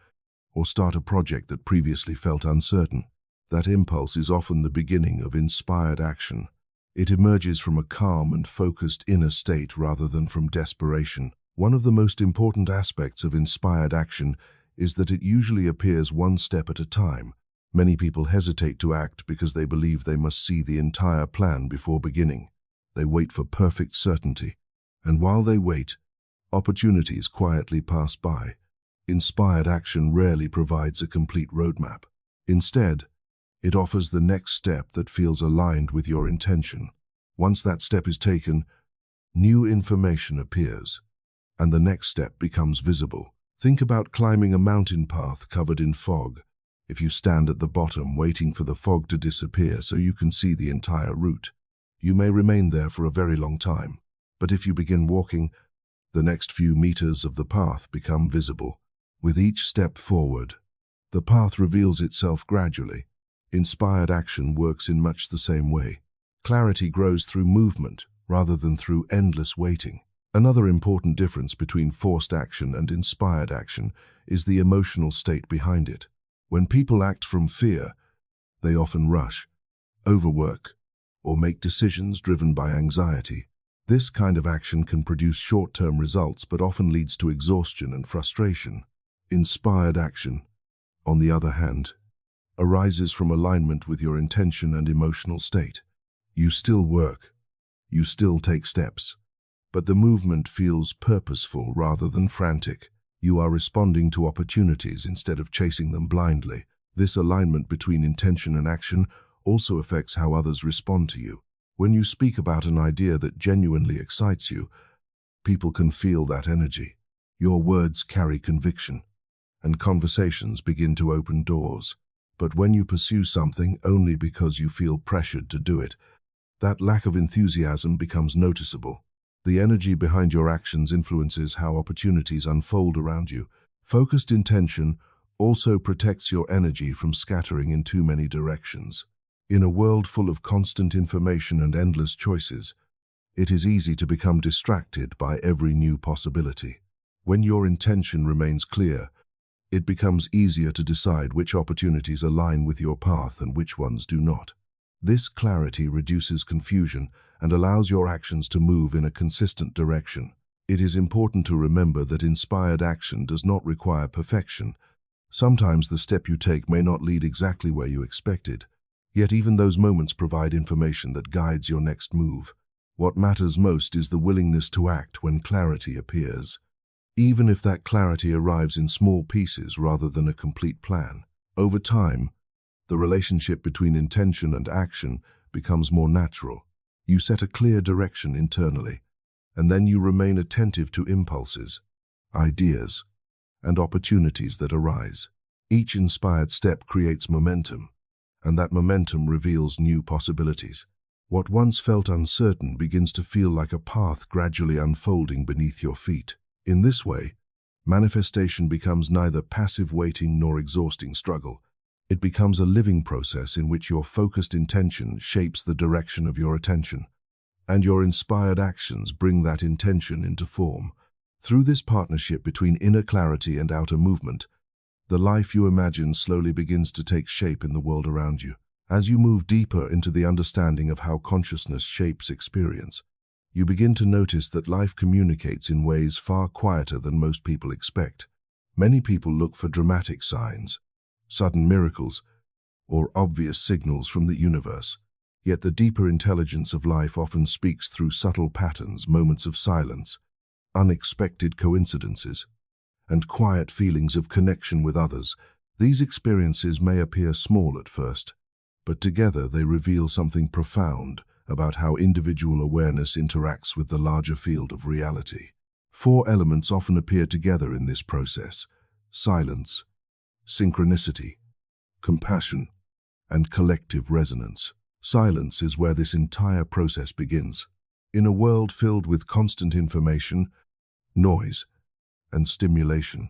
or start a project that previously felt uncertain. That impulse is often the beginning of inspired action. It emerges from a calm and focused inner state rather than from desperation. One of the most important aspects of inspired action is that it usually appears one step at a time. Many people hesitate to act because they believe they must see the entire plan before beginning. They wait for perfect certainty, and while they wait, opportunities quietly pass by. Inspired action rarely provides a complete roadmap. Instead, it offers the next step that feels aligned with your intention. Once that step is taken, new information appears, and the next step becomes visible. Think about climbing a mountain path covered in fog. If you stand at the bottom waiting for the fog to disappear so you can see the entire route, you may remain there for a very long time. But if you begin walking, the next few meters of the path become visible. With each step forward, The path reveals itself gradually. Inspired action works in much the same way. Clarity grows through movement rather than through endless waiting. Another important difference between forced action and inspired action is the emotional state behind it. When people act from fear, they often rush, overwork, or make decisions driven by anxiety. This kind of action can produce short-term results but often leads to exhaustion and frustration. Inspired action, on the other hand, arises from alignment with your intention and emotional state. You still work, you still take steps, but the movement feels purposeful rather than frantic. You are responding to opportunities instead of chasing them blindly. This alignment between intention and action also affects how others respond to you. When you speak about an idea that genuinely excites you, people can feel that energy. Your words carry conviction, and conversations begin to open doors. But when you pursue something only because you feel pressured to do it, that lack of enthusiasm becomes noticeable. The energy behind your actions influences how opportunities unfold around you. Focused intention also protects your energy from scattering in too many directions. In a world full of constant information and endless choices, it is easy to become distracted by every new possibility. When your intention remains clear, it becomes easier to decide which opportunities align with your path and which ones do not. This clarity reduces confusion and allows your actions to move in a consistent direction. It is important to remember that inspired action does not require perfection. Sometimes the step you take may not lead exactly where you expected, yet even those moments provide information that guides your next move. What matters most is the willingness to act when clarity appears, even if that clarity arrives in small pieces rather than a complete plan. Over time, the relationship between intention and action becomes more natural. You set a clear direction internally, and then you remain attentive to impulses, ideas, and opportunities that arise. Each inspired step creates momentum, and that momentum reveals new possibilities. What once felt uncertain begins to feel like a path gradually unfolding beneath your feet. In this way, manifestation becomes neither passive waiting nor exhausting struggle. It becomes a living process in which your focused intention shapes the direction of your attention, and your inspired actions bring that intention into form. Through this partnership between inner clarity and outer movement, the life you imagine slowly begins to take shape in the world around you. As you move deeper into the understanding of how consciousness shapes experience, you begin to notice that life communicates in ways far quieter than most people expect. Many people look for dramatic signs, sudden miracles, or obvious signals from the universe. Yet the deeper intelligence of life often speaks through subtle patterns, moments of silence, unexpected coincidences, and quiet feelings of connection with others. These experiences may appear small at first, but together they reveal something profound about how individual awareness interacts with the larger field of reality. 4 elements often appear together in this process: silence, synchronicity, compassion, and collective resonance. Silence is where this entire process begins. In a world filled with constant information, noise, and stimulation,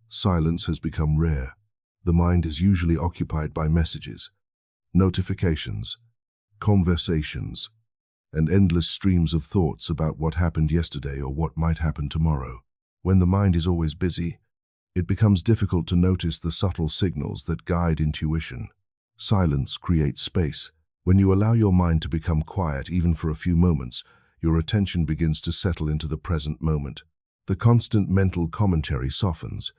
silence has become rare. The mind is usually occupied by messages, notifications, conversations, and endless streams of thoughts about what happened yesterday or what might happen tomorrow. When the mind is always busy, it becomes difficult to notice the subtle signals that guide intuition. Silence creates space. When you allow your mind to become quiet even for a few moments, your attention begins to settle into the present moment. The constant mental commentary softens,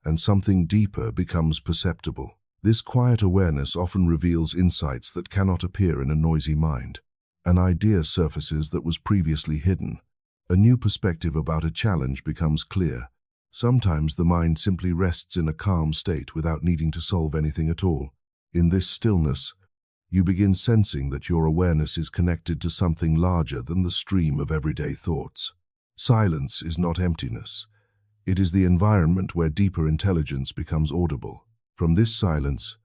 and something deeper becomes perceptible. This quiet awareness often reveals insights that cannot appear in a noisy mind. An idea surfaces that was previously hidden. A new perspective about a challenge becomes clear. Sometimes the mind simply rests in a calm state without needing to solve anything at all. In this stillness, you begin sensing that your awareness is connected to something larger than the stream of everyday thoughts. Silence is not emptiness. It is the environment where deeper intelligence becomes audible. From this silence,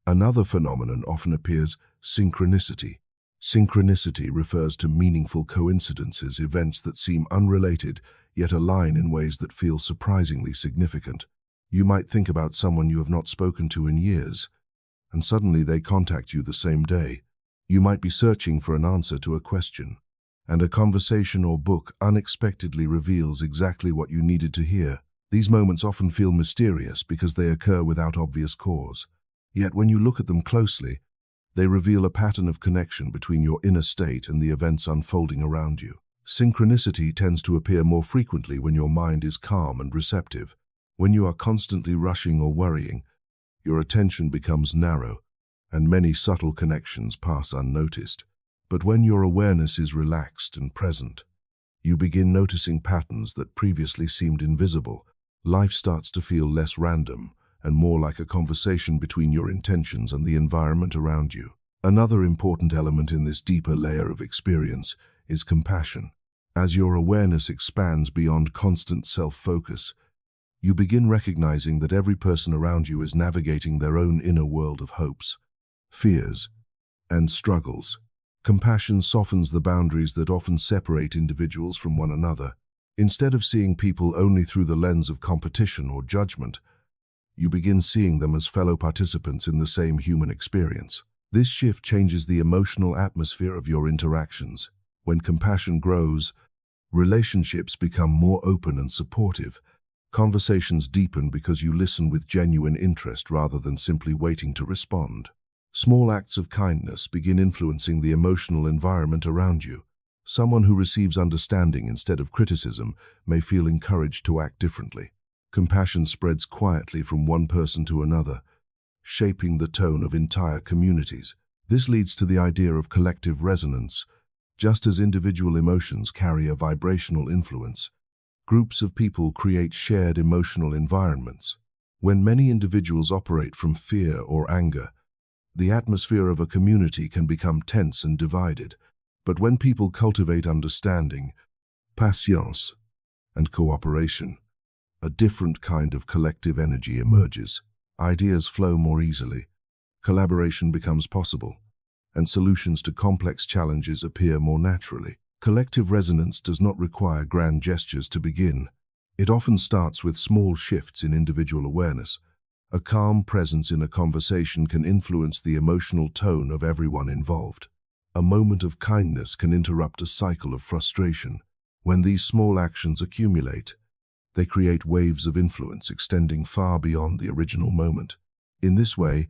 another phenomenon often appears: synchronicity. Synchronicity refers to meaningful coincidences, events that seem unrelated yet align in ways that feel surprisingly significant. You might think about someone you have not spoken to in years, and suddenly they contact you the same day. You might be searching for an answer to a question, and a conversation or book unexpectedly reveals exactly what you needed to hear. These moments often feel mysterious because they occur without obvious cause. Yet when you look at them closely, they reveal a pattern of connection between your inner state and the events unfolding around you. Synchronicity tends to appear more frequently when your mind is calm and receptive. When you are constantly rushing or worrying, your attention becomes narrow, and many subtle connections pass unnoticed. But when your awareness is relaxed and present, you begin noticing patterns that previously seemed invisible. Life starts to feel less random and more like a conversation between your intentions and the environment around you. Another important element in this deeper layer of experience is compassion. As your awareness expands beyond constant self-focus, you begin recognizing that every person around you is navigating their own inner world of hopes, fears, and struggles. Compassion softens the boundaries that often separate individuals from one another. Instead of seeing people only through the lens of competition or judgment, you begin seeing them as fellow participants in the same human experience. This shift changes the emotional atmosphere of your interactions. When compassion grows, relationships become more open and supportive. Conversations deepen because you listen with genuine interest rather than simply waiting to respond. Small acts of kindness begin influencing the emotional environment around you. Someone who receives understanding instead of criticism may feel encouraged to act differently. Compassion spreads quietly from one person to another, shaping the tone of entire communities. This leads to the idea of collective resonance. Just as individual emotions carry a vibrational influence, groups of people create shared emotional environments. When many individuals operate from fear or anger, the atmosphere of a community can become tense and divided. But when people cultivate understanding, patience, and cooperation, a different kind of collective energy emerges. Ideas flow more easily, collaboration becomes possible, and solutions to complex challenges appear more naturally. Collective resonance does not require grand gestures to begin. It often starts with small shifts in individual awareness. A calm presence in a conversation can influence the emotional tone of everyone involved. A moment of kindness can interrupt a cycle of frustration. When these small actions accumulate, they create waves of influence extending far beyond the original moment. In this way,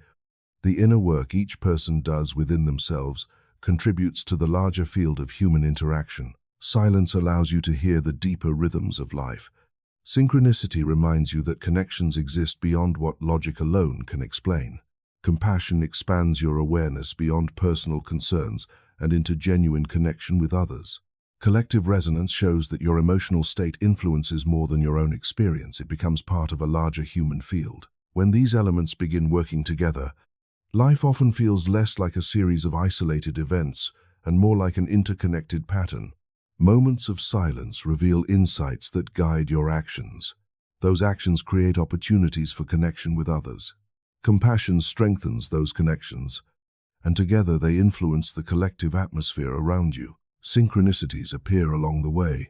the inner work each person does within themselves contributes to the larger field of human interaction. Silence allows you to hear the deeper rhythms of life. Synchronicity reminds you that connections exist beyond what logic alone can explain. Compassion expands your awareness beyond personal concerns and into genuine connection with others. Collective resonance shows that your emotional state influences more than your own experience. It becomes part of a larger human field. When these elements begin working together, life often feels less like a series of isolated events and more like an interconnected pattern. Moments of silence reveal insights that guide your actions. Those actions create opportunities for connection with others. Compassion strengthens those connections, and together they influence the collective atmosphere around you. Synchronicities appear along the way,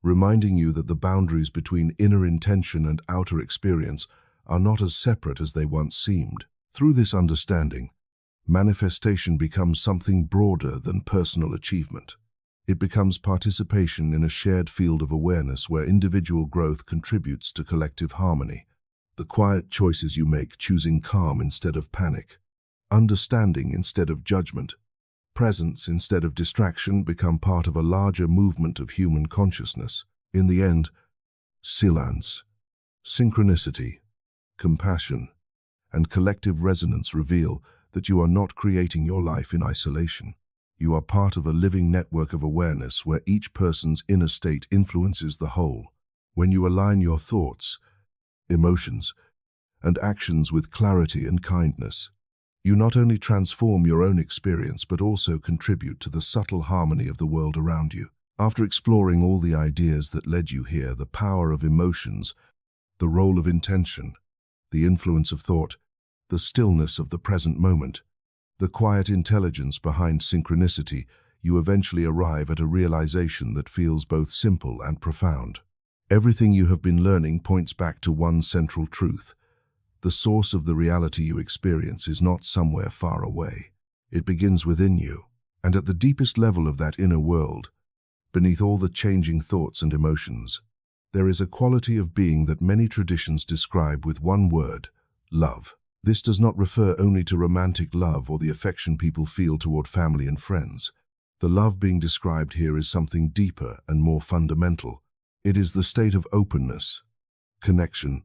reminding you that the boundaries between inner intention and outer experience are not as separate as they once seemed. Through this understanding, manifestation becomes something broader than personal achievement. It becomes participation in a shared field of awareness where individual growth contributes to collective harmony. The quiet choices you make, choosing calm instead of panic, understanding instead of judgment, presence instead of distraction, become part of a larger movement of human consciousness. In the end, silence, synchronicity, compassion, and collective resonance reveal that you are not creating your life in isolation. You are part of a living network of awareness where each person's inner state influences the whole. When you align your thoughts, emotions, and actions with clarity and kindness, you not only transform your own experience but also contribute to the subtle harmony of the world around you. After exploring all the ideas that led you here, the power of emotions, the role of intention, the influence of thought, the stillness of the present moment, the quiet intelligence behind synchronicity, you eventually arrive at a realization that feels both simple and profound. Everything you have been learning points back to one central truth. The source of the reality you experience is not somewhere far away. It begins within you, and at the deepest level of that inner world, beneath all the changing thoughts and emotions, there is a quality of being that many traditions describe with one word: love. This does not refer only to romantic love or the affection people feel toward family and friends. The love being described here is something deeper and more fundamental. It is the state of openness, connection,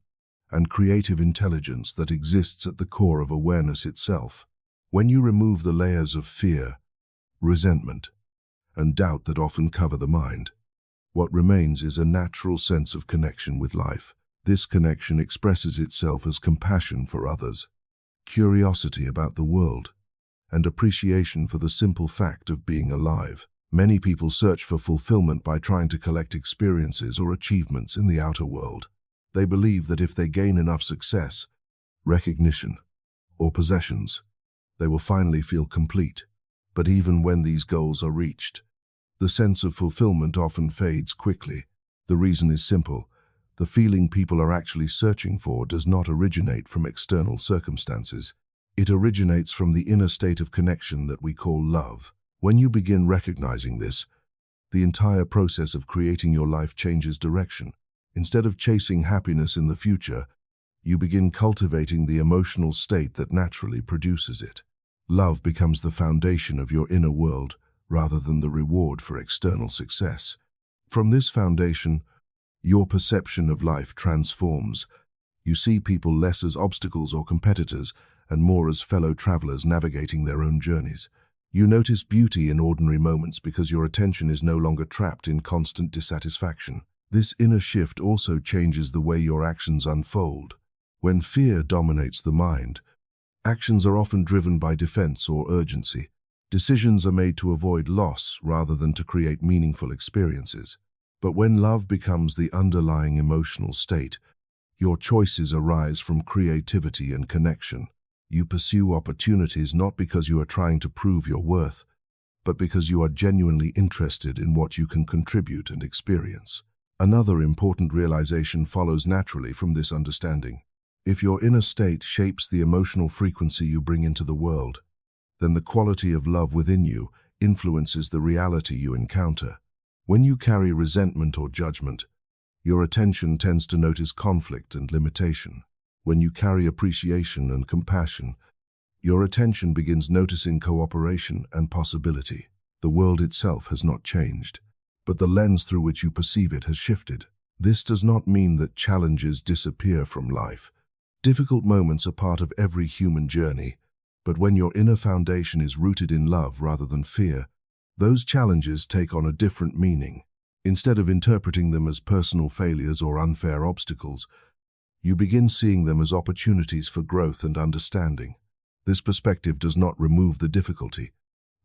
and creative intelligence that exists at the core of awareness itself. When you remove the layers of fear, resentment, and doubt that often cover the mind, what remains is a natural sense of connection with life. This connection expresses itself as compassion for others, curiosity about the world, and appreciation for the simple fact of being alive. Many people search for fulfillment by trying to collect experiences or achievements in the outer world. They believe that if they gain enough success, recognition, or possessions, they will finally feel complete. But even when these goals are reached, the sense of fulfillment often fades quickly. The reason is simple. The feeling people are actually searching for does not originate from external circumstances. It originates from the inner state of connection that we call love. When you begin recognizing this, the entire process of creating your life changes direction. Instead of chasing happiness in the future, you begin cultivating the emotional state that naturally produces it. Love becomes the foundation of your inner world rather than the reward for external success. From this foundation, your perception of life transforms. You see people less as obstacles or competitors and more as fellow travelers navigating their own journeys. You notice beauty in ordinary moments because your attention is no longer trapped in constant dissatisfaction. This inner shift also changes the way your actions unfold. When fear dominates the mind, actions are often driven by defense or urgency. Decisions are made to avoid loss rather than to create meaningful experiences. But when love becomes the underlying emotional state, your choices arise from creativity and connection. You pursue opportunities not because you are trying to prove your worth, but because you are genuinely interested in what you can contribute and experience. Another important realization follows naturally from this understanding. If your inner state shapes the emotional frequency you bring into the world, then the quality of love within you influences the reality you encounter. When you carry resentment or judgment, your attention tends to notice conflict and limitation. When you carry appreciation and compassion, your attention begins noticing cooperation and possibility. The world itself has not changed, but the lens through which you perceive it has shifted. This does not mean that challenges disappear from life. Difficult moments are part of every human journey, but when your inner foundation is rooted in love rather than fear, those challenges take on a different meaning. Instead of interpreting them as personal failures or unfair obstacles, you begin seeing them as opportunities for growth and understanding. This perspective does not remove the difficulty,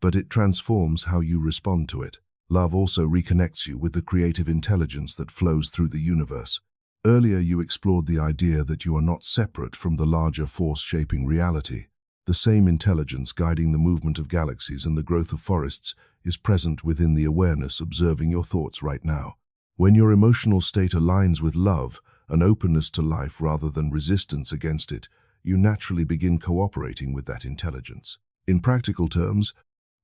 but it transforms how you respond to it. Love also reconnects you with the creative intelligence that flows through the universe. Earlier, you explored the idea that you are not separate from the larger force shaping reality. The same intelligence guiding the movement of galaxies and the growth of forests is present within the awareness observing your thoughts right now. When your emotional state aligns with love, an openness to life rather than resistance against it, you naturally begin cooperating with that intelligence. In practical terms,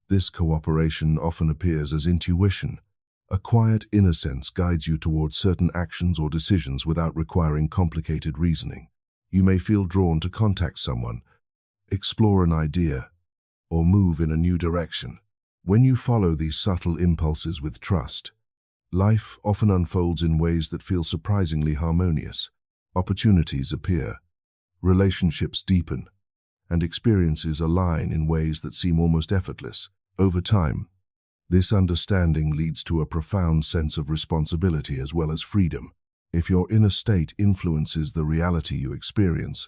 this cooperation often appears as intuition. A quiet inner sense guides you towards certain actions or decisions without requiring complicated reasoning. You may feel drawn to contact someone, explore an idea, or move in a new direction. When you follow these subtle impulses with trust, life often unfolds in ways that feel surprisingly harmonious. Opportunities appear, relationships deepen, and experiences align in ways that seem almost effortless. Over time, this understanding leads to a profound sense of responsibility as well as freedom. If your inner state influences the reality you experience,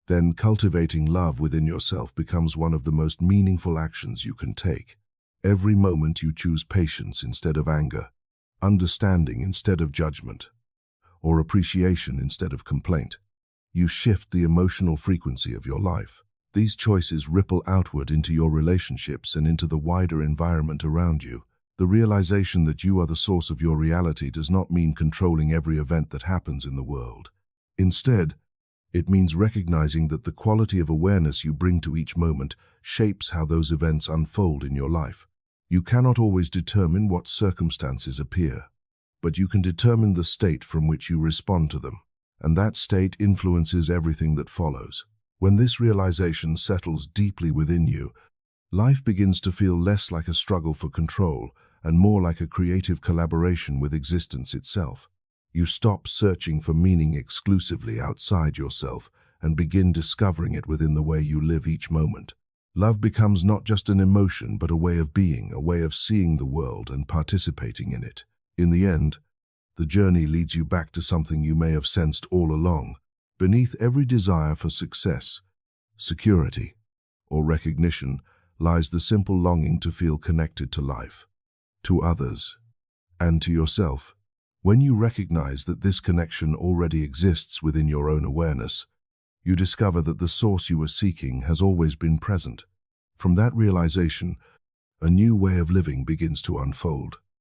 then cultivating love within yourself becomes one of the most meaningful actions you can take. Every moment you choose patience instead of anger, understanding instead of judgment, or appreciation instead of complaint, you shift the emotional frequency of your life. These choices ripple outward into your relationships and into the wider environment around you. The realization that you are the source of your reality does not mean controlling every event that happens in the world. Instead, it means recognizing that the quality of awareness you bring to each moment shapes how those events unfold in your life. You cannot always determine what circumstances appear, but you can determine the state from which you respond to them, and that state influences everything that follows. When this realization settles deeply within you, life begins to feel less like a struggle for control and more like a creative collaboration with existence itself. You stop searching for meaning exclusively outside yourself and begin discovering it within the way you live each moment. Love becomes not just an emotion, but a way of being, a way of seeing the world and participating in it. In the end, the journey leads you back to something you may have sensed all along. Beneath every desire for success, security, or recognition lies the simple longing to feel connected to life, to others, and to yourself. When you recognize that this connection already exists within your own awareness, you discover that the source you are seeking has always been present. From that realization, a new way of living begins to unfold.